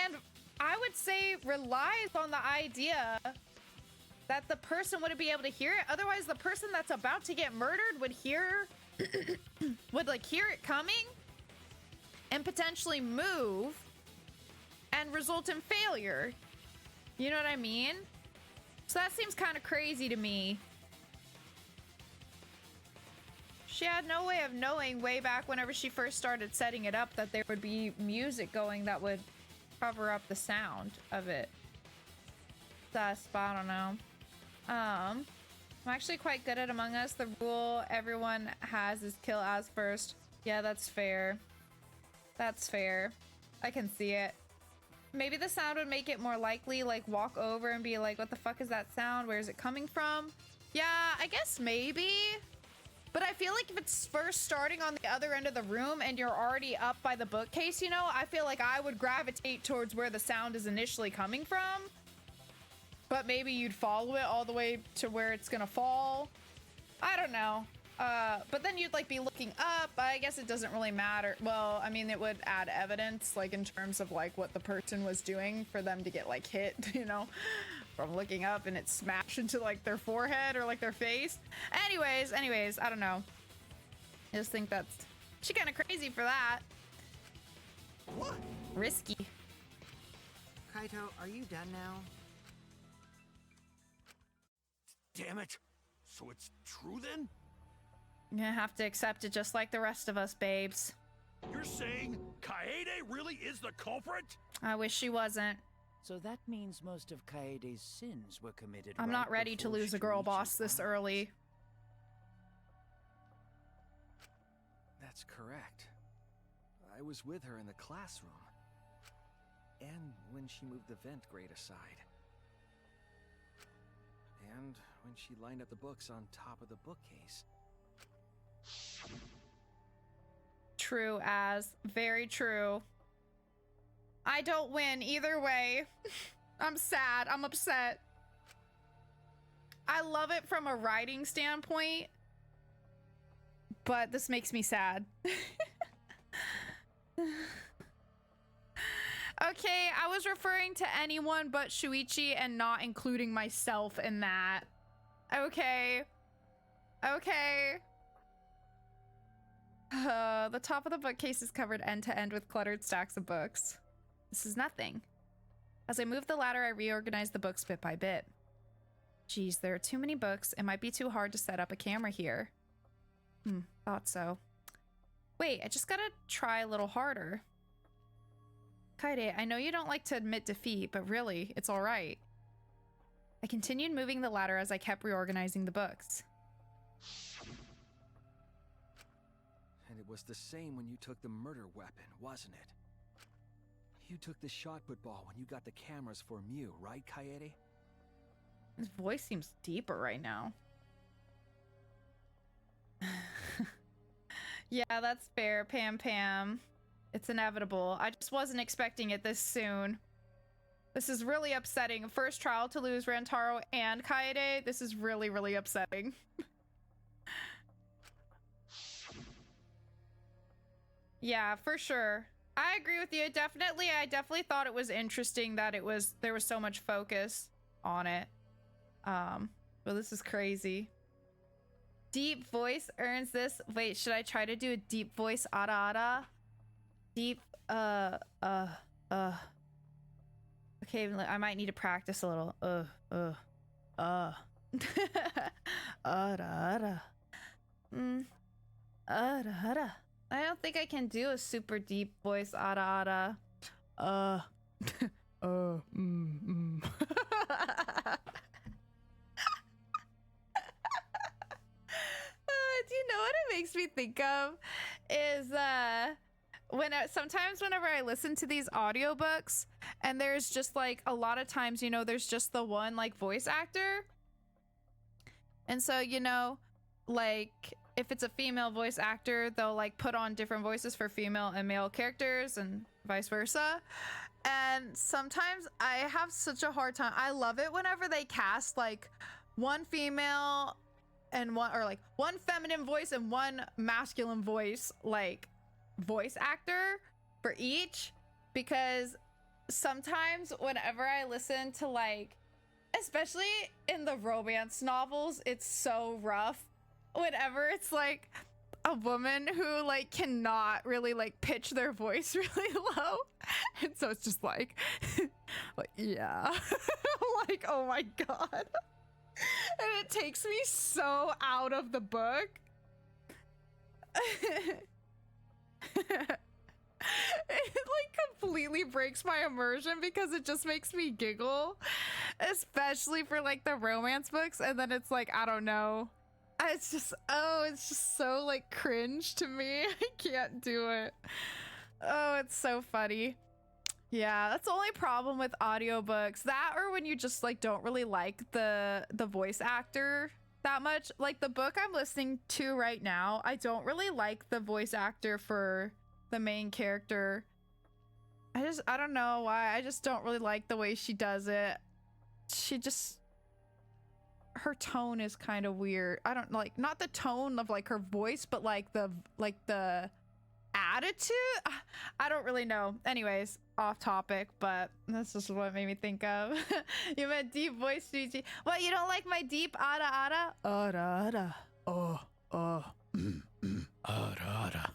and I would say relies on the idea that the person wouldn't be able to hear it. Otherwise, the person that's about to get murdered would hear, would like hear it coming and potentially move and result in failure. You know what I mean? So that seems kind of crazy to me. She had no way of knowing way back whenever she first started setting it up that there would be music going that would cover up the sound of it. Sus, but I don't know. I'm actually quite good at Among Us. The rule everyone has is kill as first. Yeah, that's fair. That's fair. I can see it. Maybe the sound would make it more likely, like, walk over and be like, what the fuck is that sound? Where is it coming from? Yeah, I guess maybe. But I feel like if it's first starting on the other end of the room and you're already up by the bookcase, you know, I feel like I would gravitate towards where the sound is initially coming from. But maybe you'd follow it all the way to where it's gonna fall. I don't know. But then you'd like be looking up. I guess it doesn't really matter. Well, I mean, it would add evidence, like in terms of like what the person was doing for them to get like hit, you know, from looking up and it smashed into like their forehead or like their face. Anyways, I don't know. I just think that's she kind of crazy for that. What? Risky. Kaito, are you done now? Damn it. So it's true then? You're gonna have to accept it just like the rest of us, babes. You're saying Kaede really is the culprit? I wish she wasn't. So that means most of Kaede's sins were committed. I'm not ready to lose a girl boss this early. That's correct. I was with her in the classroom. And when she moved the vent grate aside. And when she lined up the books on top of the bookcase. True as. Very true. I don't win either way. I'm sad. I'm upset. I love it from a writing standpoint, but this makes me sad. Okay, I was referring to anyone but Shuichi and not including myself in that. Okay. Okay. The top of the bookcase is covered end to end with cluttered stacks of books. This is nothing. As I move the ladder, I reorganize the books bit by bit. Geez, there are too many books. It might be too hard to set up a camera here. Thought so. Wait, I just gotta try a little harder. Kaede, I know you don't like to admit defeat, but really, it's alright. I continued moving the ladder as I kept reorganizing the books. And it was the same when you took the murder weapon, wasn't it? You took the shot put ball when you got the cameras for Mew, right, Kaede? His voice seems deeper right now. Yeah, that's fair, Pam Pam. It's inevitable. I just wasn't expecting it this soon. This is really upsetting. First trial to lose Rantaro and Kaede. This is really, really upsetting. Yeah, for sure. I agree with you. I definitely thought it was interesting that there was so much focus on it. Well, this is crazy. Deep voice earns this. Wait, should I try to do a deep voice ara ara? Deep, okay, I might need to practice a little. Ara ara. Ara ara. I don't think I can do a super deep voice ara ara. Do you know what it makes me think of? Is sometimes whenever I listen to these audiobooks and there's just like a lot of times, you know, there's just the one like voice actor. And so, you know, like if it's a female voice actor, they'll like put on different voices for female and male characters and vice versa. And sometimes I have such a hard time. I love it whenever they cast like one female and one, or like one feminine voice and one masculine voice, like voice actor for each, because sometimes whenever I listen to like, especially in the romance novels, it's so rough whenever it's like a woman who like cannot really like pitch their voice really low, and so it's just like like yeah. Like, oh my god. And it takes me so out of the book. It like completely breaks my immersion because it just makes me giggle, especially for like the romance books. And then it's like, I don't know, it's just so like cringe to me. I can't do it. Oh, it's so funny. Yeah, that's the only problem with audiobooks. That, or when you just like don't really like the voice actor that much. Like the book I'm listening to right now, I don't really like the voice actor for the main character. I don't know why. I just don't really like the way she does it. Her tone is kind of weird. I don't like, not the tone of like her voice, but like the attitude. I don't really know. Anyways, off topic, but that's just what made me think of. You meant deep voice, Gigi. What, you don't like my deep ara ara? Ara ara. Oh. Ara ara.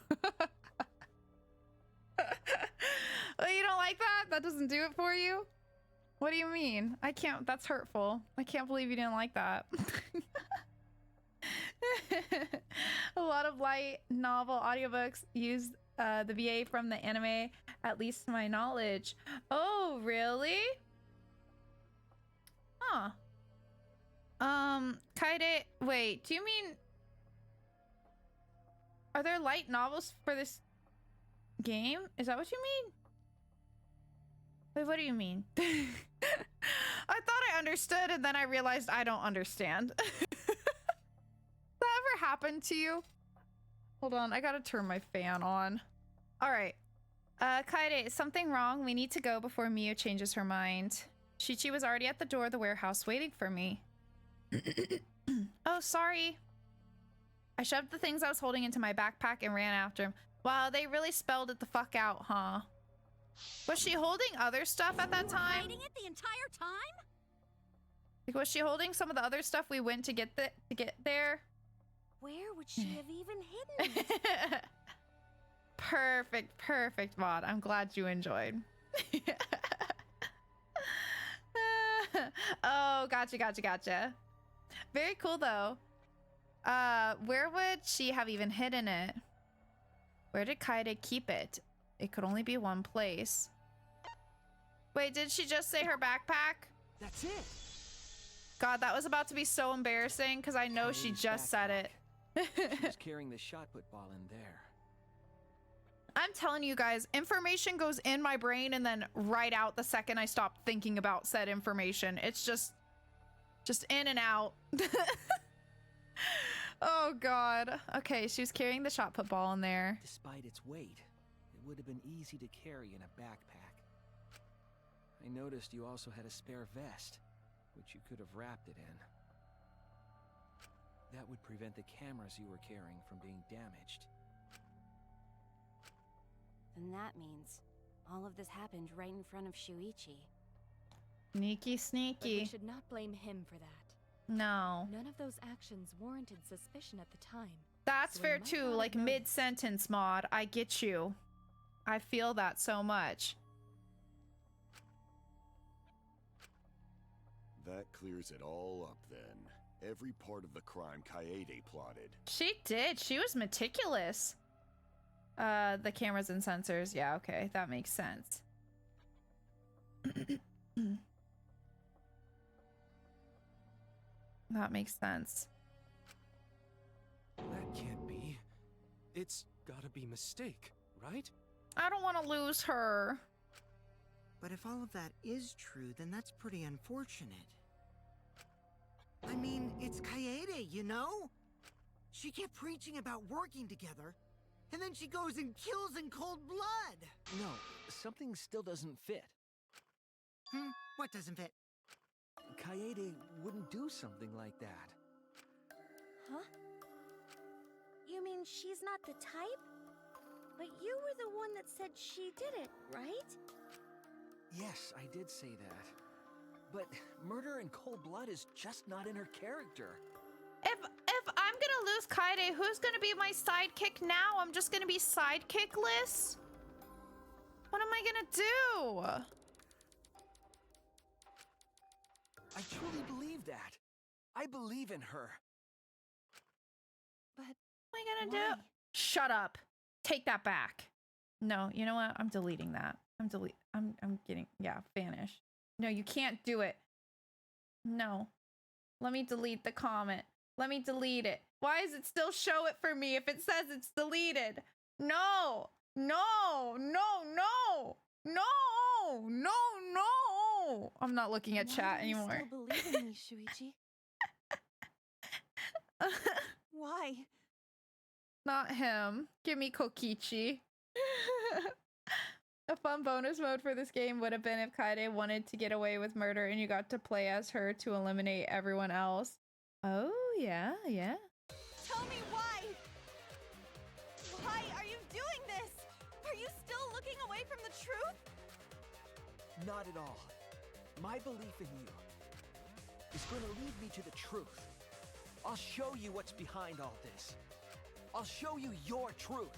Well, you don't like that? That doesn't do it for you? What do you mean? I can't, that's hurtful. I can't believe you didn't like that. A lot of light novel audiobooks use the VA from the anime, at least to my knowledge. Oh, really? Huh. Kaede, wait, do you mean... Are there light novels for this game? Is that what you mean? Wait, what do you mean? I thought I understood, and then I realized I don't understand. That ever happened to you? Hold on, I gotta turn my fan on. All right. Kaede, is something wrong? We need to go before Miu changes her mind. Shichi was already at the door of the warehouse waiting for me. Oh, sorry. I shoved the things I was holding into my backpack and ran after him. Wow, they really spelled it the fuck out, huh? Was she holding other stuff at that time? Hiding it the entire time? Like, was she holding some of the other stuff we went to get there? Where would she have even hidden it? Perfect, Mod. I'm glad you enjoyed. Oh, gotcha. Very cool, though. Where would she have even hidden it? Where did Kaede keep it? It could only be one place. Wait, did she just say her backpack? That's it. God, that was about to be so embarrassing because I know she just said it. She's carrying the shot put ball in there. I'm telling you guys, information goes in my brain and then right out the second I stop thinking about said information. It's just in and out. Oh God. Okay, she was carrying the shot put ball in there. Despite its weight, it would have been easy to carry in a backpack. I noticed you also had a spare vest, which you could have wrapped it in. That would prevent the cameras you were carrying from being damaged. Then that means all of this happened right in front of Shuichi. Sneaky, But sneaky. we should not blame him for that. No. None of those actions warranted suspicion at the time. That's so fair he might too, not have like noticed. mid-sentence mod. I get you. I feel that so much. That clears it all up then. Every part of the crime Kaede plotted. She did. She was meticulous. The cameras and sensors. Yeah, okay. That makes sense. That makes sense. That can't be. It's gotta be mistake, right? I don't want to lose her. But if all of that is true, then that's pretty unfortunate. I mean, it's Kaede, you know? She kept preaching about working together, and then she goes and kills in cold blood! No, something still doesn't fit. What doesn't fit? Kaede wouldn't do something like that. Huh? You mean she's not the type? But you were the one that said she did it, right? Yes, I did say that. But murder in cold blood is just not in her character. If I'm gonna lose Kaede, who's gonna be my sidekick now? I'm just gonna be sidekickless? What am I gonna do? I truly believe that. I believe in her. But what am I gonna do? Shut up. Take that back. No, you know what? I'm deleting that. I'm getting, yeah, vanish. No, you can't do it. No. Let me delete the comment. Let me delete it. Why does it still show it for me if it says it's deleted? No. No. No. No. No. No. No. I'm not looking at chat anymore. Why do you still believe in me, Shuichi? Why? Not him. Give me Kokichi. A fun bonus mode for this game would have been if Kaede wanted to get away with murder and you got to play as her to eliminate everyone else. Oh, yeah, yeah. Tell me why! Why are you doing this? Are you still looking away from the truth? Not at all. My belief in you is going to lead me to the truth. I'll show you what's behind all this. I'll show you your truth.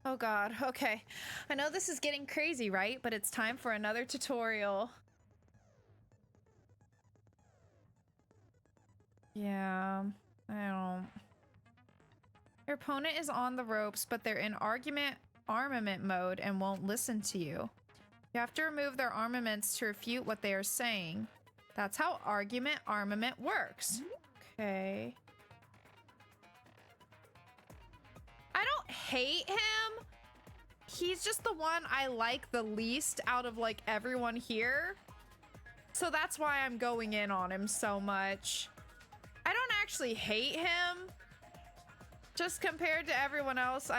Oh god, okay. I know this is getting crazy, right? But it's time for another tutorial. Yeah, I don't... Your opponent is on the ropes, but they're in armament mode and won't listen to you. You have to remove their armaments to refute what they are saying. That's how armament works. Okay. I don't hate him. He's just the one I like the least out of like everyone here. So that's why I'm going in on him so much. I don't actually hate him. Just compared to everyone else,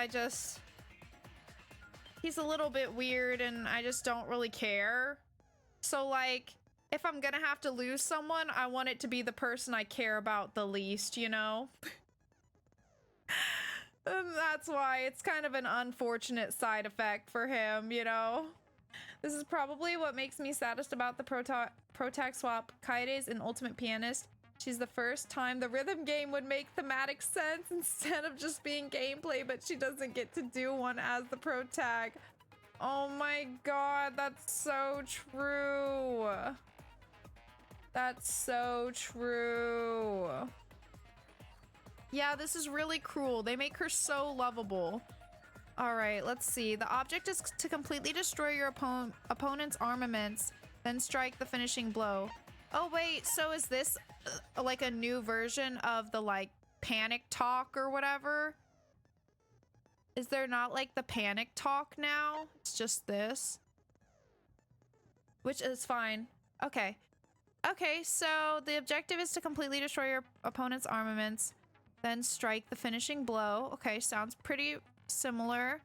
he's a little bit weird and I just don't really care. So like, if I'm gonna have to lose someone, I want it to be the person I care about the least, you know? And that's why it's kind of an unfortunate side effect for him, you know? This is probably what makes me saddest about the Protag swap. Kaede's an ultimate pianist. She's the first time the rhythm game would make thematic sense instead of just being gameplay, but she doesn't get to do one as the Protag. Oh my god, that's so true. That's so true. Yeah, this is really cruel. They make her so lovable. All right, let's see. The object is to completely destroy your opponent's armaments, then strike the finishing blow. Oh wait, so is this like a new version of the like panic talk or whatever? Is there not like the panic talk now? It's just this. Which is fine. Okay. Okay, so the objective is to completely destroy your opponent's armaments, then strike the finishing blow. Okay, sounds pretty similar.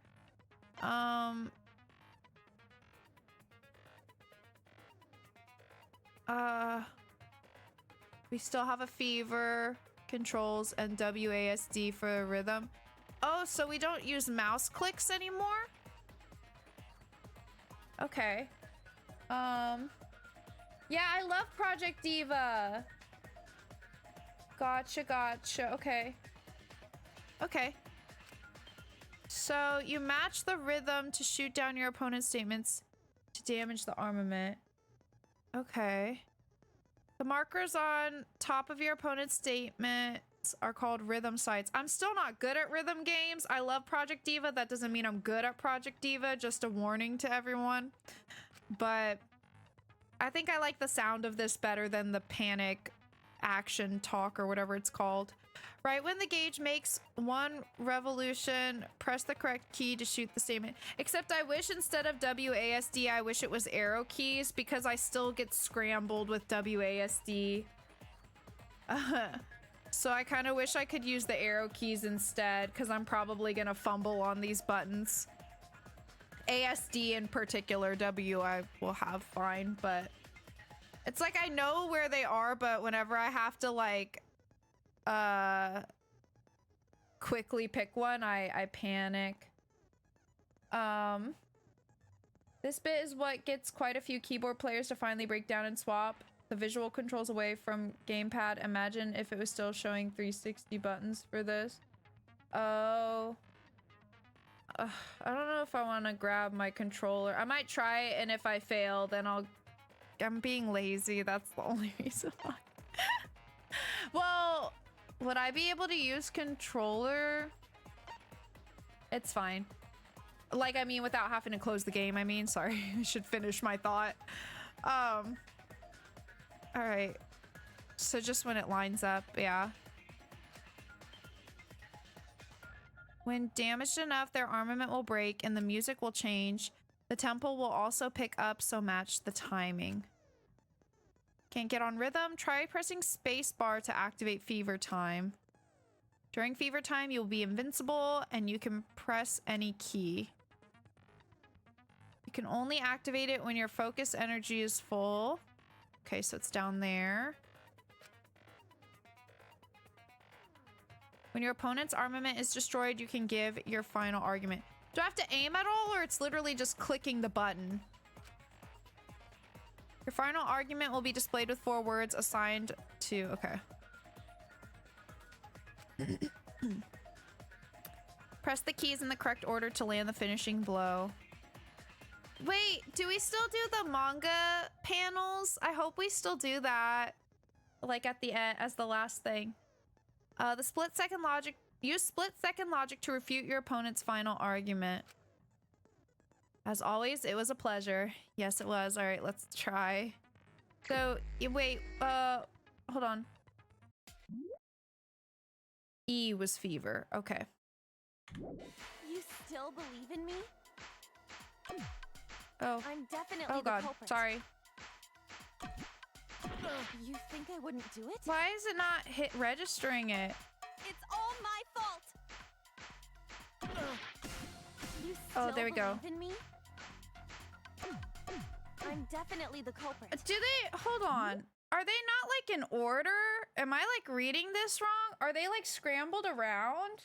We still have a fever, controls, and WASD for a rhythm. Oh, so we don't use mouse clicks anymore? Okay. Yeah, I love Project Diva. Gotcha, gotcha. Okay. Okay. So you match the rhythm to shoot down your opponent's statements to damage the armament. Okay. The markers on top of your opponent's statements are called rhythm sites. I'm still not good at rhythm games. I love Project Diva. That doesn't mean I'm good at Project Diva. Just a warning to everyone. But I think I like the sound of this better than the panic action talk or whatever it's called. Right when the gauge makes one revolution, press the correct key to shoot the statement. Except I wish instead of WASD, I wish it was arrow keys because I still get scrambled with WASD. So I kind of wish I could use the arrow keys instead because I'm probably going to fumble on these buttons. ASD in particular, W I will have fine, but it's like I know where they are, but whenever I have to like quickly pick one, I panic. This bit is what gets quite a few keyboard players to finally break down and swap the visual controls away from gamepad. Imagine if it was still showing 360 buttons for this. Oh. I don't know if I want to grab my controller. I might try it, and if I fail, then I'm being lazy. That's the only reason why. Well, would I be able to use controller? It's fine. Like, I mean, without having to close the game, I mean. Sorry, I should finish my thought. All right. So just when it lines up, yeah. When damaged enough, their armament will break and the music will change. The tempo will also pick up, so match the timing. Can't get on rhythm? Try pressing spacebar to activate fever time. During fever time, you'll be invincible and you can press any key. You can only activate it when your focus energy is full. Okay, so it's down there. When your opponent's armament is destroyed, you can give your final argument. Do I have to aim at all, or it's literally just clicking the button? Your final argument will be displayed with 4 words assigned to... Okay. Press the keys in the correct order to land the finishing blow. Wait, do we still do the manga panels? I hope we still do that. Like at the end, as the last thing. The split-second logic. Use split-second logic to refute your opponent's final argument. As always, it was a pleasure. Yes, it was. All right, let's try. So, wait, hold on. E was fever. Okay. You still believe in me? Oh. I'm definitely oh God, the culprit. sorry. You think I wouldn't do it? Why is it not registering it? It's all my fault. You Oh, still there we go. believe in me? I'm definitely the culprit. Do they? Hold on. Are they not like in order? Am I like reading this wrong? Are they like scrambled around?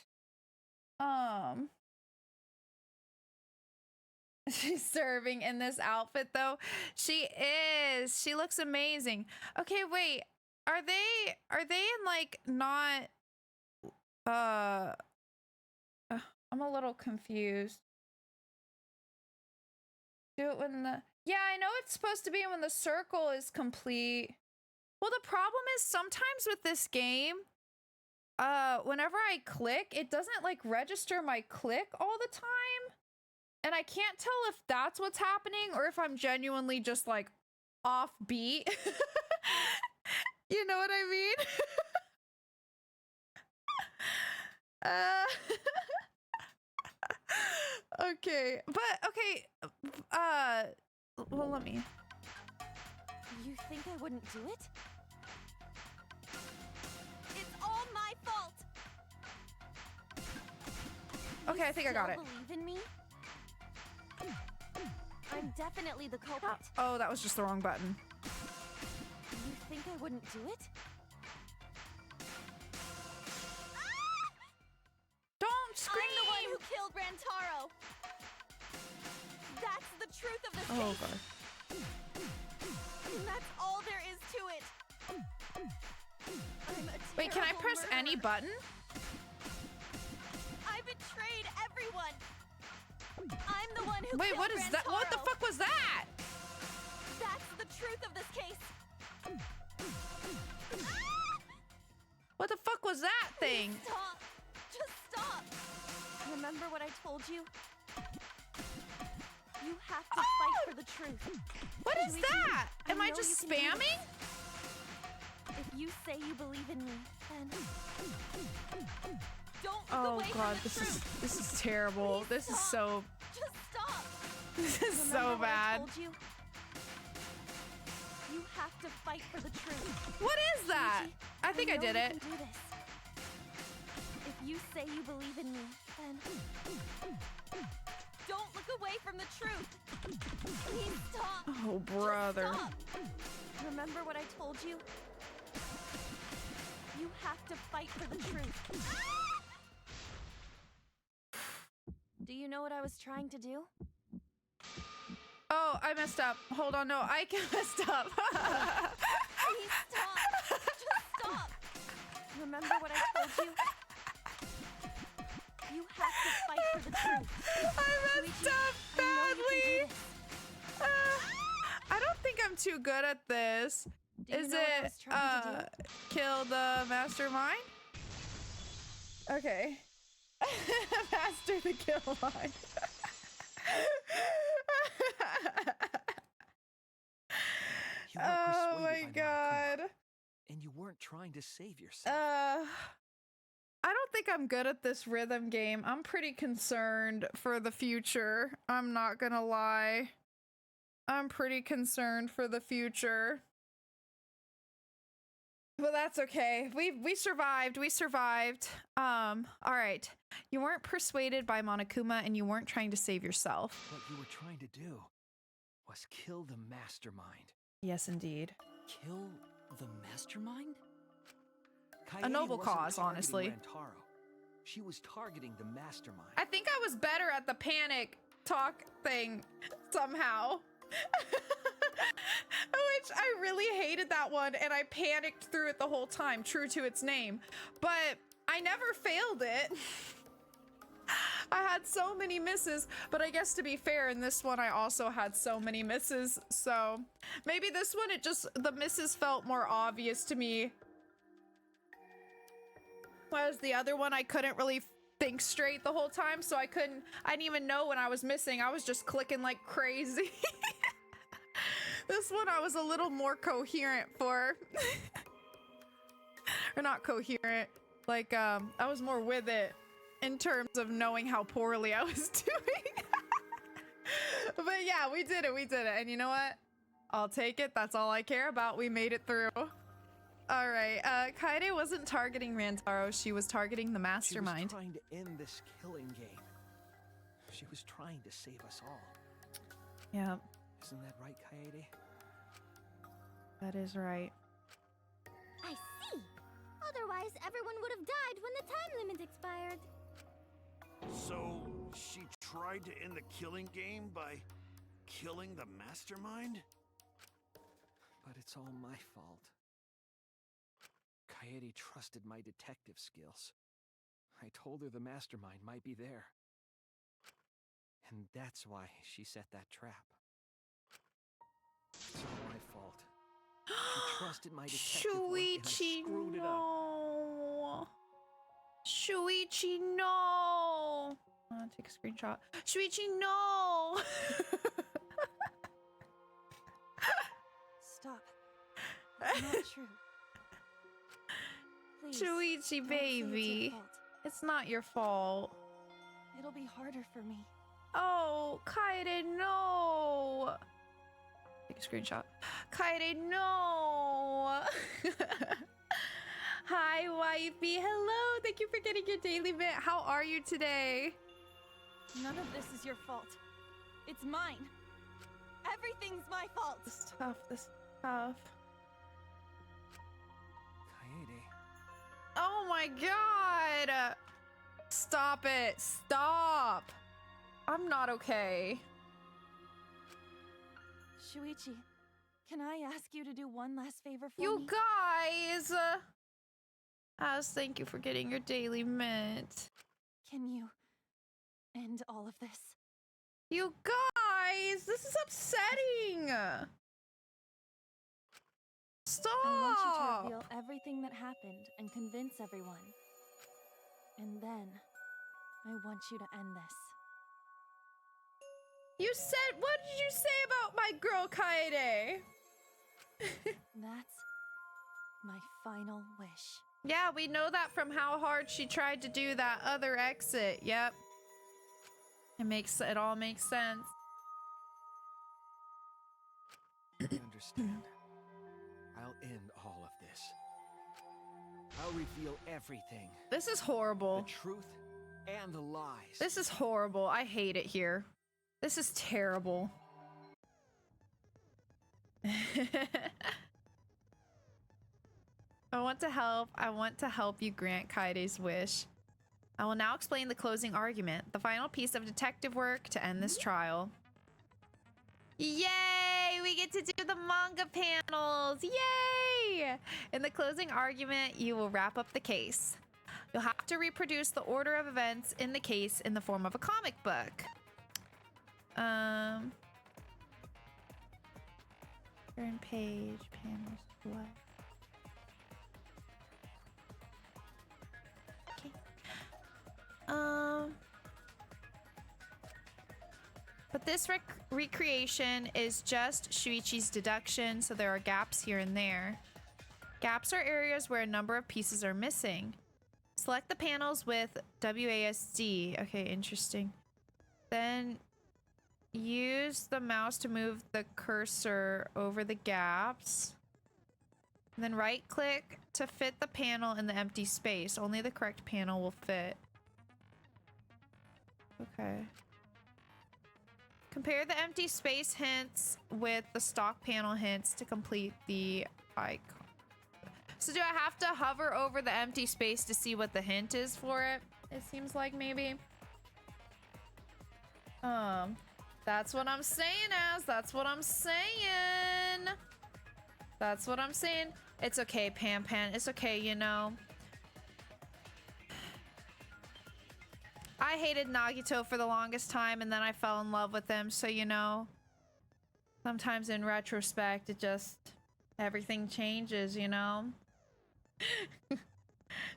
She's serving in this outfit though. She is. She looks amazing. Okay, wait. Are they in like not I'm a little confused. Do it when the... Yeah, I know it's supposed to be when the circle is complete. Well, the problem is sometimes with this game, whenever I click, it doesn't like register my click all the time. And I can't tell if that's what's happening or if I'm genuinely just like off beat. You know what I mean? Okay, but okay, well, let me. You think I wouldn't do it? It's all my fault! Okay, I think I got it. Believe in me? I'm definitely the culprit. Oh, that was just the wrong button. You think I wouldn't do it? Don't scream! I'm the one who killed Rantaro! That's the truth of this Oh, case! God. And that's all there is to it! I'm a Wait, can I terrible press murderer. any button? I betrayed everyone! I'm the one who Wait, killed what is that? What the Rantaro. fuck was that? That's the truth of this case! What the fuck was that thing? Stop! Just stop! Remember what I told you? You have to fight for the truth. What is Shuichi, that? Am I know just you can do spamming? this. If you say you believe in me, then don't look Oh away God, from the truth. this is terrible. Please This is stop. so Just stop. this is Remember so what I bad. told you? You have to fight for the truth. What is that? Shuichi, I think I know did you it. can do this. If you say you believe in me, then don't look away from the truth. Please stop. Oh, brother. Just stop. Remember what I told you? You have to fight for the truth. Do you know what I was trying to do? Oh, I messed up. Hold on, no, I messed up. Please stop. Just stop. Remember what I told you? You have to fight for the truth. I messed up badly. I don't think I'm too good at this. Do you Is know what I it was trying to do? kill the mastermind? Okay. Master the kill line. You were Oh persuaded my by God. Monokuma, and you weren't trying to save yourself. I don't think I'm good at this rhythm game. I'm pretty concerned for the future. I'm not gonna lie. I'm pretty concerned for the future. But that's okay. We survived. We survived. All right. You weren't persuaded by Monokuma and you weren't trying to save yourself. What you were trying to do was kill the mastermind. Yes, indeed. Kill the mastermind? A noble wasn't cause, targeting honestly. Rantaro. She was targeting the mastermind. I think I was better at the panic talk thing somehow. Which I really hated that one and I panicked through it the whole time, true to its name. But I never failed it. I had so many misses, but I guess to be fair, in this one I also had so many misses, so maybe this one the misses felt more obvious to me. Whereas the other one I couldn't really think straight the whole time, so I didn't even know when I was missing. I was just clicking like crazy. This one I was a little more coherent for. Or not coherent, like I was more with it in terms of knowing how poorly I was doing. But yeah, we did it, and you know what? I'll take it, that's all I care about. We made it through. Alright, Kaede wasn't targeting Rantaro, she was targeting the mastermind. She was trying to end this killing game. She was trying to save us all. Yeah. Isn't that right, Kaede? That is right. I see. Otherwise, everyone would have died when the time limit expired. So, she tried to end the killing game by killing the mastermind? But it's all my fault. Kaede trusted my detective skills. I told her the mastermind might be there. And that's why she set that trap. It's all my fault. She trusted my detective work and I Shuichi, screwed it up. no. Shuichi, no! Take a screenshot. Shuichi, no! Stop. It's not true. Please, Shuichi, don't say baby. It's not your fault. It'll be harder for me. Oh, Kaede, no! Take a screenshot. Kaede, no! Hi, wifey. Hello. Thank you for getting your daily mint. How are you today? None of this is your fault. It's mine. Everything's my fault. This is tough. This is tough. Kaede. Oh my god! Stop it. Stop. I'm not okay. Shuichi, can I ask you to do one last favor for You me? guys! As thank you for getting your daily mint. Can you end all of this? You guys! This is upsetting! Stop! I want you to reveal everything that happened and convince everyone. And then, I want you to end this. You said, what did you say about my girl Kaede? That's my final wish. Yeah, we know that from how hard she tried to do that other exit. Yep. It all makes sense. I understand. I'll end all of this. I'll reveal everything. This is horrible. The truth and the lies. This is horrible. I hate it here. This is terrible. I want to help. I want to help you grant Kaede's wish. I will now explain the closing argument, the final piece of detective work to end this trial. Yay! We get to do the manga panels! Yay! In the closing argument, you will wrap up the case. You'll have to reproduce the order of events in the case in the form of a comic book. Turn page, panels, what? Okay. But this recreation is just Shuichi's deduction, so there are gaps here and there. Gaps are areas where a number of pieces are missing. Select the panels with WASD. Okay, interesting. Then use the mouse to move the cursor over the gaps. And then right-click to fit the panel in the empty space. Only the correct panel will fit. Okay. Compare the empty space hints with the stock panel hints to complete the icon. So do I have to hover over the empty space to see what the hint is for it? It seems like maybe. That's what I'm saying, That's what I'm saying. That's what I'm saying. It's okay, Pan Pan. It's okay, you know. I hated Nagito for the longest time, and then I fell in love with him, so you know. Sometimes in retrospect, it just... everything changes, you know?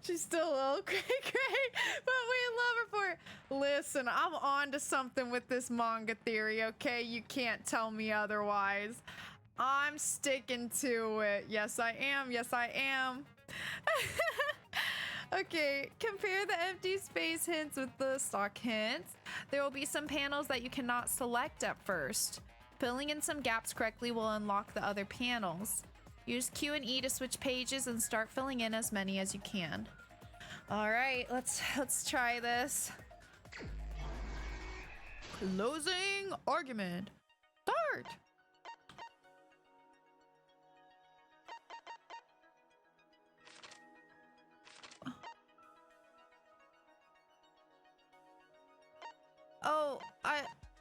She's still a little cray cray, but we love her for it. Listen, I'm on to something with this manga theory, okay? You can't tell me otherwise. I'm sticking to it. Yes, I am. Yes, I am. Okay, compare the empty space hints with the stock hints. There will be some panels that you cannot select at first. Filling in some gaps correctly will unlock the other panels. Use Q and E to switch pages and start filling in as many as you can. All right, let's try this. Closing argument. Start.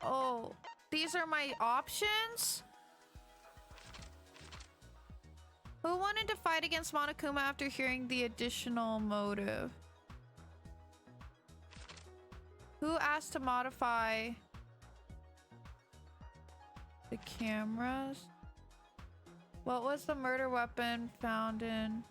Oh, these are my options? Who wanted to fight against Monokuma after hearing the additional motive? Who asked to modify the cameras? What was the murder weapon found in?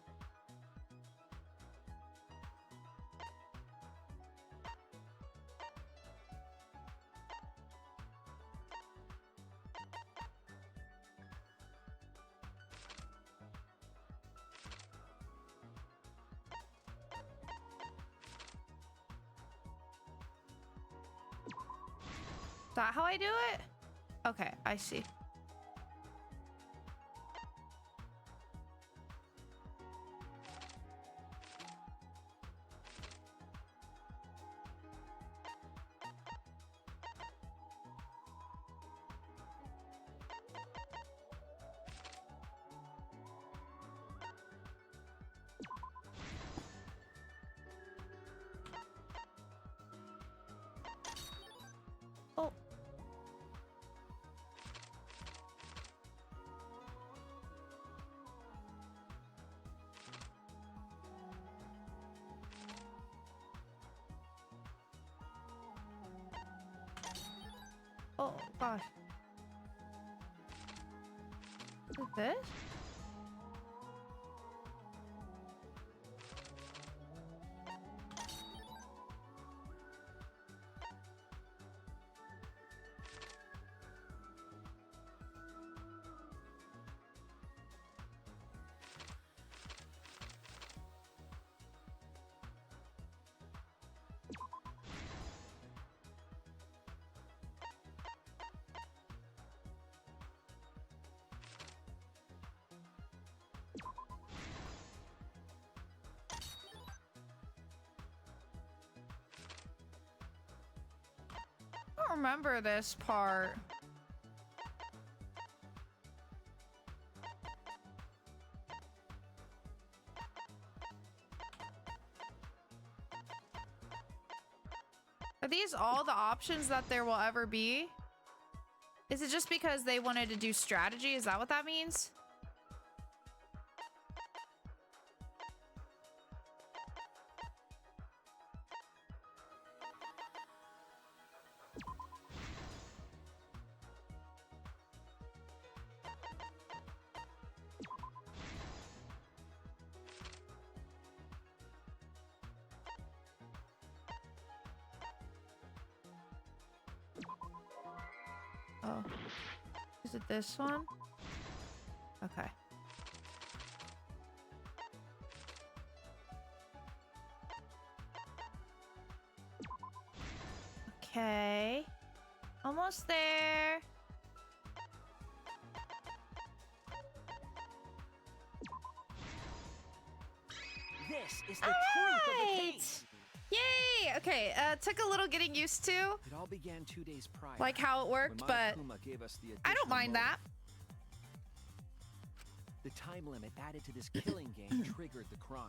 Is that how I do it? Okay, I see. Oh. Oh gosh. Is this? I don't remember this part. Are these all the options that there will ever be? Is it just because they wanted to do strategy? Is that what that means? Oh, is it this one? Okay. Okay. Almost there. This is the truth of the case. Yay! Okay, took a little getting used to. It all began 2 days prior. Like how it worked, when but Monokuma gave us the I don't additional mind that. motive. The time limit added to this killing game triggered the crime.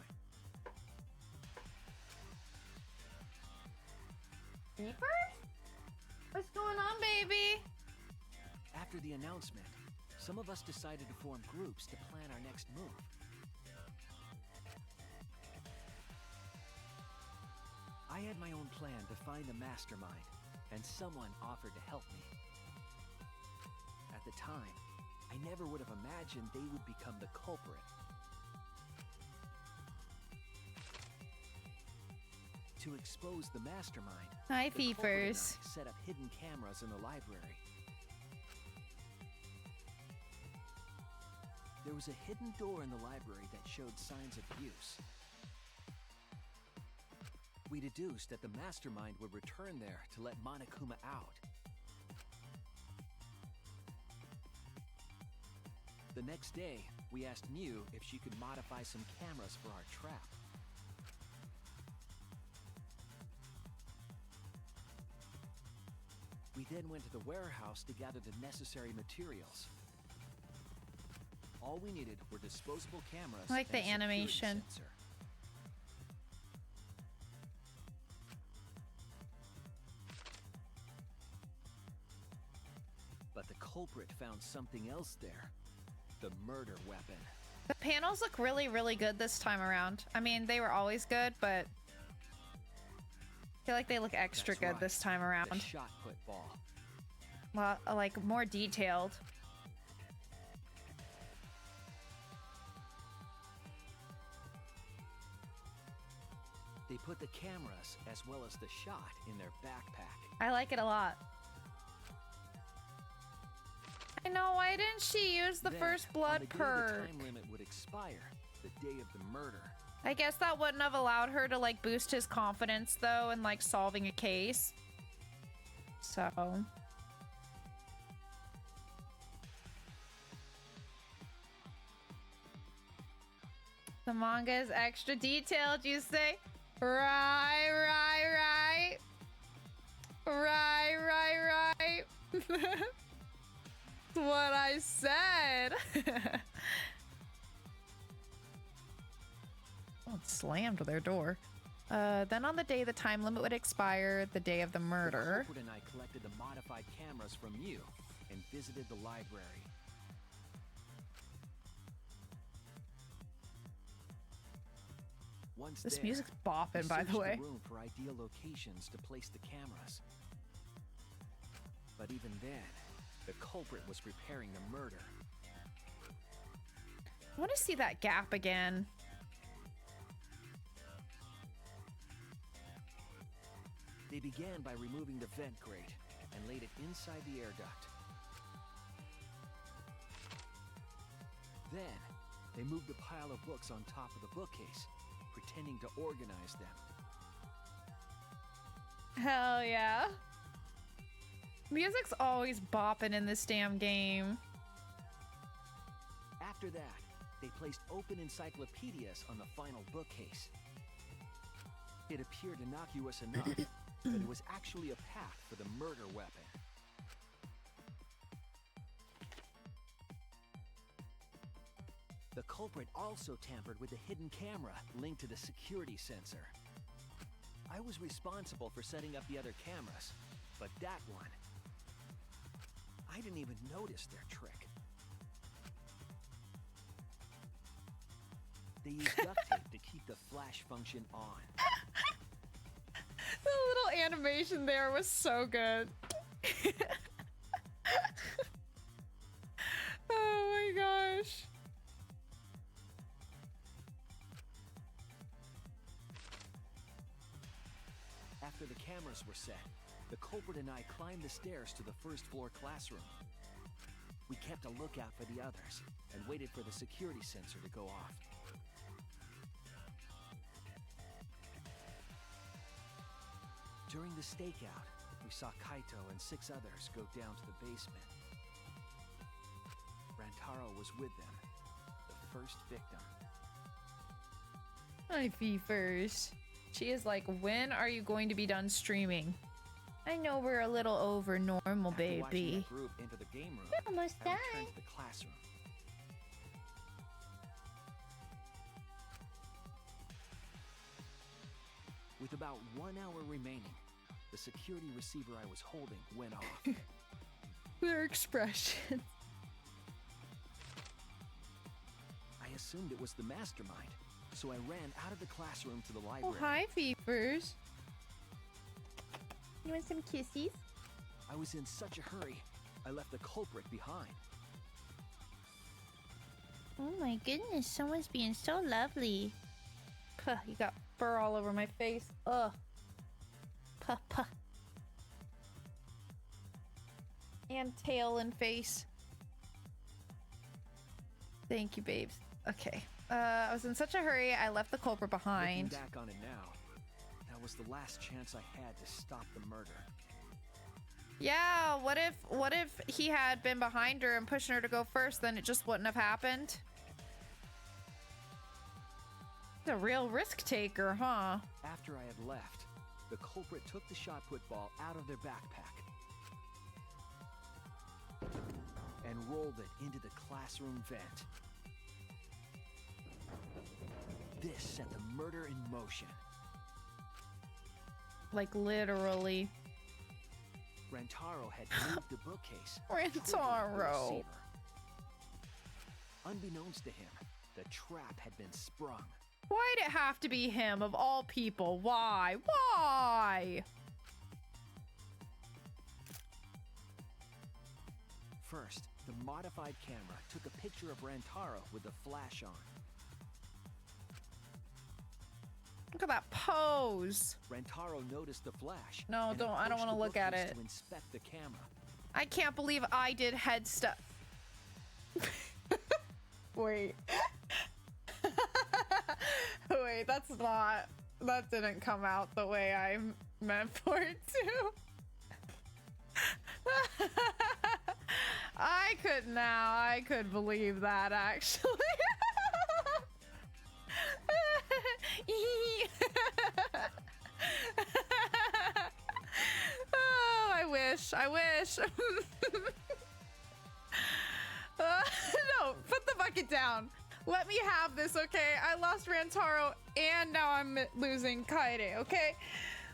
Keepers? What's going on, baby? After the announcement, some of us decided to form groups to plan our next move. I had my own plan to find the mastermind, and someone offered to help me. At the time, I never would have imagined they would become the culprit. To expose the mastermind, Hi, the culprit and Feefers. I set up hidden cameras in the library. There was a hidden door in the library that showed signs of use. We deduced that the mastermind would return there to let Monokuma out. The next day, we asked Mew if she could modify some cameras for our trap. We then went to the warehouse to gather the necessary materials. All we needed were disposable cameras I like the and a security animation. sensor. But the culprit found something else there. The murder weapon. The panels look really, really good this time around. I mean, they were always good, but I feel like they look extra That's good right. this time around. The shot put ball. Well, like more detailed. They put the cameras as well as the shot in their backpack. I like it a lot. I know, why didn't she use the Then, first on blood the day perk? the time limit would expire, the day of the murder. I guess that wouldn't have allowed her to like boost his confidence though in like solving a case. So, The manga is extra detailed, you say? Right. What I said. Oh, it slammed their door. Then on the day the time limit would expire, the day of the murder. The culprit and I collected the modified cameras from you and visited the library. Once This there, music's bopping, we by the searched way. room for ideal locations to place the cameras. But even then, the culprit was preparing the murder. I want to see that gap again. They began by removing the vent grate and laid it inside the air duct. Then, they moved a pile of books on top of the bookcase, pretending to organize them. Hell yeah. Music's always bopping in this damn game. After that, they placed open encyclopedias on the final bookcase. It appeared innocuous enough, but it was actually a path for the murder weapon. The culprit also tampered with the hidden camera linked to the security sensor. I was responsible for setting up the other cameras, but that one, I didn't even notice their trick. They used duct tape to keep the flash function on. The little animation there was so good. Oh my gosh. After the cameras were set, the culprit and I climbed the stairs to the first floor classroom. We kept a lookout for the others and waited for the security sensor to go off. During the stakeout, we saw Kaito and 6 others go down to the basement. Rantaro was with them, the first victim. Hi, Feefers. She is like, when are you going to be done streaming? I know we're a little over normal, After watching baby. the group into the game room, We're almost I done. returned to the classroom. With about 1 hour remaining, the security receiver I was holding went off. Their expression. I assumed it was the mastermind, so I ran out of the classroom to the Oh, library. hi, Feefers. You want some kissies? I was in such a hurry, I left the culprit behind. Oh my goodness, someone's being so lovely. Puh, you got fur all over my face. Ugh. Puh, puh. And tail and face. Thank you, babes. Okay. I was in such a hurry, I left the culprit behind. Looking back on it now, that was the last chance I had to stop the murder. Yeah, what if he had been behind her and pushing her to go first, then it just wouldn't have happened? He's a real risk taker, huh? After I had left, the culprit took the shot put ball out of their backpack and rolled it into the classroom vent. This set the murder in motion. Like literally. Rantaro had moved the bookcase. Rantaro. Unbeknownst to him, the trap had been sprung. Why'd it have to be him of all people? Why? Why? First, the modified camera took a picture of Rantaro with the flash on. Look at that pose. Rantaro noticed the flash. No, and don't. I don't approached want to the look at bookcase it. to inspect the camera. I can't believe I did head stuff. Wait. Wait, that's not. That didn't come out the way I meant for it to. I could believe that actually. wish. I wish. No, put the bucket down. Let me have this, okay? I lost Rantaro and now I'm losing Kaede, okay?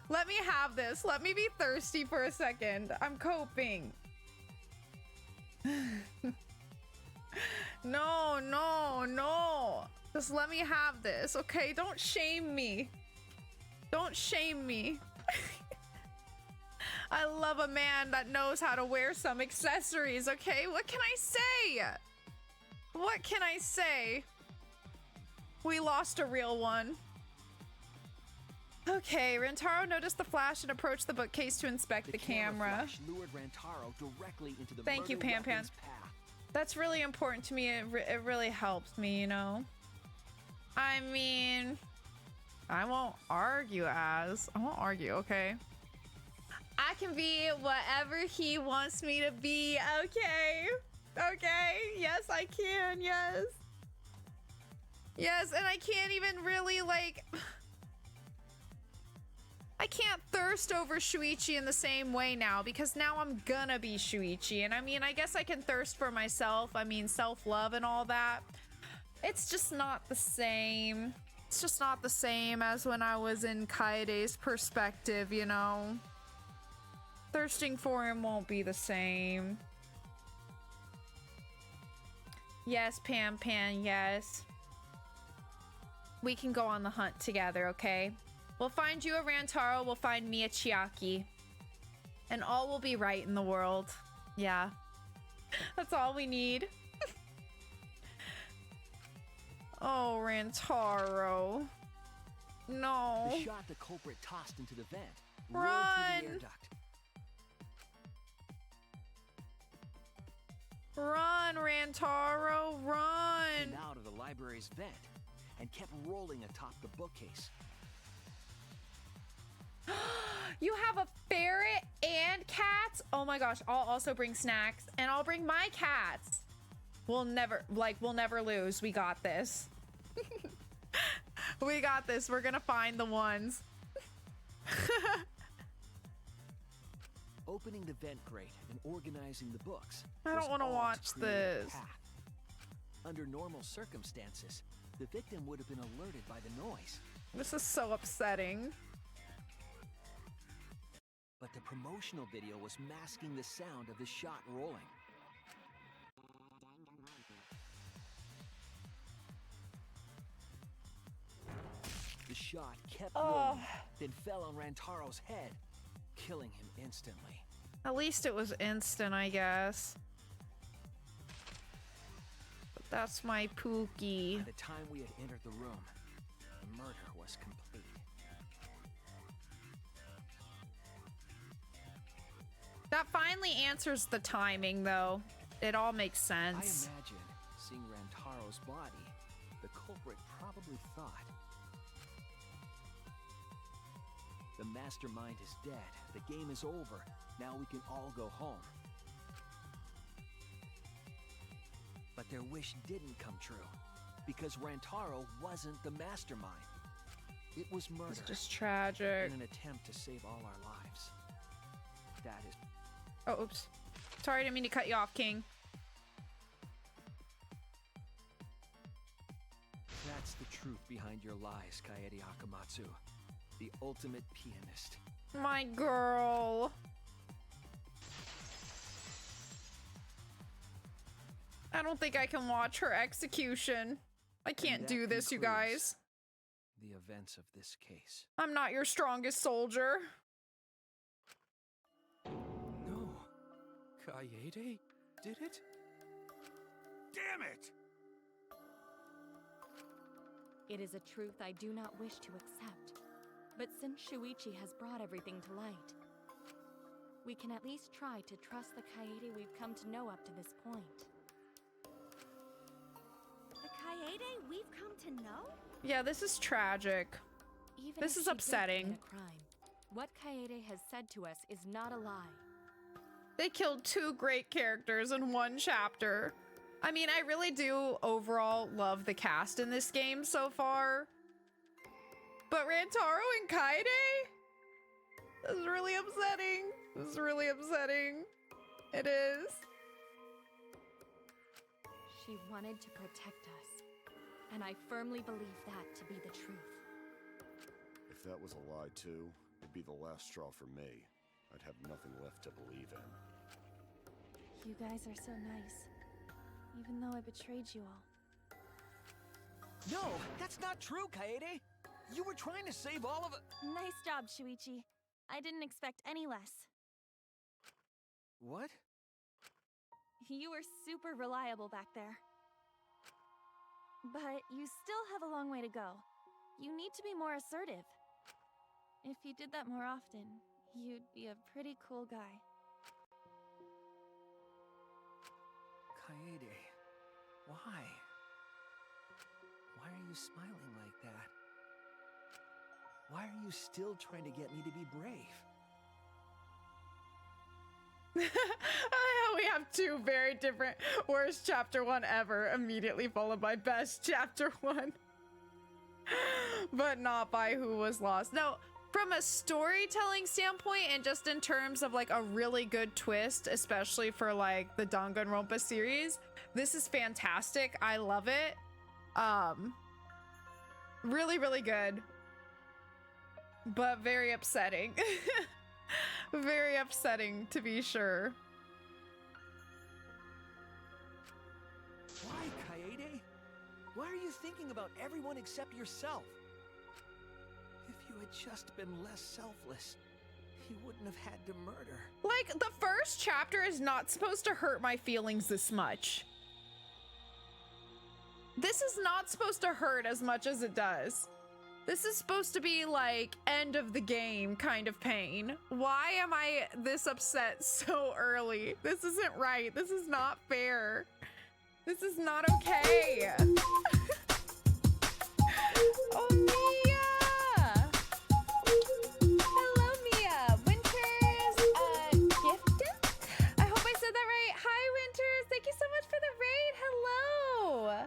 Let me have this. Let me be thirsty for a second. I'm coping. No, no, no. Just let me have this, okay? Don't shame me. Don't shame me. I love a man that knows how to wear some accessories, okay? What can I say? What can I say? We lost a real one. Okay, Rantaro noticed the flash and approached the bookcase to inspect the camera. Flash lured Rantaro directly into the Thank you, Pan Pan. That's really important to me. It really helps me, you know? I mean, I won't argue, okay? I can be whatever he wants me to be, okay? Okay, yes, I can, yes. Yes, and I can't even really, like... I can't thirst over Shuichi in the same way now, because now I'm gonna be Shuichi. And I mean, I guess I can thirst for myself. I mean, self-love and all that. It's just not the same. It's just not the same as when I was in Kaede's perspective, you know? Thirsting for him won't be the same. Yes, Pan Pan, yes. We can go on the hunt together, okay? We'll find you a Rantaro, we'll find me a Chiaki. And all will be right in the world. Yeah. That's all we need. Oh, Rantaro. No. The shot the culprit tossed into the vent. Run! Through the air duct. Run, Rantaro, run! Came out of the library's vent and kept rolling atop the bookcase. You have a ferret and cats? Oh my gosh, I'll also bring snacks and I'll bring my cats. We'll never lose. We got this. We got this. We're gonna find the ones. Opening the vent grate and organizing the books. I don't want to watch this. Under normal circumstances, the victim would have been alerted by the noise. This is so upsetting. But the promotional video was masking the sound of the shot rolling. The shot kept rolling, then fell on Rantaro's head, killing him instantly. At least it was instant, I guess. But that's my Pookie. By the time we had entered the room, the murder was complete. That finally answers the timing, though. It all makes sense. I imagine, seeing Rantaro's body, the culprit probably thought, the mastermind is dead, the game is over, now we can all go home. But their wish didn't come true, because Rantaro wasn't the mastermind. It was murder. It's just tragic. In an attempt to save all our lives. That is... Oh, oops. Sorry, I didn't mean to cut you off, King. That's the truth behind your lies, Kaede Akamatsu. The ultimate pianist. My girl. I don't think I can watch her execution. I can't do this, you guys. The events of this case. I'm not your strongest soldier. No. Kaede did it? Damn it! It is a truth I do not wish to accept. But since Shuichi has brought everything to light, we can at least try to trust the Kaede we've come to know up to this point. The Kaede we've come to know? Yeah, this is tragic. Even this if is she did upsetting. commit a crime, what Kaede has said to us is not a lie. They killed two great characters in one chapter. I mean, I really do overall love the cast in this game so far. But Rantaro and Kaede? This is really upsetting. It's really upsetting. It is. She wanted to protect us, and I firmly believe that to be the truth. If that was a lie too, it'd be the last straw for me. I'd have nothing left to believe in. You guys are so nice, even though I betrayed you all. No, that's not true, Kaede! You were trying to save all of it. Nice job, Shuichi. I didn't expect any less. What? You were super reliable back there. But you still have a long way to go. You need to be more assertive. If you did that more often, you'd be a pretty cool guy. Kaede, why? Why are you smiling like that? Why are you still trying to get me to be brave? We have two very different worst chapter 1 ever, immediately followed by best chapter 1. But not by who was lost. No, from a storytelling standpoint and just in terms of like a really good twist, especially for like the Danganronpa series, this is fantastic. I love it. Really, really good. But very upsetting. Very upsetting, to be sure. Why, Kaede? Why are you thinking about everyone except yourself? If you had just been less selfless, you wouldn't have had to murder. Like, the first chapter is not supposed to hurt my feelings this much. This is not supposed to hurt as much as it does. This is supposed to be like end of the game kind of pain. Why am I this upset so early? This isn't right. This is not fair. This is not okay. Oh, Mia! Hello, Mia. Winter's gifted? I hope I said that right. Hi, Winters. Thank you so much for the raid. Hello.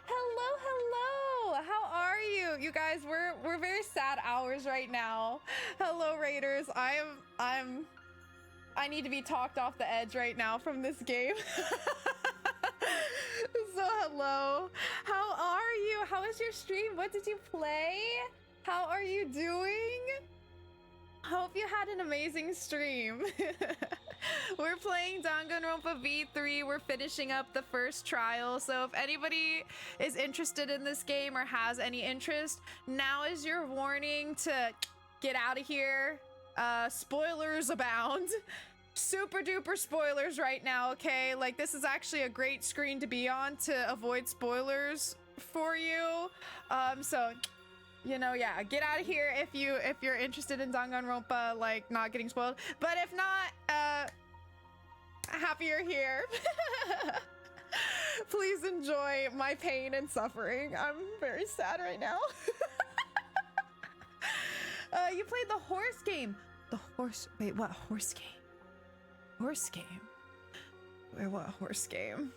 Hello, hello. How are you? You guys, we're very sad hours right now. Hello, raiders. I need to be talked off the edge right now from this game. So hello. How are you? How was your stream? What did you play? How are you doing? Hope you had an amazing stream. We're playing Danganronpa V3. We're finishing up the first trial. So if anybody is interested in this game or has any interest, now is your warning to get out of here. Spoilers abound. Super duper spoilers right now, okay? Like, this is actually a great screen to be on to avoid spoilers for you. So, you know, yeah, get out of here if you're interested in Danganronpa, like, not getting spoiled. But if not, happy you're here. Please enjoy my pain and suffering. I'm very sad right now. You played the horse game. Wait, what horse game? Horse game? Wait, what horse game?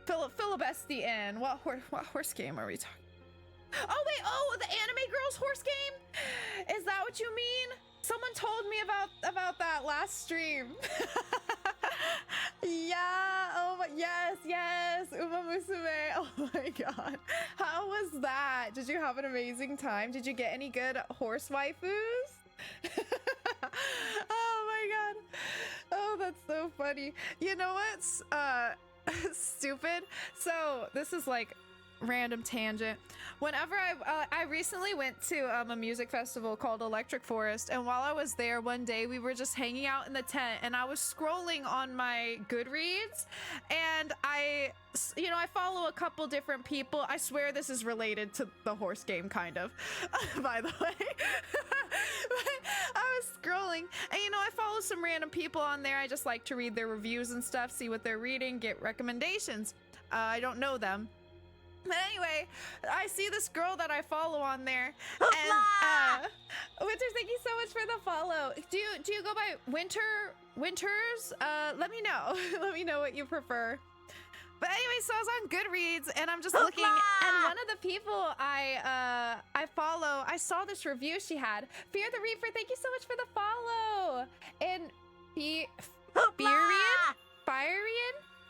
Filibesti in. What horse game are we talking? Oh wait, oh, the anime girls horse game? Is that what you mean? Someone told me about that last stream. Yeah, oh my, yes, Uma Musume. Oh my god. How was that? Did you have an amazing time? Did you get any good horse waifus? Oh my god. Oh, that's so funny. You know what's stupid? So this is like random tangent. Whenever I recently went to a music festival called Electric Forest, and while I was there one day, we were just hanging out in the tent, and I was scrolling on my Goodreads, and I follow a couple different people. I swear this is related to the horse game, kind of, by the way. I was scrolling, and I follow some random people on there. I just like to read their reviews and stuff, see what they're reading, get recommendations. I don't know them. But anyway, I see this girl that I follow on there, and Winters, thank you so much for the follow. Do you go by Winters? Let me know. Let me know what you prefer. But anyway, so I was on Goodreads, and I'm just looking, and one of the people I follow, I saw this review she had. Fear the Reaper, thank you so much for the follow. And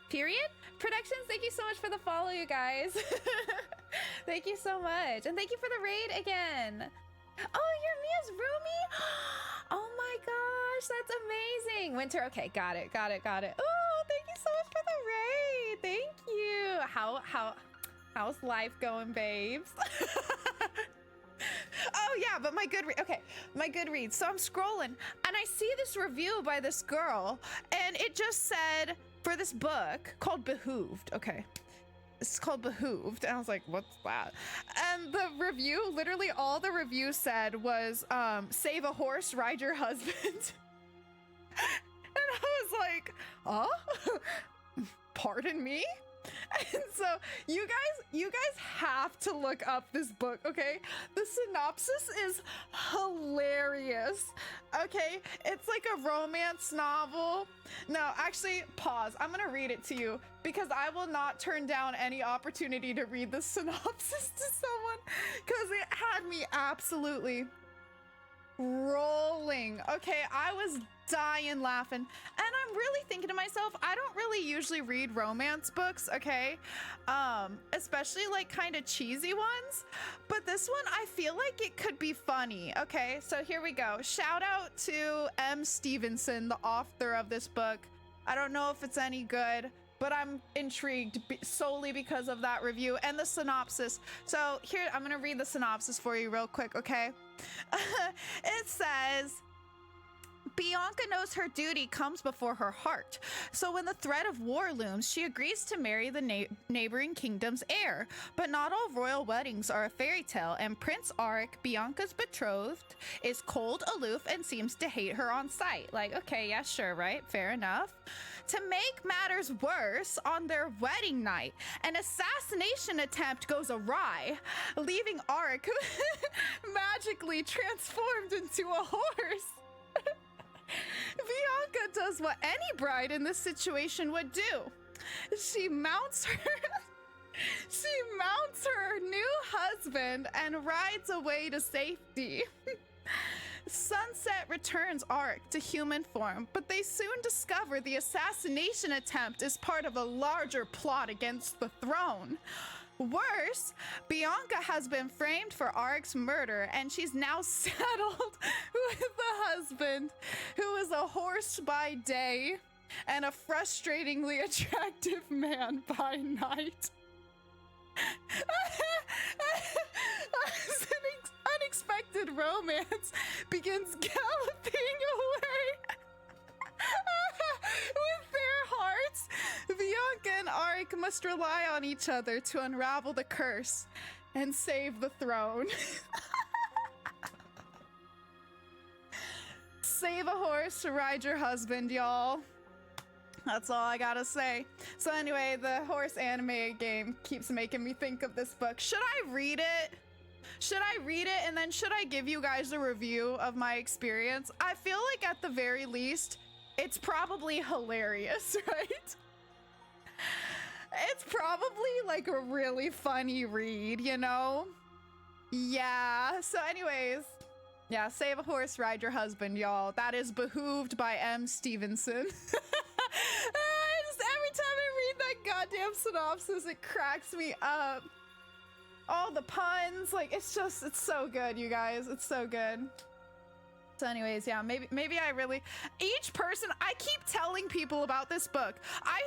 Period? Productions, thank you so much for the follow, you guys. Thank you so much. And thank you for the raid again. Oh, you're Mia's roomie? Oh my gosh, that's amazing. Winter, okay, got it. Oh, thank you so much for the raid. Thank you. How's life going, babes? Oh yeah, but my Goodreads. So I'm scrolling and I see this review by this girl and it just said for this book called Behooved. Okay. It's called Behooved. And I was like, what's that? And the review, literally all the review said was, save a horse, ride your husband. And I was like, huh? Pardon me? And so you guys have to look up this book, okay? The synopsis is hilarious. Okay, it's like a romance novel. No, actually, pause. I'm gonna read it to you because I will not turn down any opportunity to read the synopsis to someone because it had me absolutely rolling. Okay, I was dying laughing and I'm really thinking to myself, I don't really usually read romance books, okay, especially like kind of cheesy ones, but this one I feel like it could be funny. Okay, so here we go. Shout out to M. Stevenson, the author of this book. I don't know if it's any good, but I'm intrigued solely because of that review and the synopsis. So here, I'm gonna read the synopsis for you real quick, okay? It says, Bianca knows her duty comes before her heart. So when the threat of war looms, she agrees to marry the neighboring kingdom's heir. But not all royal weddings are a fairy tale, and Prince Auric, Bianca's betrothed, is cold, aloof, and seems to hate her on sight. Like, okay, yeah, sure, right? Fair enough. To make matters worse, on their wedding night, an assassination attempt goes awry, leaving Auric magically transformed into a horse. Bianca does what any bride in this situation would do. She mounts her new husband and rides away to safety. Sunset returns Auric to human form, but they soon discover the assassination attempt is part of a larger plot against the throne. Worse, Bianca has been framed for Auric's murder, and she's now saddled with a husband who is a horse by day and a frustratingly attractive man by night. As an unexpected romance begins galloping away with their hearts, Bianca and Auric must rely on each other to unravel the curse and save the throne. Save a horse, ride your husband, y'all. That's all I gotta say. So anyway, the horse anime game keeps making me think of this book. Should I read it? Should I read it and then should I give you guys a review of my experience? I feel like at the very least, it's probably hilarious, right? It's probably like a really funny read, you know? Yeah, so anyways, yeah, save a horse, ride your husband, y'all. That is Behooved by M. Stevenson. Every time I read that goddamn synopsis, it cracks me up. All the puns, like, it's so good, you guys. It's so good. So anyways, yeah, maybe I really, each person, I keep telling people about this book. I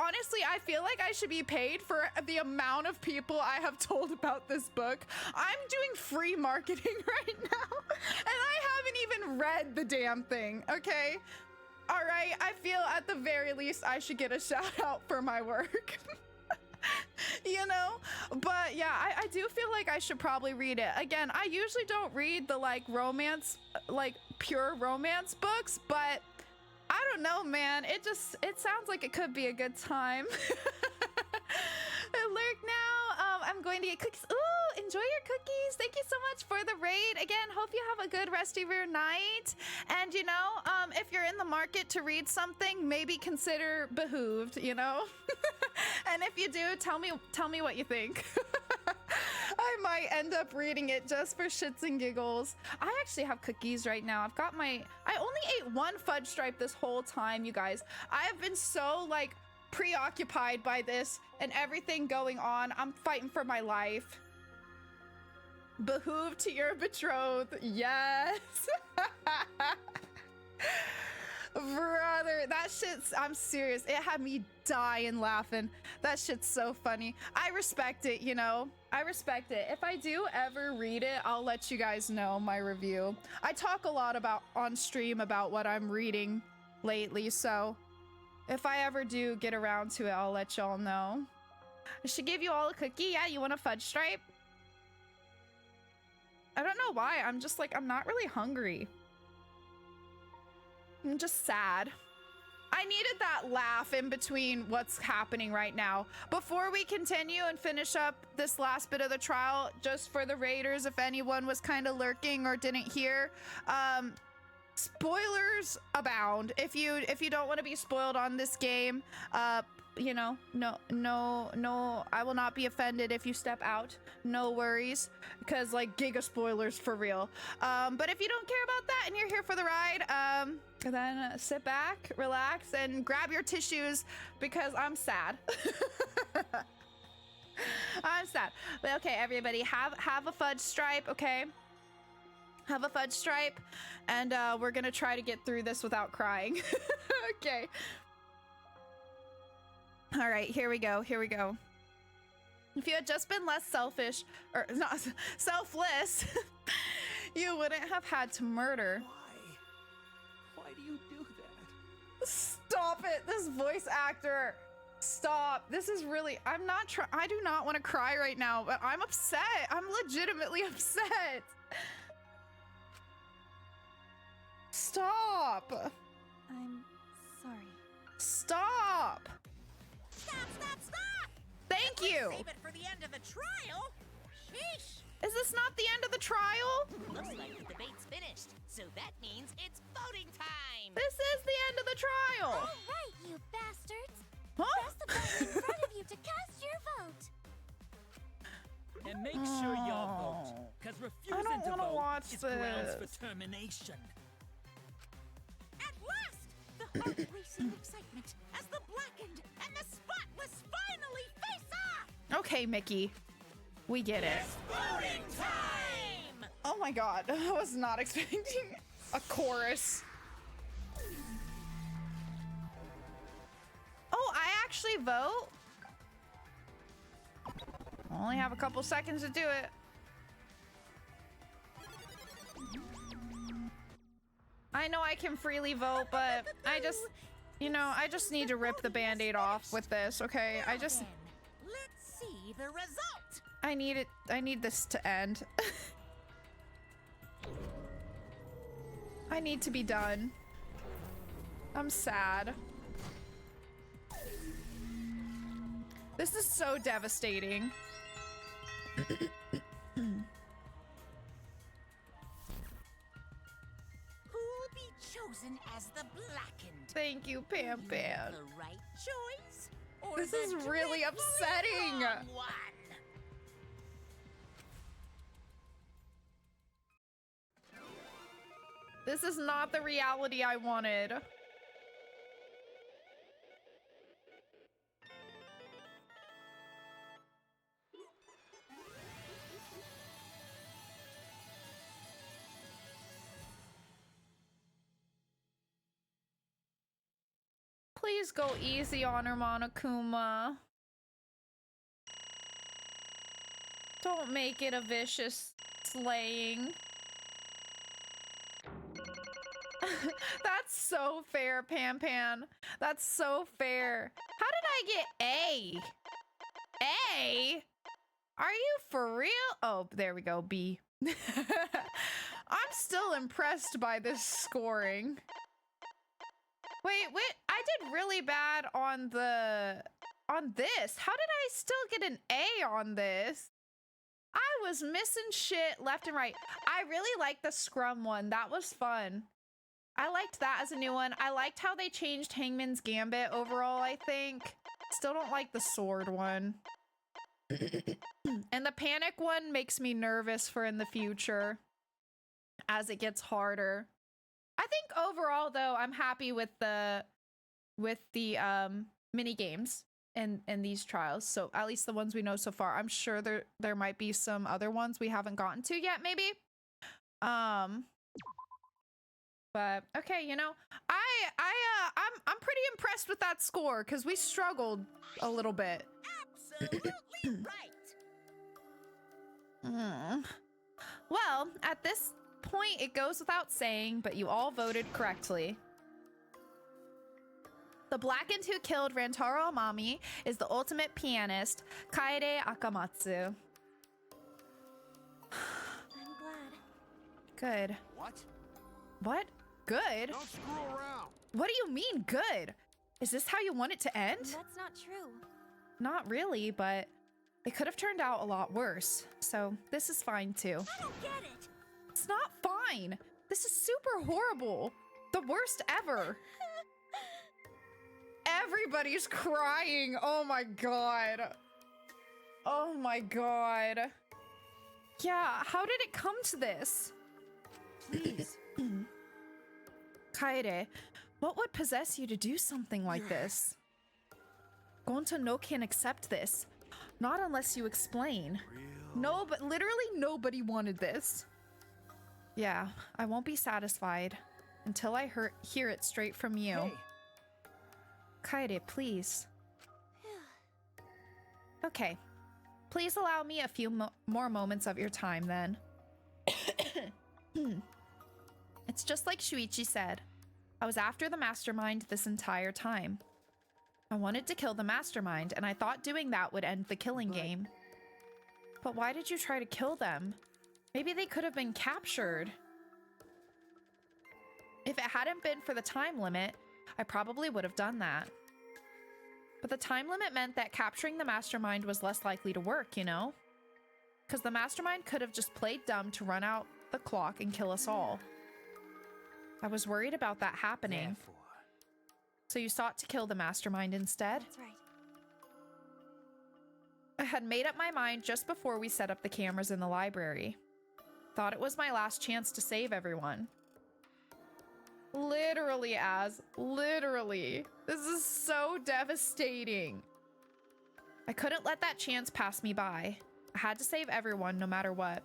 honestly, I feel like I should be paid for the amount of people I have told about this book. I'm doing free marketing right now, and I haven't even read the damn thing, okay? All right, I feel at the very least I should get a shout out for my work. You know, but yeah, I do feel like I should probably read it. Again, I usually don't read the like romance, like pure romance books, but I don't know, man. It sounds like it could be a good time. Lurk now. I'm going to get cookies. Ooh, enjoy your cookies. Thank you so much for the raid. Again, hope you have a good rest of your night. And you know, if you're in the market to read something, maybe consider Behooved, you know? And if you do, tell me what you think. I might end up reading it just for shits and giggles. I actually have cookies right now. I've got my... I only ate one fudge stripe this whole time, you guys. I have been so, like, preoccupied by this and everything going on. I'm fighting for my life. Behooved to your betrothed. Yes. Brother, that shit's... I'm serious. It had me dying laughing. That shit's so funny. I respect it, you know? I respect it. If I do ever read it, I'll let you guys know my review. I talk a lot about on stream about what I'm reading lately, so if I ever do get around to it, I'll let y'all know. I should give you all a cookie. Yeah, you want a fudge stripe? I don't know why. I'm just like, I'm not really hungry. I'm just sad. I needed that laugh in between what's happening right now. Before we continue and finish up this last bit of the trial, just for the raiders, if anyone was kind of lurking or didn't hear, spoilers abound. If you don't want to be spoiled on this game, you know, no, I will not be offended if you step out. No worries, because like giga spoilers for real. But if you don't care about that and you're here for the ride, then sit back, relax, and grab your tissues because I'm sad. I'm sad. But okay, everybody, have a fudge stripe, okay? Have a fudge stripe, and we're gonna try to get through this without crying. Okay. All right, here we go. Here we go. If you had just been less selfish, or not selfless, you wouldn't have had to murder. Why do you do that? Stop it, this voice actor. Stop. This is really, I do not want to cry right now, but I'm upset. I'm legitimately upset. Stop. I'm sorry. Stop. Stop! Thank you. Save it for the end of the trial. Sheesh. Is this not the end of the trial? Looks like the debate's finished, so that means it's voting time. This is the end of the trial. All right, you bastards. Huh? Press the button in front of you to cast your vote. And make sure y'all vote, because refusing to vote is grounds for termination. At last, the heart-racing excitement as the blackened and the spotless finally face off. Okay, Mickey. We get it. It's voting time! Oh my god, I was not expecting a chorus. Oh, I actually vote? I only have a couple seconds to do it. I know I can freely vote, but I just, you know, I just need to rip the band-aid off with this, okay? I just... Let's see the result. I need this to end. I need to be done. I'm sad. This is so devastating. Who'll be chosen as the blackened? Thank you, Pam Pam. The right choice? Or This the is really dreadfully upsetting. wrong one? This is not the reality I wanted. Please go easy on her, Monokuma. Don't make it a vicious slaying. That's so fair, Pan Pan. That's so fair. How did I get A? A? Are you for real? Oh, there we go, B. I'm still impressed by this scoring. Wait, I did really bad on this. How did I still get an A on this? I was missing shit left and right. I really liked the Scrum one. That was fun. I liked that as a new one. I liked how they changed Hangman's Gambit overall, I think. Still don't like the sword one. And And the panic one makes me nervous for in the future as it gets harder. I think overall though, I'm happy with the mini games in these trials. So at least the ones we know so far. I'm sure there might be some other ones we haven't gotten to yet, maybe. But okay, you know, I'm pretty impressed with that score because we struggled a little bit. Absolutely right. Well, at this point, it goes without saying, but you all voted correctly. The blackened who killed Rantaro Amami is the ultimate pianist, Kaede Akamatsu. I'm glad. Good. What? What? Good? Don't screw around. What do you mean, good? Is this how you want it to end? That's not true. Not really, but it could have turned out a lot worse. So this is fine too. I don't get it. It's not fine. This is super horrible. The worst ever. Everybody's crying. Oh my god. Oh my god. Yeah, how did it come to this? Please. Kaede, what would possess you to do something like this? Gonta no can accept this. Not unless you explain. No, but literally nobody wanted this. Yeah, I won't be satisfied until I hear it straight from you. Hey. Kaede, please. Okay. Please allow me a few more moments of your time then. It's just like Shuichi said. I was after the mastermind this entire time. I wanted to kill the mastermind, and I thought doing that would end the killing game. But why did you try to kill them? Maybe they could have been captured. If it hadn't been for the time limit, I probably would have done that. But the time limit meant that capturing the mastermind was less likely to work, you know? Because the mastermind could have just played dumb to run out the clock and kill us all. I was worried about that happening. Therefore. So you sought to kill the mastermind instead? That's right. I had made up my mind just before we set up the cameras in the library. Thought it was my last chance to save everyone. Literally, literally. This is so devastating. I couldn't let that chance pass me by. I had to save everyone no matter what.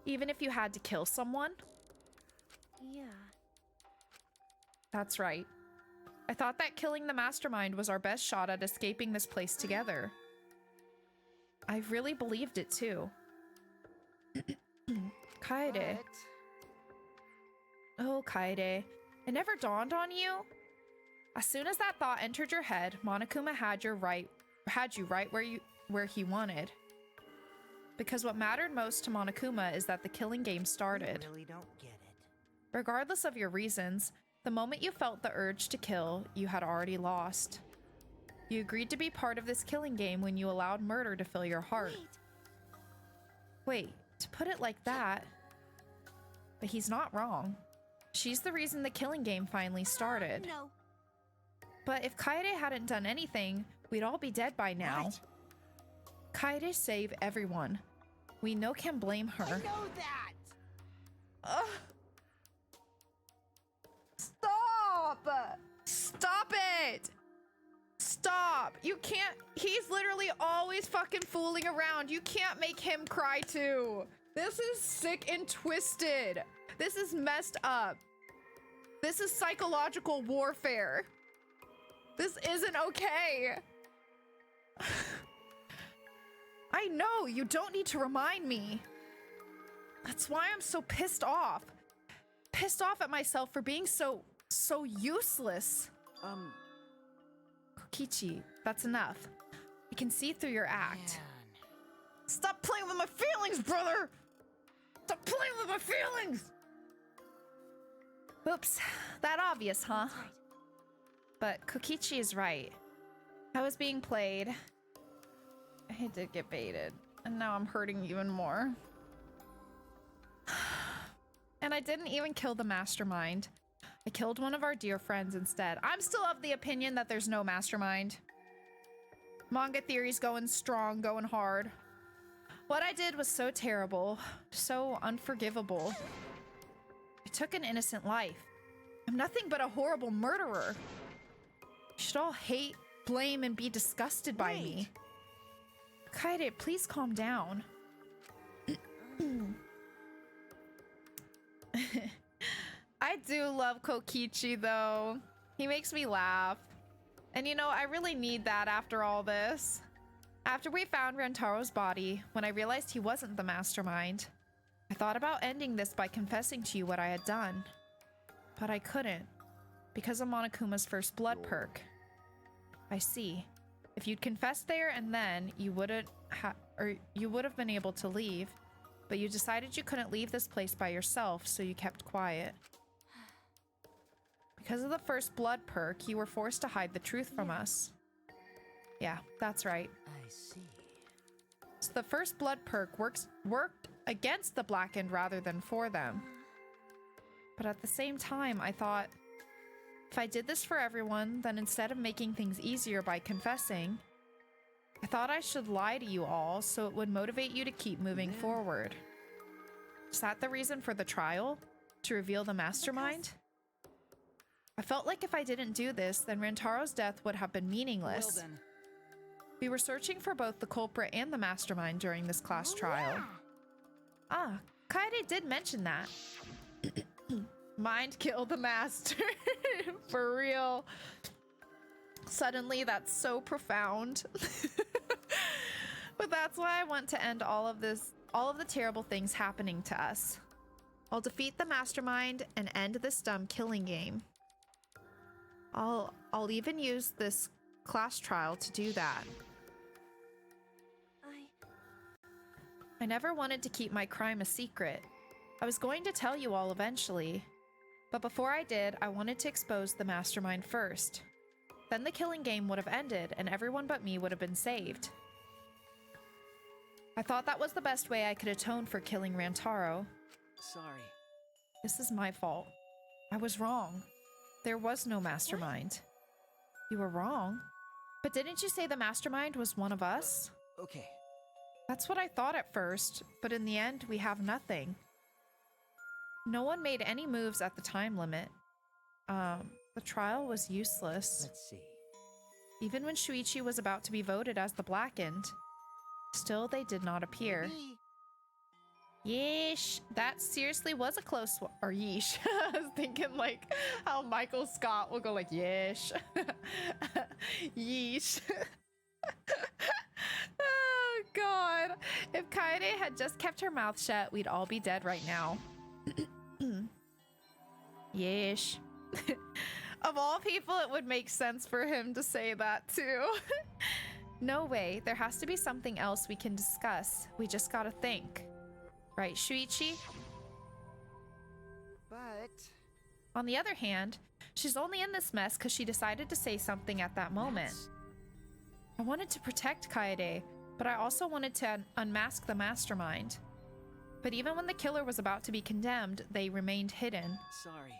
Even if you had to kill someone? Yeah. That's right. I thought that killing the mastermind was our best shot at escaping this place together. I really believed it too. Kaede. Oh, Kaede. It never dawned on you? As soon as that thought entered your head, Monokuma had you right where he wanted. Because what mattered most to Monokuma is that the killing game started. I really don't get it. Regardless of your reasons, the moment you felt the urge to kill, you had already lost. You agreed to be part of this killing game when you allowed murder to fill your heart. Wait, to put it like that... But he's not wrong. She's the reason the killing game finally started. No. But if Kaede hadn't done anything, we'd all be dead by now. What? Kaede saved everyone. We no can blame her. I know that. Stop! Stop it! Stop! You can't. He's literally always fucking fooling around. You can't make him cry too. This is sick and twisted. This is messed up. This is psychological warfare. This isn't okay. I know, you don't need to remind me. That's why I'm so pissed off. Pissed off at myself for being so useless. Kokichi, that's enough. I can see through your act. Man. Stop playing with my feelings, brother! Stop playing with my feelings! Oops, that obvious, huh? Right. But Kokichi is right. I was being played. I did get baited, and now I'm hurting even more. And I didn't even kill the mastermind. I killed one of our dear friends instead. I'm still of the opinion that there's no mastermind. Manga theory's going strong, going hard. What I did was so terrible, so unforgivable. I took an innocent life. I'm nothing but a horrible murderer. You should all hate, blame, and be disgusted by me. Kaede, please calm down. I do love Kokichi, though. He makes me laugh. And you know, I really need that after all this. After we found Rantaro's body, when I realized he wasn't the mastermind, I thought about ending this by confessing to you what I had done. But I couldn't, because of Monokuma's first blood perk. I see. If you'd confessed there and then, you would have been able to leave. But you decided you couldn't leave this place by yourself, so you kept quiet. Because of the first blood perk, you were forced to hide the truth from us. Yeah, that's right. I see. So the first blood perk worked against the Blackened rather than for them. But at the same time, I thought, if I did this for everyone, then instead of making things easier by confessing, I thought I should lie to you all so it would motivate you to keep moving forward. Is that the reason for the trial? To reveal the mastermind? I felt like if I didn't do this, then Rantaro's death would have been meaningless. Well then. We were searching for both the culprit and the mastermind during this class trial. Yeah. Ah, Kaede did mention that. Mind kill the master. For real. Suddenly, that's so profound. But that's why I want to end all of the terrible things happening to us. I'll defeat the mastermind and end this dumb killing game. I'll even use this class trial to do that. I never wanted to keep my crime a secret. I was going to tell you all eventually. But before I did, I wanted to expose the mastermind first. Then the killing game would have ended and everyone but me would have been saved. I thought that was the best way I could atone for killing Rantaro. Sorry. This is my fault. I was wrong. There was no mastermind. You were wrong? But didn't you say the mastermind was one of us? Okay. That's what I thought at first, but in the end, we have nothing. No one made any moves at the time limit. The trial was useless. Let's see. Even when Shuichi was about to be voted as the Blackened, still they did not appear. Yeesh, that seriously was a close one. Or yeesh. I was thinking like how Michael Scott will go like yeesh. Yeesh. Oh god. If Kaede had just kept her mouth shut, we'd all be dead right now. Yeesh. Of all people, it would make sense for him to say that too. No way. There has to be something else we can discuss. We just gotta think. Right, Shuichi? But... On the other hand, she's only in this mess because she decided to say something at that moment. I wanted to protect Kaede, but I also wanted to unmask the mastermind. But even when the killer was about to be condemned, they remained hidden. Sorry.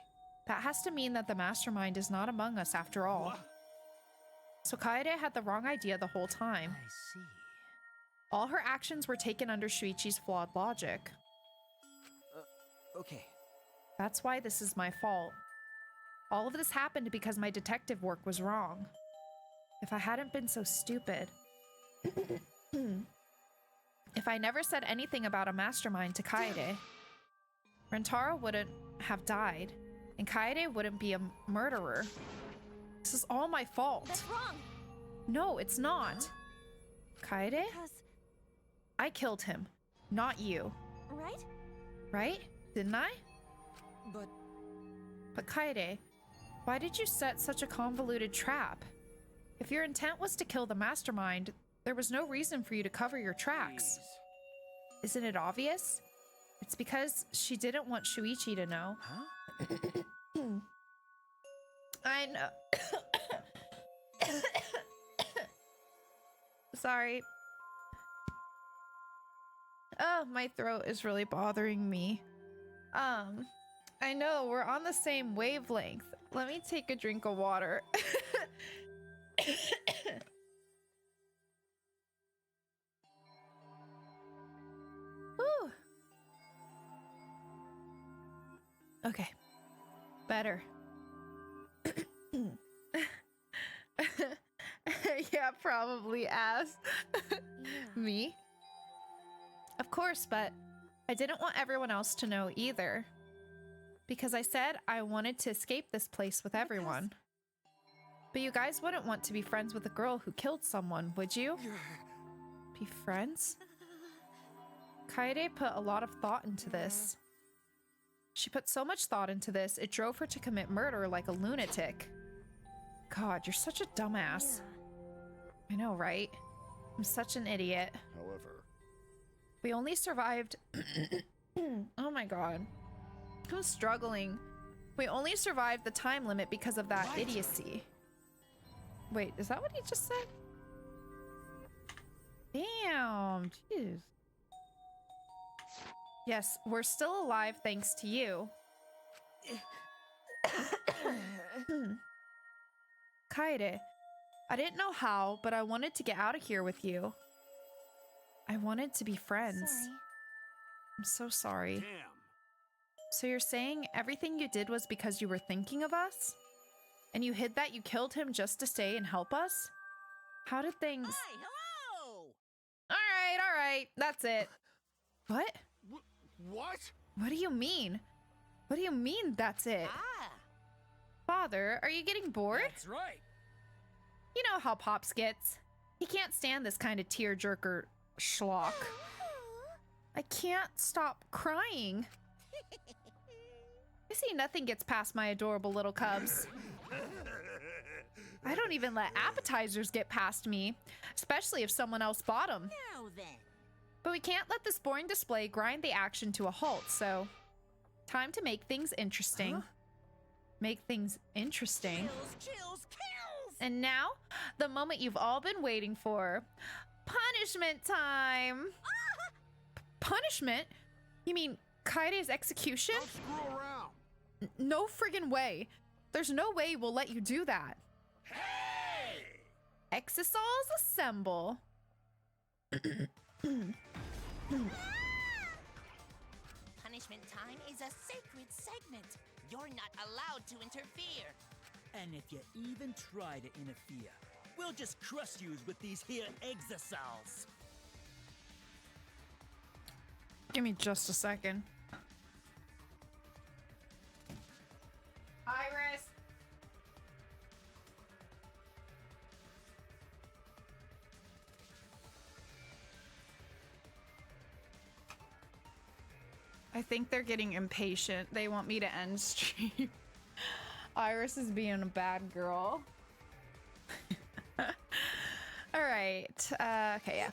That has to mean that the mastermind is not among us after all. What? So Kaede had the wrong idea the whole time. I see. All her actions were taken under Shuichi's flawed logic. Okay. That's why this is my fault. All of this happened because my detective work was wrong. If I hadn't been so stupid. If I never said anything about a mastermind to Kaede, Rantaro wouldn't have died, and Kaede wouldn't be a murderer. This is all my fault. That's wrong. No, it's not. Kaede? Because, I killed him, not you. right? Right? Didn't I? But Kaede, why did you set such a convoluted trap? If your intent was to kill the mastermind, there was no reason for you to cover your tracks. Isn't it obvious? It's because she didn't want Shuichi to know. Huh? I know. Sorry. Oh, my throat is really bothering me. I know, we're on the same wavelength. Let me take a drink of water. Okay. Better. Yeah, probably ass. Me? Of course, but I didn't want everyone else to know either. Because I said I wanted to escape this place with everyone. But you guys wouldn't want to be friends with a girl who killed someone, would you? Be friends? Kaede put a lot of thought into this. She put so much thought into this, it drove her to commit murder like a lunatic. God, you're such a dumbass. I know, right? I'm such an idiot. However, we only survived... Oh my god. I'm struggling. We only survived the time limit because of that idiocy. Wait, is that what he just said? Damn, jeez. Yes, we're still alive thanks to you. Kaede, I didn't know how, but I wanted to get out of here with you. I wanted to be friends. Sorry. I'm so sorry. Damn. So you're saying everything you did was because you were thinking of us? And you hid that you killed him just to stay and help us? How did things... Hi, hello! All right, that's it. What? What? What do you mean? What do you mean that's it? Father, are you getting bored? That's right. You know how Pops gets. He can't stand this kind of tearjerker schlock. I can't stop crying. I see nothing gets past my adorable little cubs. I don't even let appetizers get past me, especially if someone else bought them. Now then. But we can't let this boring display grind the action to a halt, so time to make things interesting. Huh? Make things interesting. Kills! And now, the moment you've all been waiting for. Punishment time! Punishment? You mean Kaede's execution? Don't screw around. No friggin' way. There's no way we'll let you do that. Hey! Exisals assemble. Punishment time is a sacred segment. You're not allowed to interfere. And if you even try to interfere, we'll just crush yous with these here exosols. Give me just a second. Iris! I think they're getting impatient. They want me to end stream. Iris is being a bad girl. All right. Okay, yeah.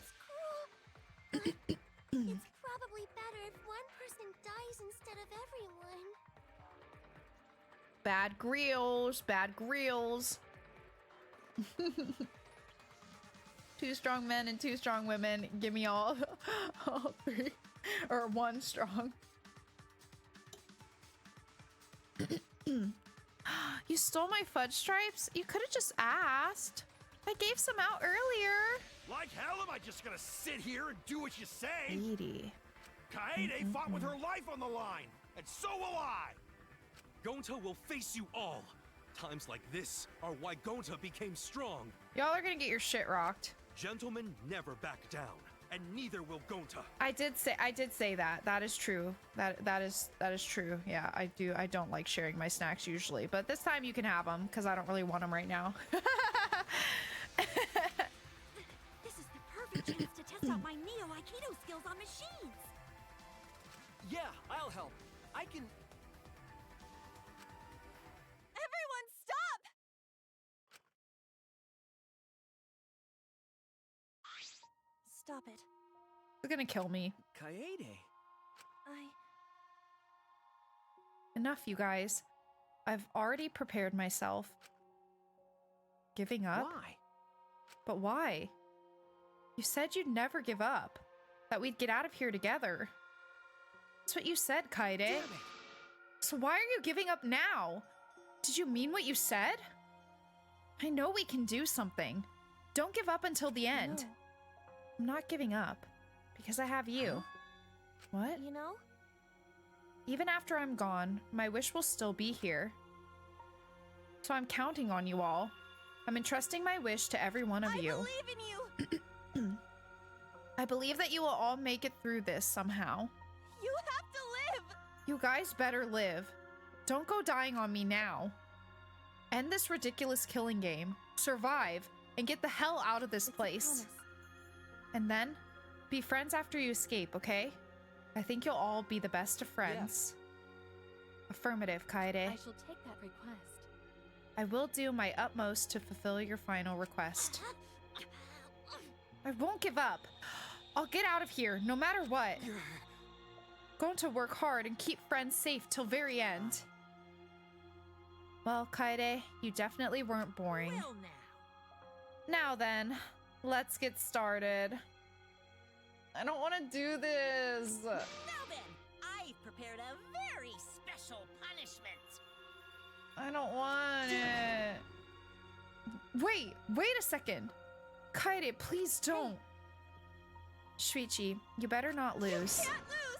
It's probably better if one person dies instead of everyone. Bad grills, bad grills. 2 strong men and 2 strong women. Give me all 3. Or 1 strong. You stole my fudge stripes? You could have just asked. I gave some out earlier. Like hell am I just gonna sit here and do what you say? 80. Kaede fought with her life on the line, and so will I! Gonta will face you all. Times like this are why Gonta became strong. Y'all are gonna get your shit rocked. Gentlemen never back down, and neither will Gonta. I did say that. That is true. That is true. Yeah, I do. I don't like sharing my snacks usually, but this time you can have them because I don't really want them right now. This is the perfect chance to test out my Neo Aikido skills on machines. Yeah, I'll help. I can... Everyone, stop! Stop it. They're gonna kill me. Kaede. Enough, you guys. I've already prepared myself. Giving up? Why? But why? You said you'd never give up. That we'd get out of here together. That's what you said, Kaede. Damn it. So why are you giving up now? Did you mean what you said? I know we can do something. Don't give up until the end. No. I'm not giving up. Because I have you. Huh? What? You know, Even after I'm gone, my wish will still be here. So I'm counting on you all. I'm entrusting my wish to every one of you. I believe in you! I believe that you will all make it through this somehow. You have to live! You guys better live. Don't go dying on me now. End this ridiculous killing game. Survive, and get the hell out of this place. And then, be friends after you escape, okay? I think you'll all be the best of friends. Yeah. Affirmative, Kaede. I shall take that request. I will do my utmost to fulfill your final request. I won't give up. I'll get out of here, no matter what. Going to work hard and keep friends safe till very end. Well, Kaede, you definitely weren't boring. Well, Now then, let's get started. I don't want to do this. now then, I've prepared a very special punishment. I don't want it. Wait a second. Kaede, please don't. Shuichi, you better not lose. You can't lose!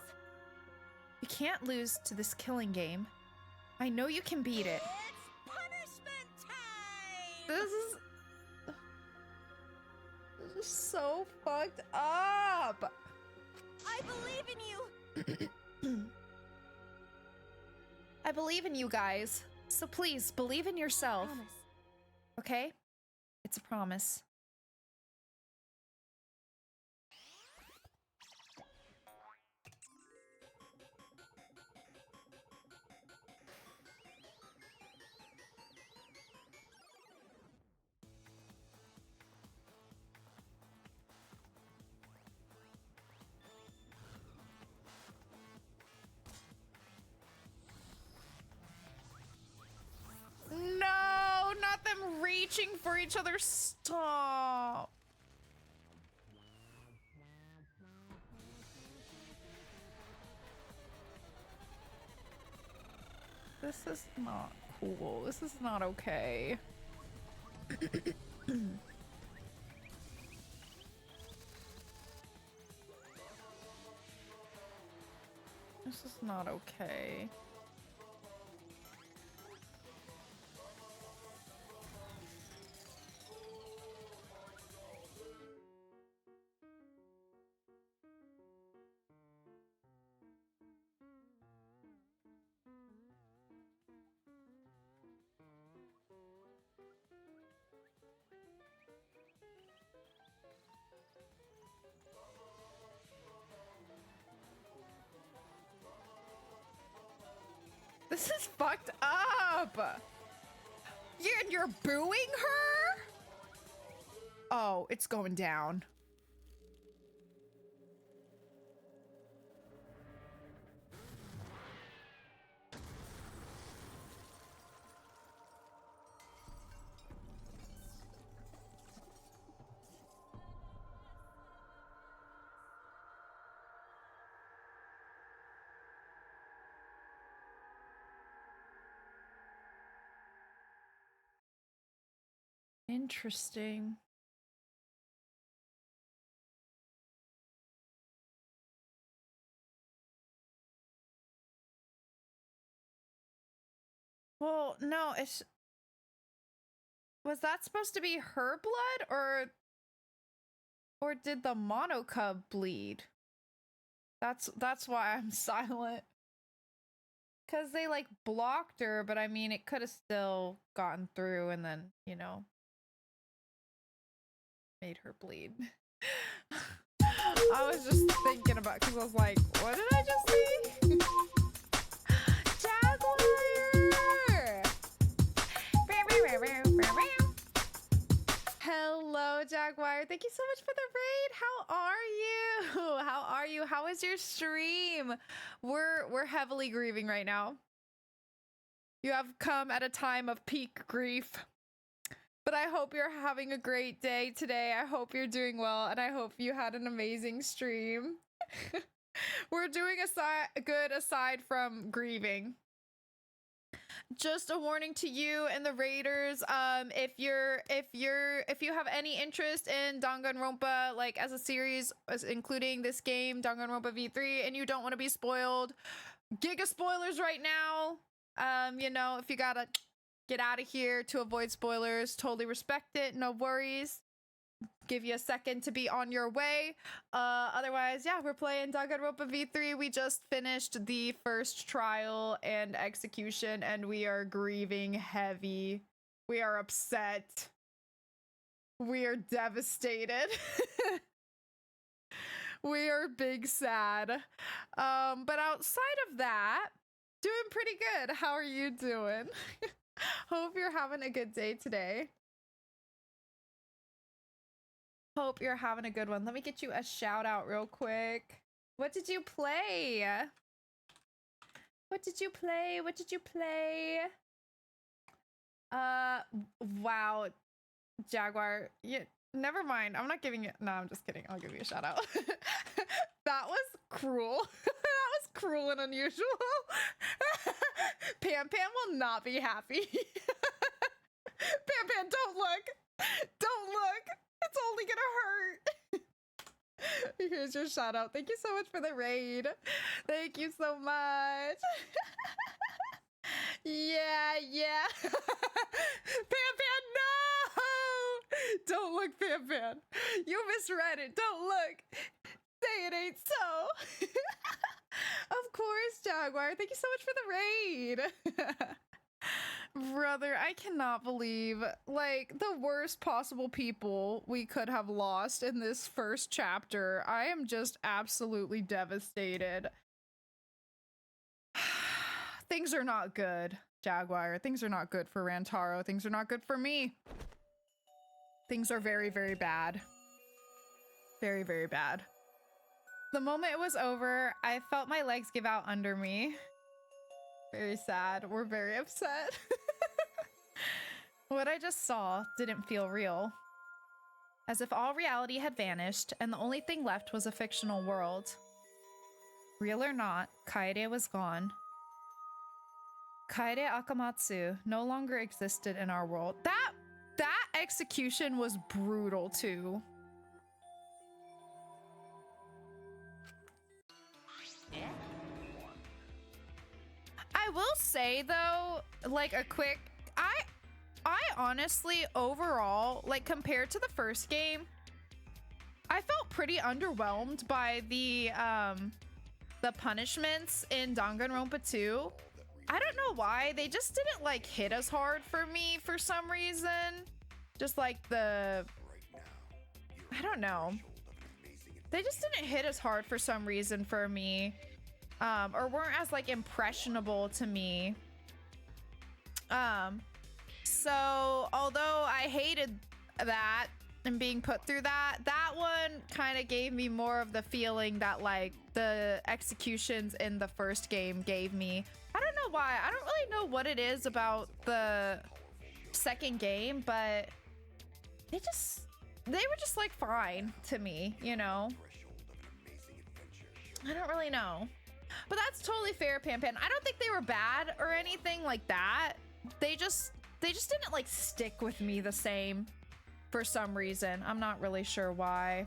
You can't lose to this killing game. I know you can beat it. It's punishment time! This is so fucked up. I believe in you! I believe in you guys. So please, believe in yourself. Promise. Okay? It's a promise. No, not them reaching for each other. Stop. This is not cool. This is not okay. This is not okay. This is fucked up. You're booing her? Oh, it's going down. Interesting. Well, no, was that supposed to be her blood or did the mono cub bleed? That's why I'm silent. 'Cause they like blocked her, but I mean it could have still gotten through and then, you know, made her bleed. I was just thinking about, because I was like, what did I just see? Jaguar! Hello, Jaguar. Thank you so much for the raid. How are you? How are you? How is your stream? We're heavily grieving right now. You have come at a time of peak grief. But I hope you're having a great day today. I hope you're doing well, and I hope you had an amazing stream. We're doing good aside from grieving. Just a warning to you and the raiders, if you have any interest in Danganronpa, like as a series, including this game, Danganronpa V3, and you don't want to be spoiled, giga spoilers right now. You know, if you gotta get out of here to avoid spoilers, totally respect it. No worries. Give you a second to be on your way. Otherwise, yeah, we're playing Danganronpa V3. We just finished the first trial and execution, and we are grieving heavy. We are upset. We are devastated. We are big sad. But outside of that, doing pretty good. How are you doing? Hope you're having a good day today. Hope you're having a good one. Let me get you a shout out real quick. What did you play? What did you play? What did you play? Wow. Jaguar. Yeah, never mind. I'm not giving you. No, I'm just kidding. I'll give you a shout out. That was cruel. That was cruel and unusual. Pam Pam will not be happy. Pam Pam, don't look. Don't look. It's only gonna hurt. Here's your shout out. Thank you so much for the raid. Thank you so much. Yeah. Pam Pam, no! Don't look, Pam Pam. You misread it. Don't look. Say it ain't so. Of course, Jaguar. Thank you so much for the raid. Brother, I cannot believe, like, the worst possible people we could have lost in this first chapter. I am just absolutely devastated. Things are not good, Jaguar. Things are not good for Rantaro. Things are not good for me. Things are very, very bad. Very, very bad. The moment it was over, I felt my legs give out under me. Very sad. We're very upset. What I just saw didn't feel real. As if all reality had vanished and the only thing left was a fictional world. Real or not, Kaede was gone. Kaede Akamatsu no longer existed in our world. That execution was brutal too. I will say though, like a quick, I honestly overall, like compared to the first game, I felt pretty underwhelmed by the punishments in Danganronpa 2. I don't know why, they just didn't like hit as hard for me for some reason. Just like I don't know. They just didn't hit as hard for some reason for me. Or weren't as like impressionable to me. So although I hated that and being put through that one kind of gave me more of the feeling that like the executions in the first game gave me. I don't know why. I don't really know what it is about the second game, but they were just like fine to me, you know? I don't really know. But that's totally fair, Pam Pam. I don't think they were bad or anything like that. They just didn't like stick with me the same for some reason. I'm not really sure why.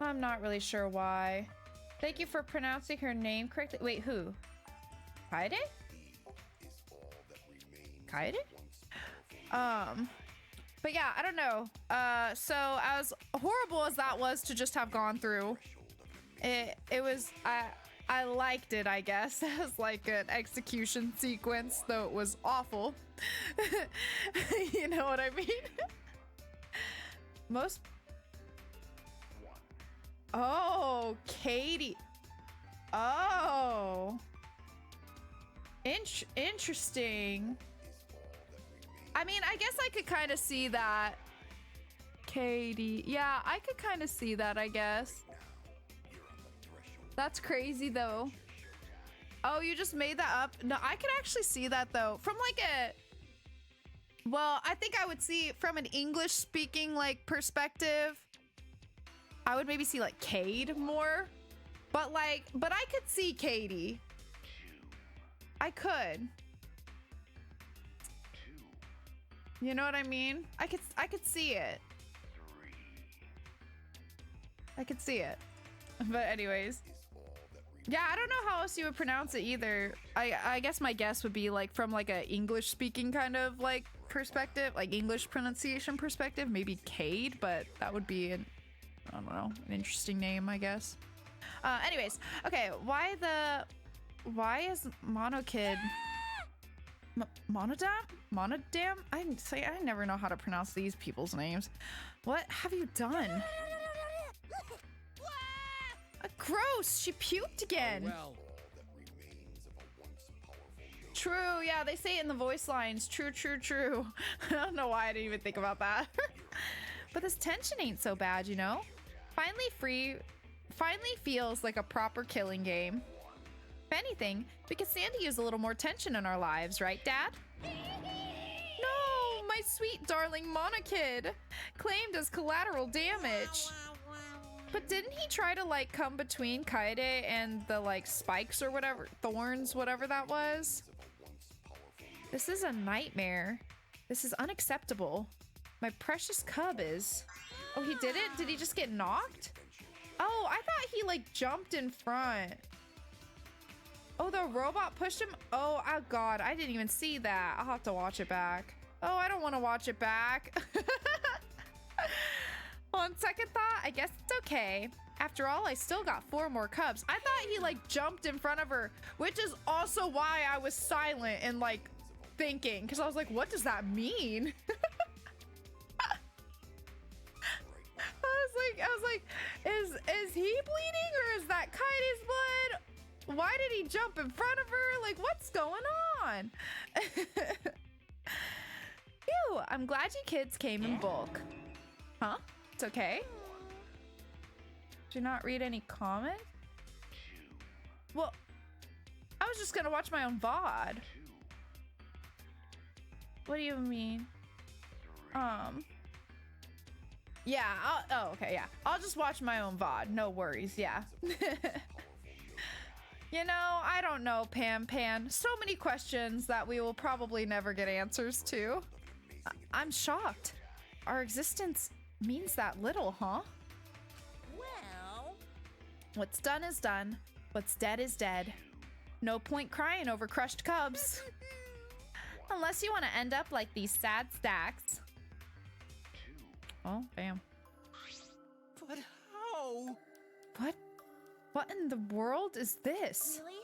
I'm not really sure why. Thank you for pronouncing her name correctly. Wait, who? Kaede? Kaede? But yeah, I don't know. So as horrible as that was to just have gone through, it was, I liked it, I guess, as like an execution sequence, though it was awful. You know what I mean? Oh, Katie. Oh. Interesting. I mean, I guess I could kind of see that. Katie. Yeah, I could kind of see that, I guess. That's crazy, though. Oh, you just made that up? No, I could actually see that, though. From, like, well, I think I would see from an English-speaking, like, perspective. I would maybe see, like, Cade more. But I could see Katie. I could. You know what I mean? I could see it. I could see it. But anyways. Yeah, I don't know how else you would pronounce it either. I guess my guess would be like from like a English speaking kind of like perspective, like English pronunciation perspective, maybe Cade, but that would be an, I don't know, an interesting name, I guess. Anyways, okay, why is Monokid Monodam? I never know how to pronounce these people's names. What have you done? Gross! She puked again. Oh, well. True, yeah, they say it in the voice lines. True, true, true. I don't know why I didn't even think about that. But this tension ain't so bad, you know? Finally feels like a proper killing game. If anything, we could stand to use a little more tension in our lives, right, Dad? No, my sweet darling Monokid, claimed as collateral damage. But didn't he try to like come between Kaede and the like spikes or whatever, thorns, whatever that was? This is a nightmare. This is unacceptable. My precious cub is... Oh, he did it? Did he just get knocked? Oh, I thought he like jumped in front. Oh, the robot pushed him? Oh God, I didn't even see that. I'll have to watch it back. Oh, I don't want to watch it back. On second thought, I guess it's okay. After all, I still got 4 more cubs. I thought he like jumped in front of her, which is also why I was silent and like thinking, because I was like, what does that mean? I was like, is he bleeding or is that Kaide's blood? Why did he jump in front of her? Like, what's going on? Phew, I'm glad you kids came in bulk. Huh? It's okay. Did you not read any comments? Well, I was just gonna watch my own VOD. What do you mean? Yeah, oh, okay, yeah. I'll just watch my own VOD. No worries, yeah. You know, I don't know, Pan. So many questions that we will probably never get answers to. I'm shocked. Our existence means that little, huh? Well... What's done is done. What's dead is dead. No point crying over crushed cubs. Unless you want to end up like these sad stacks. Oh, damn. But how? What in the world is this? Really?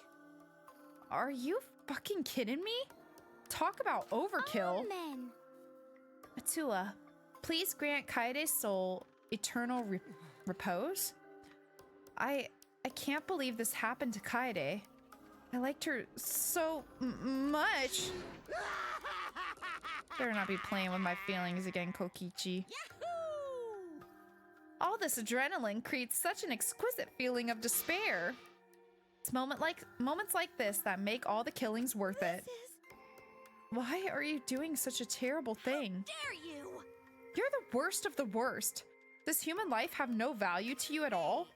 Are you fucking kidding me? Talk about overkill. Amen. Atula, please grant Kaide's soul eternal repose. I can't believe this happened to Kaede. I liked her so much. Better not be playing with my feelings again, Kokichi. Yahoo! All this adrenaline creates such an exquisite feeling of despair. It's moments like this that make all the killings worth it. Why are you doing such a terrible thing? How dare you? You're the worst of the worst. Does human life have no value to you at all?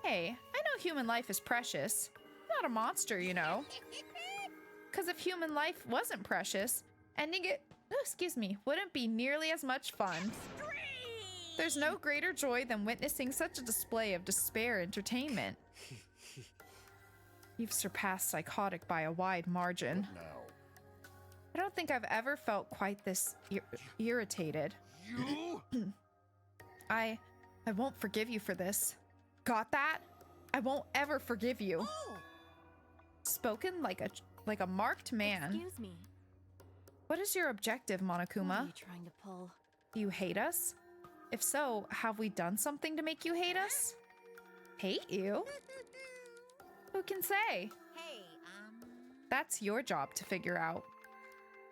Hey, I know human life is precious. Not a monster, you know. Because if human life wasn't precious, ending it, wouldn't be nearly as much fun. There's no greater joy than witnessing such a display of despair entertainment. You've surpassed psychotic by a wide margin. I don't think I've ever felt quite this irritated. You? I won't forgive you for this. Got that? I won't ever forgive you. Oh. Spoken like a marked man. Excuse me. What is your objective, Monokuma? What are you trying to pull? Do you hate us? If so, have we done something to make you hate us? Hate you? Who can say? Hey, That's your job to figure out.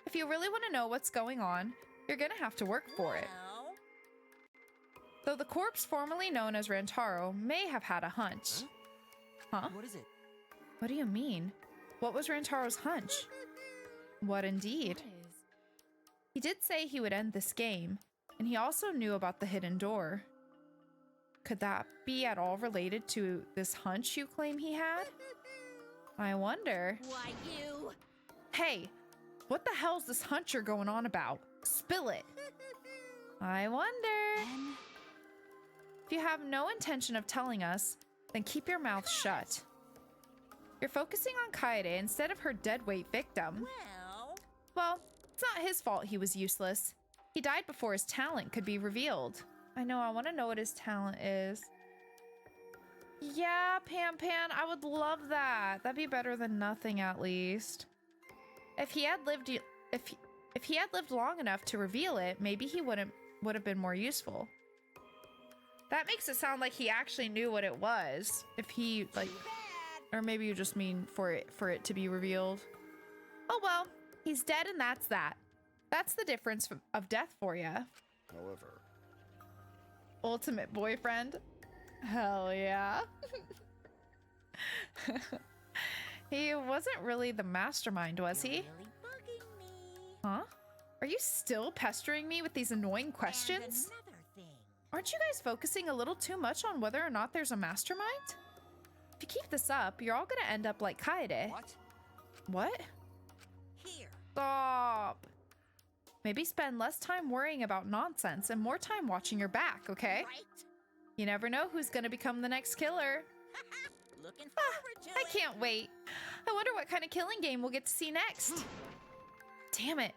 If you really want to know what's going on, you're gonna have to work for it. well... Though the corpse formerly known as Rantaro may have had a hunch. Huh? What is it? What do you mean? What was Rantaro's hunch? What indeed? What is? He did say he would end this game, and he also knew about the hidden door. Could that be at all related to this hunch you claim he had? I wonder. Why, you... Hey, what the hell's this hunch you're going on about? Spill it. I wonder. Ben? If you have no intention of telling us, then keep your mouth shut. You're focusing on Kaede instead of her deadweight victim. Well, it's not his fault he was useless. He died before his talent could be revealed. I know, I want to know what his talent is. Yeah, Pan, I would love that. That'd be better than nothing, at least. If he had lived long enough to reveal it, maybe he would have been more useful. That makes it sound like he actually knew what it was. If he, like, or maybe you just mean for it to be revealed. Oh well, he's dead and that's that. That's the difference of death for you. However, ultimate boyfriend? Hell yeah. He wasn't really the mastermind, was he? Huh? Are you still pestering me with these annoying questions? Aren't you guys focusing a little too much on whether or not there's a mastermind? If you keep this up, you're all gonna end up like Kaede. What? What? Here. Stop. Maybe spend less time worrying about nonsense and more time watching your back, okay? Right? You never know who's gonna become the next killer. Looking forward to I it. can't wait. I wonder what kind of killing game we'll get to see next. Damn it.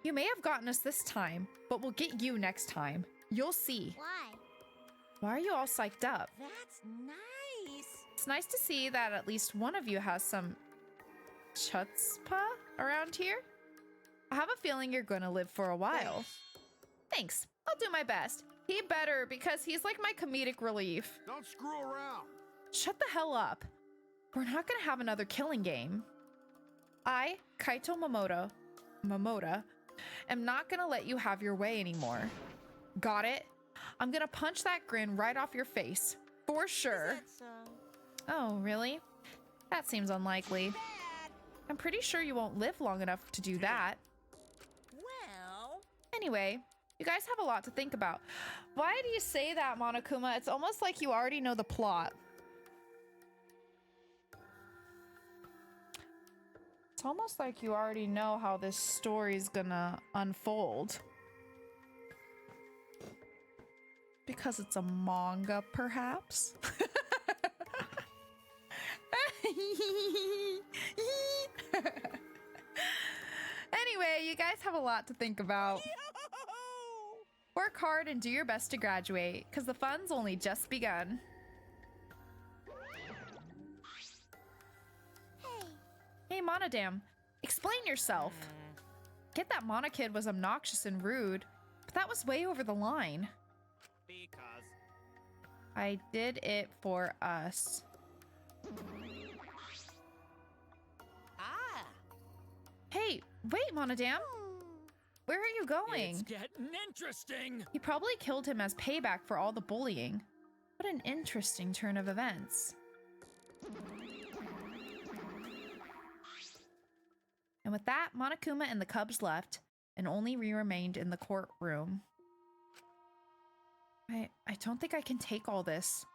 You may have gotten us this time, but we'll get you next time. You'll see. Why? Why are you all psyched up? That's nice. It's nice to see that at least one of you has some chutzpah around here. I have a feeling you're gonna live for a while. Thanks. I'll do my best. He better, because he's like my comedic relief. Don't screw around. Shut the hell up. We're not gonna have another killing game. I, Kaito Momoda, am not gonna let you have your way anymore. Got it? I'm gonna punch that grin right off your face. For sure. Oh, really? That seems unlikely. I'm pretty sure you won't live long enough to do that. Well. Anyway, you guys have a lot to think about. Why do you say that, Monokuma? It's almost like you already know the plot. It's almost like you already know how this story's gonna unfold. Because it's a manga, perhaps? Anyway, you guys have a lot to think about. Work hard and do your best to graduate, because the fun's only just begun. Hey, Monodam, explain yourself. Get that Mono kid was obnoxious and rude, but that was way over the line. Because I did it for us. Ah. Hey, wait, Monodam. Where are you going? it's getting interesting. You probably killed him as payback for all the bullying. What an interesting turn of events. And with that, Monokuma and the Cubs left, and only remained in the courtroom. I don't think I can take all this.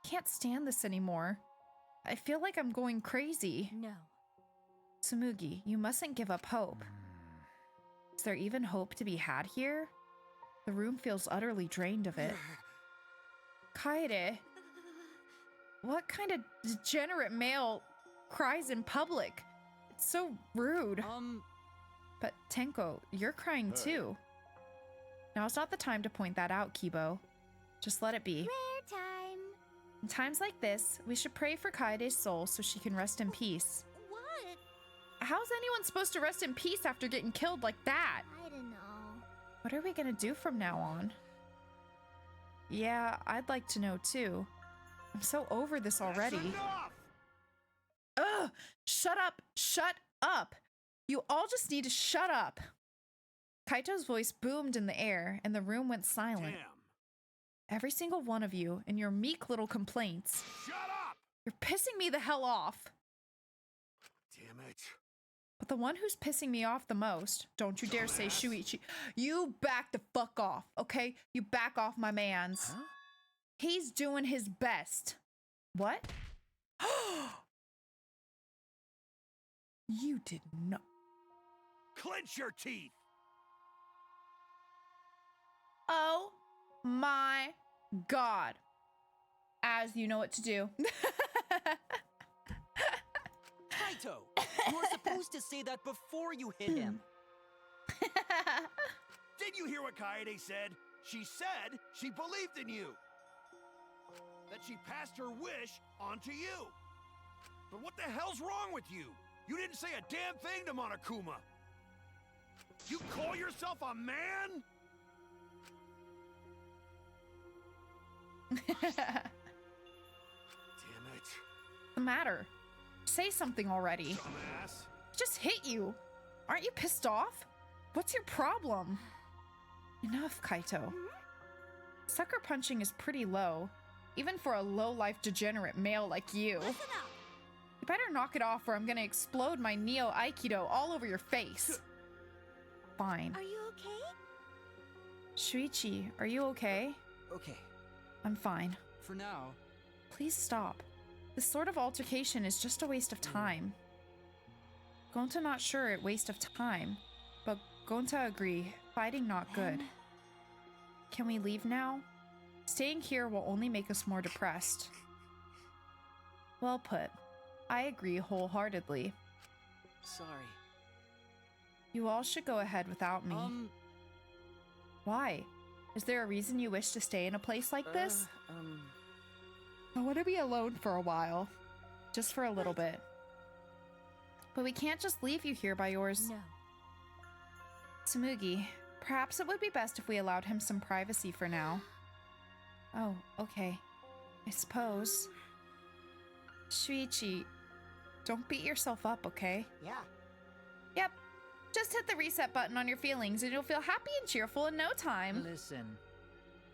I can't stand this anymore. I feel like I'm going crazy. No. Tsumugi, you mustn't give up hope. Is there even hope to be had here? The room feels utterly drained of it. Kaede, what kind of degenerate male cries in public? It's so rude. But Tenko, you're crying too. Now's not the time to point that out, Kibo. Just let it be. Rare time. In times like this, we should pray for Kaede's soul so she can rest in peace. What? How's anyone supposed to rest in peace after getting killed like that? I don't know. What are we gonna do from now on? Yeah, I'd like to know too. I'm so over this already. That's enough! Ugh! Shut up! Shut up! You all just need to shut up! Kaito's voice boomed in the air, and the room went silent. Damn. Every single one of you and your meek little complaints. Shut up! You're pissing me the hell off! Damn it. But the one who's pissing me off the most, don't you dare say Shuichi. You back the fuck off, okay? You back off my mans. Huh? He's doing his best. What? You did not. Clench your teeth! Oh my god. As you know what to do. Kaito, you were supposed to say that before you hit him. Did you hear what Kaede said? She said she believed in you. That she passed her wish on to you. But what the hell's wrong with you? You didn't say a damn thing to Monokuma. You call yourself a man? Damn it. What's the matter? Say something already. Dumbass. Just hit you. Aren't you pissed off? What's your problem? Enough, Kaito. Sucker punching is pretty low, even for a low-life degenerate male like you. You better knock it off or I'm gonna explode my Neo Aikido all over your face. Fine. Are you okay? Shuichi, are you okay? Okay. I'm fine. For now. Please stop. This sort of altercation is just a waste of time. Gonta not sure it waste of time, but Gonta agree, fighting not good. Can we leave now? Staying here will only make us more depressed. Well put. I agree wholeheartedly. Sorry. You all should go ahead without me. Why? Is there a reason you wish to stay in a place like this? I want to be alone for a while. Just for a little bit. But we can't just leave you here by yours. No. Tsumugi, perhaps it would be best if we allowed him some privacy for now. Oh, okay. I suppose. Shuichi, don't beat yourself up, okay? Yeah. Yep. Just hit the reset button on your feelings and you'll feel happy and cheerful in no time. Listen.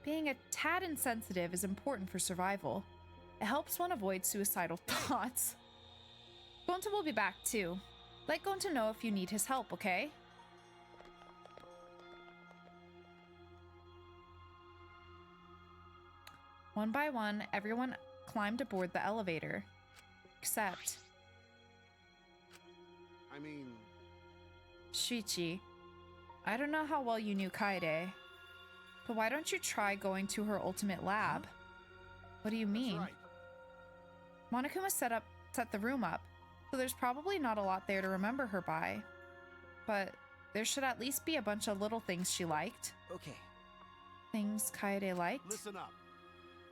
Being a tad insensitive is important for survival. It helps one avoid suicidal thoughts. Gonta will be back too. Let Gonta know if you need his help, okay? One by one, everyone climbed aboard the elevator. Except... I mean... Shuichi, I don't know how well you knew Kaede, but why don't you try going to her ultimate lab? What do you mean? That's right. Monokuma set the room up, so there's probably not a lot there to remember her by. But there should at least be a bunch of little things she liked. Okay. Things Kaede liked. Listen up.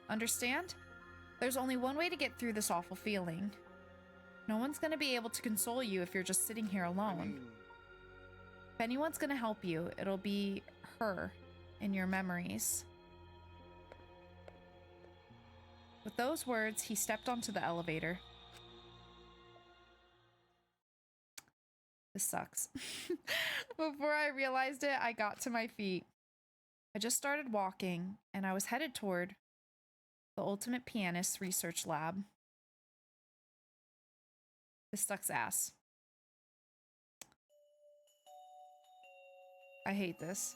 Understand? There's only one way to get through this awful feeling. No one's gonna be able to console you if you're just sitting here alone. I mean... If anyone's gonna help you, it'll be her in your memories. With those words, he stepped onto the elevator. This sucks. Before I realized it, I got to my feet. I just started walking, and I was headed toward the Ultimate Pianist Research Lab. This sucks ass. I hate this.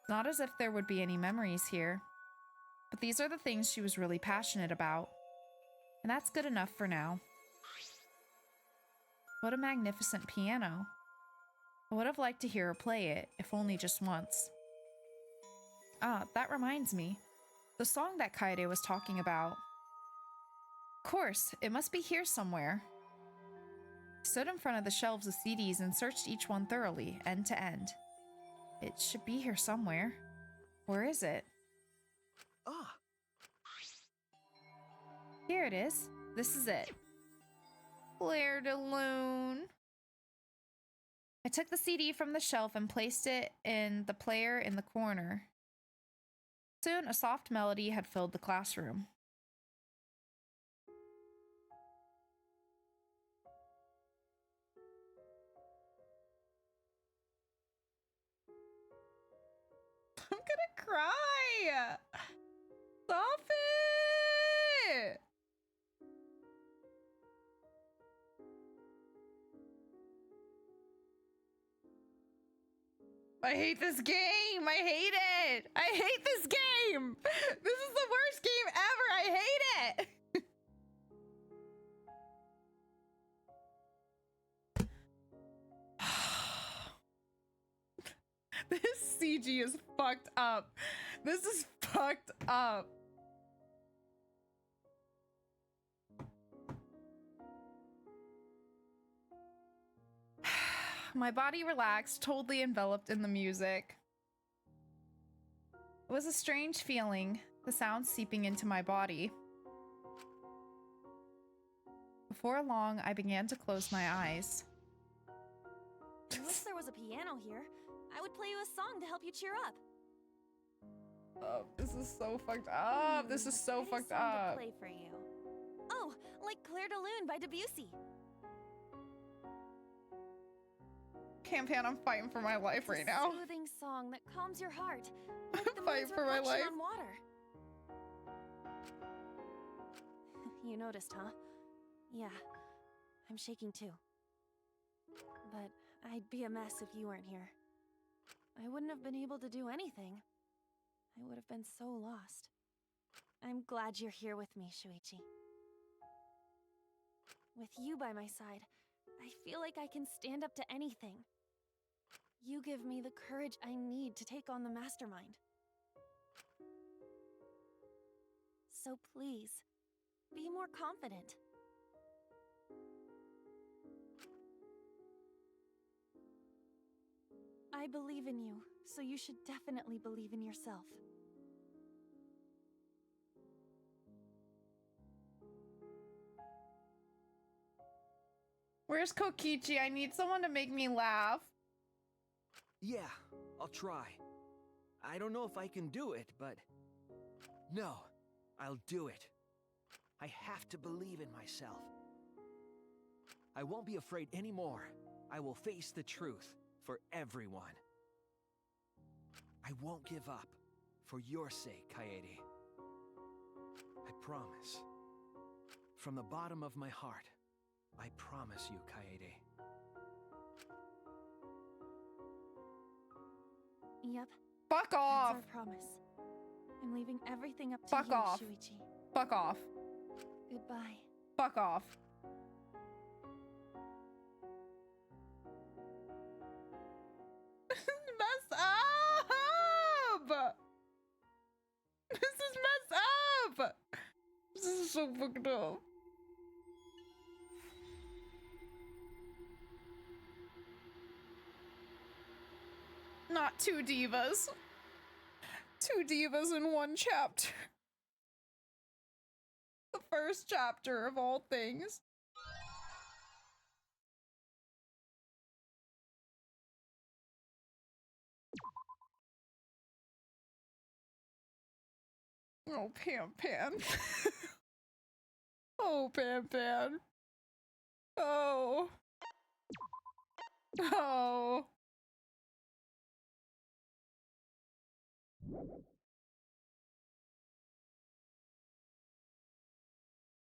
Not as if there would be any memories here, but these are the things she was really passionate about, and that's good enough for now. What a magnificent piano. I would have liked to hear her play it, if only just once. Ah, that reminds me. The song that Kaede was talking about. Of course, it must be here somewhere. I stood in front of the shelves of CDs and searched each one thoroughly, end to end. It should be here somewhere. Where is it? Ah. Here it is. This is it. Claire de Lune. I took the CD from the shelf and placed it in the player in the corner. Soon, a soft melody had filled the classroom. I'm gonna cry! Stop it! I hate this game! I hate it! I hate this game! This is the worst game ever! I hate it! This CG is fucked up. This is fucked up. My body relaxed, totally enveloped in the music. It was a strange feeling, the sound seeping into my body. Before long, I began to close my eyes. Unless there was a piano here, I would play you a song to help you cheer up. Oh, this is so fucked up. This is so fucked up. To play for you. Oh, like Claire de Lune by Debussy. Campan, I'm fighting for my life right now. Soothing song that calms your heart. Like I'm fighting for my life. On water. You noticed, huh? Yeah, I'm shaking too. But I'd be a mess if you weren't here. I wouldn't have been able to do anything. I would have been so lost. I'm glad you're here with me, Shuichi. With you by my side, I feel like I can stand up to anything. You give me the courage I need to take on the Mastermind. So please, be more confident. I believe in you, so you should definitely believe in yourself. Where's Kokichi? I need someone to make me laugh. Yeah, I'll try. I don't know if I can do it, but... No, I'll do it. I have to believe in myself. I won't be afraid anymore. I will face the truth for everyone. I won't give up. For your sake, Kaede. I promise. From the bottom of my heart, I promise you, Kaede. Yep. Fuck off! That's our promise. I'm leaving everything up to Fuck you, off. Shuichi. Fuck off. Goodbye. Fuck off. Mess up! This is messed up! This is so fucked up. Not two divas. Two divas in one chapter. The first chapter of all things. Oh, Pan Pan. Oh, Pan Pan. Oh. Oh.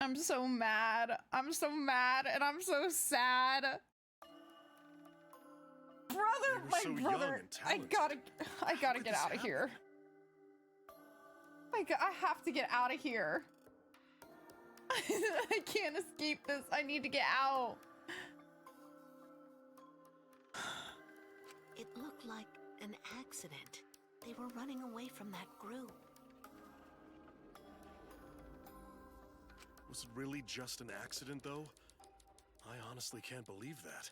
I'm so mad. I'm so mad and I'm so sad. Brother, my so brother. I gotta get out of here. I have to get out of here. I can't escape this. I need to get out. It looked like an accident. They were running away from that group. Was it really just an accident, though? I honestly can't believe that.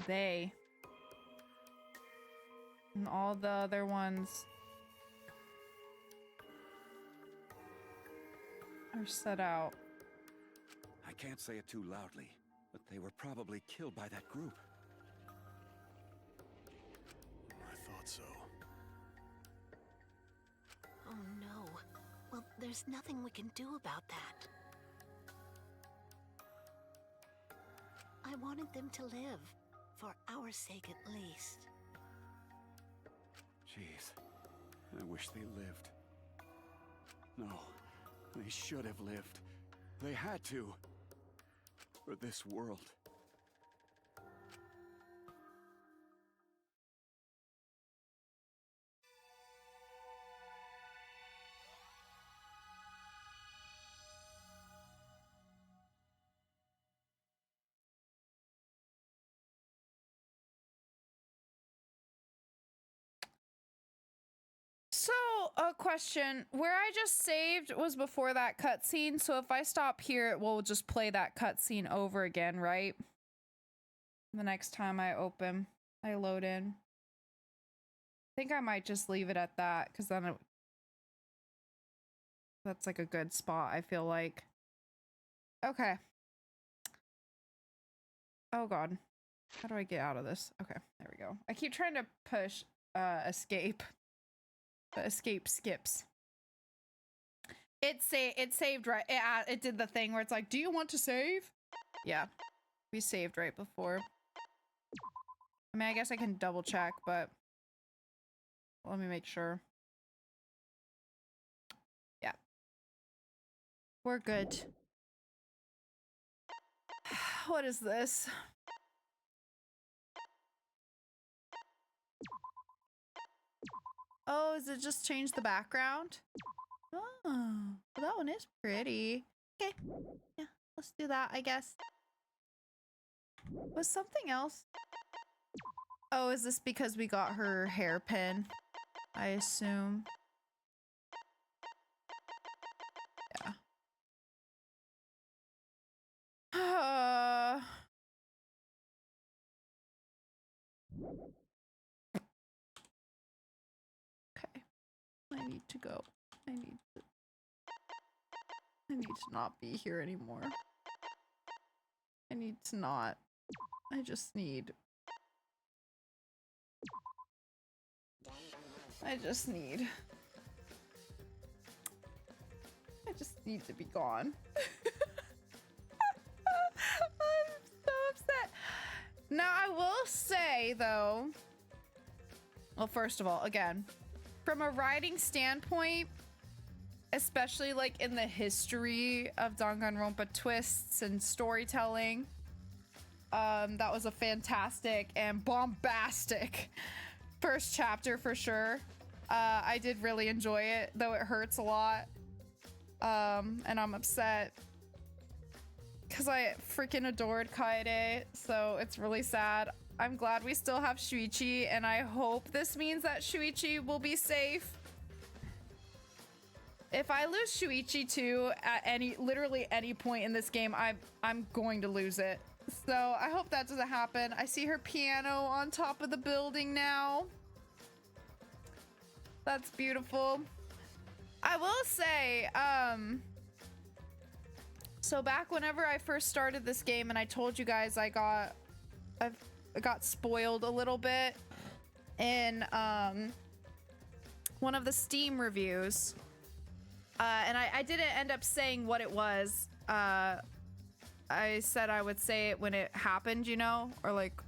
They. And all the other ones are set out. I can't say it too loudly, but they were probably killed by that group. I thought so. Oh no. Well, there's nothing we can do about that. I wanted them to live. For our sake, at least. Jeez. I wish they lived. No. They should have lived. They had to. For this world. a question. Where I just saved was before that cutscene, so if I stop here, it will just play that cutscene over again, right? The next time I load in. I think I might just leave it at that, because then that's like a good spot, I feel like. Okay. Oh god. How do I get out of this? Okay, there we go. I keep trying to push escape. But escape skips. It saved right. It did the thing where it's like, do you want to save? Yeah. We saved right before. I mean, I guess I can double check, but let me make sure. Yeah. We're good. What is this? Oh, is it just change the background? Oh, well, that one is pretty. Okay. Yeah, let's do that, I guess. Was something else? Oh, is this because we got her hairpin? I assume. Yeah. Okay. I need to go. I need to not be here anymore. I need to not. I just need to be gone. I'm so upset. Now, I will say, though, well, first of all, again, from a writing standpoint, especially like in the history of Danganronpa twists and storytelling, that was a fantastic and bombastic first chapter for sure. I did really enjoy it, though it hurts a lot. And I'm upset because I freaking adored Kaede, so it's really sad. I'm glad we still have Shuichi, and I hope this means that Shuichi will be safe. If I lose Shuichi too at literally any point in this game, I'm going to lose it. So I hope that doesn't happen. I see her piano on top of the building now. That's beautiful. I will say, so back whenever I first started this game and I told you guys I got spoiled a little bit in one of the Steam reviews, and I didn't end up saying what it was. I said I would say it when it happened, you know, or like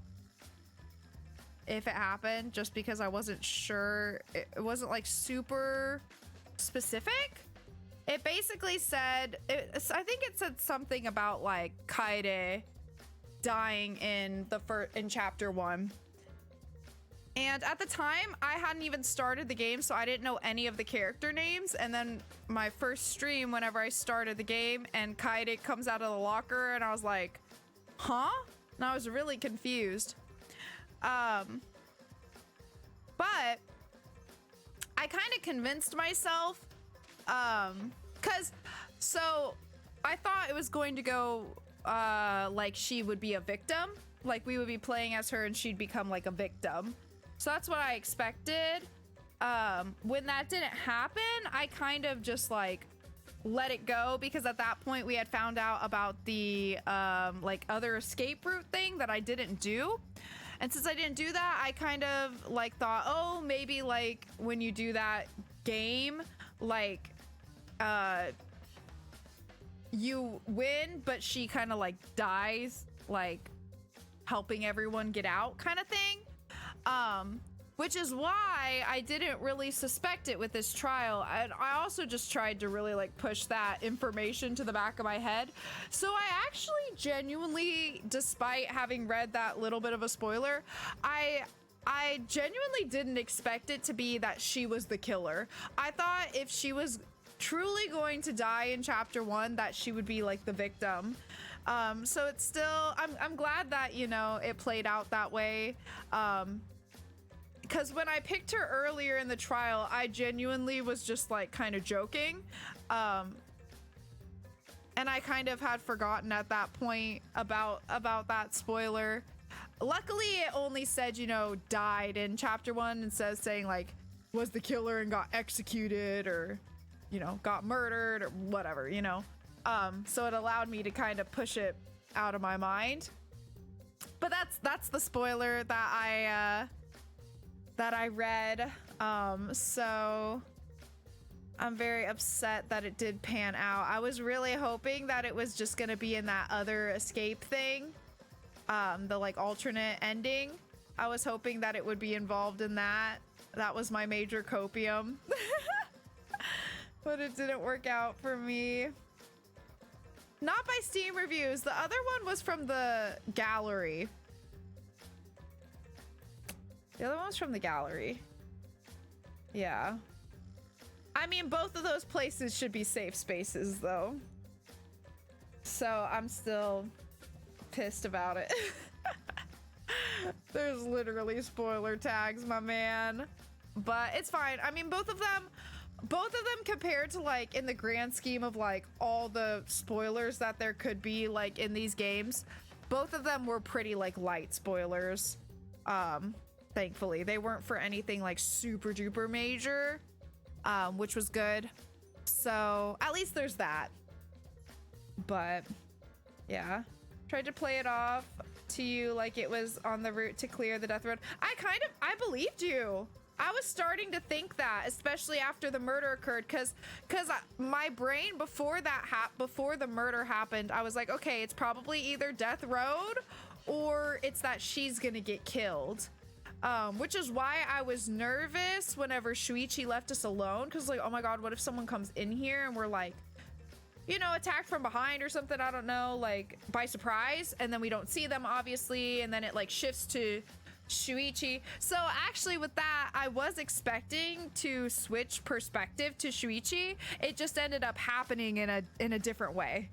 if it happened, just because I wasn't sure. It wasn't like super specific. It basically said, I think it said something about like Kaede dying in chapter 1. And at the time, I hadn't even started the game, so I didn't know any of the character names. And then my first stream, whenever I started the game, and Kaede comes out of the locker, and I was like, huh? And I was really confused. But I kind of convinced myself, so I thought it was going to go, like she would be a victim. Like we would be playing as her and she'd become like a victim. So that's what I expected. When that didn't happen, I kind of just like let it go, because at that point we had found out about the like other escape route thing that I didn't do. And since I didn't do that, I kind of like thought, oh, maybe like when you do that game, like you win, but she kind of like dies, like helping everyone get out kind of thing. Which is why I didn't really suspect it with this trial. And I also just tried to really like push that information to the back of my head. So I actually genuinely, despite having read that little bit of a spoiler, I genuinely didn't expect it to be that she was the killer. I thought if she was truly going to die in chapter 1, that she would be like the victim. So it's still, I'm glad that, you know, it played out that way. because when I picked her earlier in the trial, I genuinely was just like kind of joking. And I kind of had forgotten at that point about that spoiler. Luckily, it only said, you know, died in chapter 1 instead of saying like was the killer and got executed or, you know, got murdered or whatever, you know. So it allowed me to kind of push it out of my mind. But that's the spoiler that I read. So I'm very upset that it did pan out. I was really hoping that it was just gonna be in that other escape thing, the like alternate ending. I was hoping that it would be involved in that. That was my major copium. But it didn't work out for me. Not by Steam reviews. The other one was from the gallery. The other one was from the gallery. Yeah. I mean, both of those places should be safe spaces, though. So I'm still pissed about it. There's literally spoiler tags, my man. But it's fine. I mean, both of them compared to like in the grand scheme of like all the spoilers that there could be like in these games, both of them were pretty like light spoilers. Thankfully, they weren't for anything like super duper major, which was good. So at least there's that. But yeah, tried to play it off to you like it was on the route to clear the death road. I believed you. I was starting to think that, especially after the murder occurred, because my brain before the murder happened, I was like, okay, it's probably either Death Road or it's that she's gonna get killed. Which is why I was nervous whenever Shuichi left us alone, because like, oh my god, what if someone comes in here and we're like, you know, attacked from behind or something, I don't know, like by surprise, and then we don't see them obviously, and then it like shifts to Shuichi. So actually with that, I was expecting to switch perspective to Shuichi. It just ended up happening in a different way,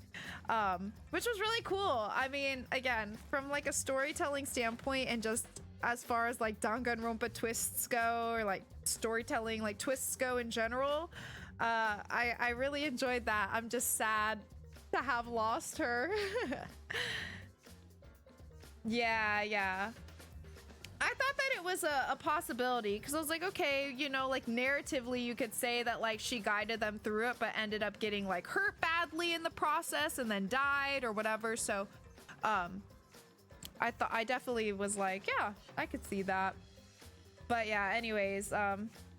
which was really cool. I mean, again, from like a storytelling standpoint and just as far as like Danganronpa twists go, or like storytelling like twists go in general, I really enjoyed that. I'm just sad to have lost her. Yeah. I thought that it was a possibility, because I was like, okay, you know, like narratively you could say that like she guided them through it but ended up getting like hurt badly in the process and then died or whatever. So I definitely was like, yeah, I could see that. But yeah, anyways,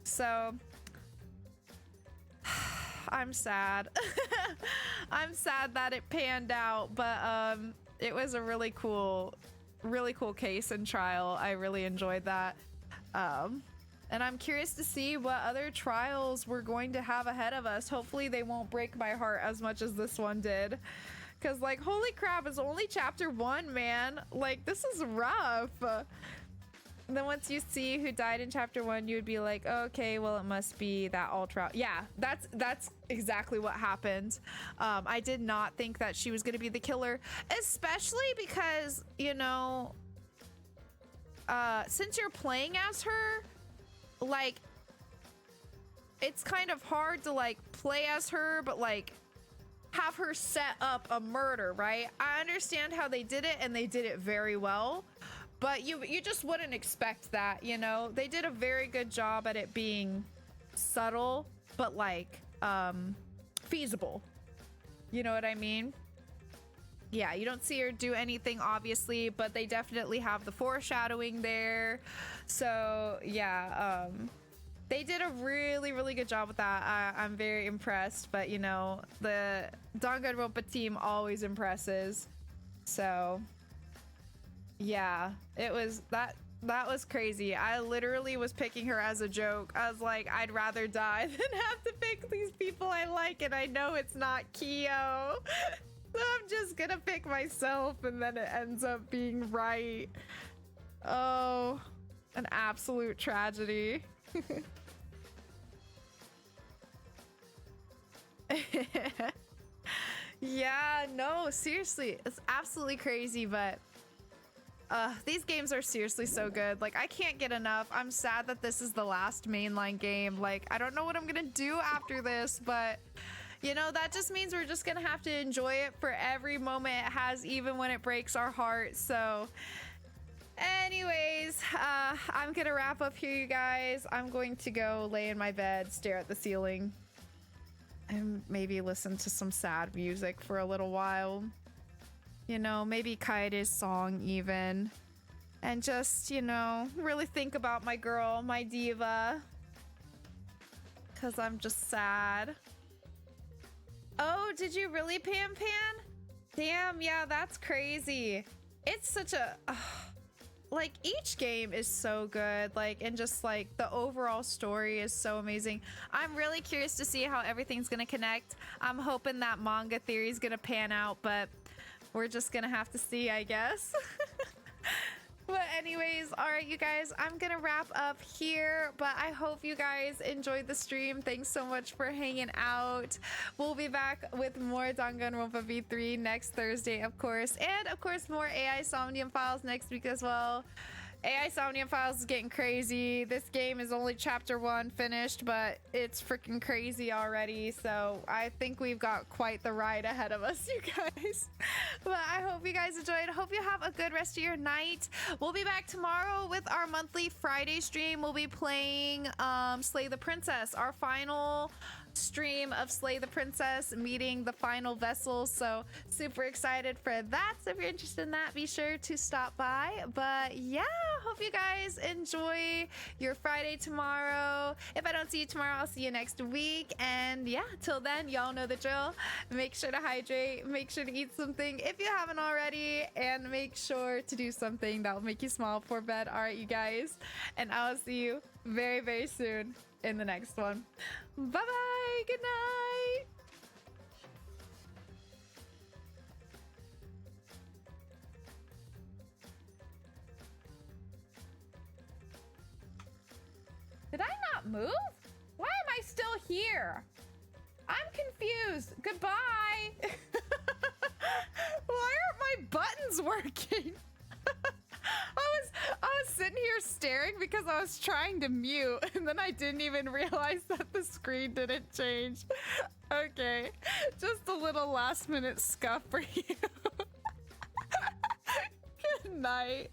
so I'm sad. I'm sad that it panned out, but it was a really cool case and trial. I really enjoyed that. And I'm curious to see what other trials we're going to have ahead of us. Hopefully they won't break my heart as much as this one did. Because like, holy crap, it's only chapter 1, man. Like, this is rough. And then once you see who died in chapter 1, you would be like, okay, well, it must be that ultra. Yeah, that's exactly what happened. I did not think that she was going to be the killer, especially because, you know, since you're playing as her, like, it's kind of hard to like play as her, but like have her set up a murder, right? I understand how they did it, and they did it very well. But you just wouldn't expect that, you know? They did a very good job at it being subtle, but like, feasible. You know what I mean? Yeah, you don't see her do anything, obviously, but they definitely have the foreshadowing there. So, yeah, they did a really, really good job with that. I'm very impressed, but, you know, the Danganronpa team always impresses. So... yeah, it was that was crazy. I literally was picking her as a joke. I was like, I'd rather die than have to pick these people I like, and I know it's not Kyo. So I'm just gonna pick myself, and then it ends up being right. Oh, an absolute tragedy. Yeah, no, seriously, it's absolutely crazy, but these games are seriously so good. Like, I can't get enough. I'm sad that this is the last mainline game. Like, I don't know what I'm gonna do after this, but you know, that just means we're just gonna have to enjoy it for every moment it has, even when it breaks our heart. So anyways, I'm gonna wrap up here, you guys. I'm going to go lay in my bed, stare at the ceiling, and maybe listen to some sad music for a little while. You know, maybe Kaede's song even. And just, you know, really think about my girl, my diva. 'Cause I'm just sad. Oh, did you really, Pan Pan? Damn, yeah, that's crazy. It's such a... like, each game is so good. Like, and just, like, the overall story is so amazing. I'm really curious to see how everything's gonna connect. I'm hoping that manga theory is gonna pan out, but we're just gonna have to see, I guess. But anyways, all right, you guys, I'm gonna wrap up here, but I hope you guys enjoyed the stream. Thanks so much for hanging out. We'll be back with more Danganronpa V3 next Thursday, of course, and of course more AI Somnium Files next week as well. AI Somnium Files is getting crazy. This game is only chapter 1 finished, but it's freaking crazy already. So I think we've got quite the ride ahead of us, you guys. But I hope you guys enjoyed. Hope you have a good rest of your night. We'll be back tomorrow with our monthly Friday stream. We'll be playing Slay the Princess, our final stream of Slay the Princess, meeting the final vessel. So super excited for that. So if you're interested in that, be sure to stop by. But yeah, hope you guys enjoy your Friday tomorrow. If I don't see you tomorrow, I'll see you next week. And yeah, till then, y'all know the drill. Make sure to hydrate, make sure to eat something if you haven't already, and make sure to do something that will make you smile before bed. All right, you guys, and I'll see you very, very soon in the next one. Bye-bye. Good night. Did I not move? Why am I still here? I'm confused. Goodbye. Why aren't my buttons working? I was sitting here staring because I was trying to mute, and then I didn't even realize that the screen didn't change. Okay, just a little last minute scuff for you. Good night.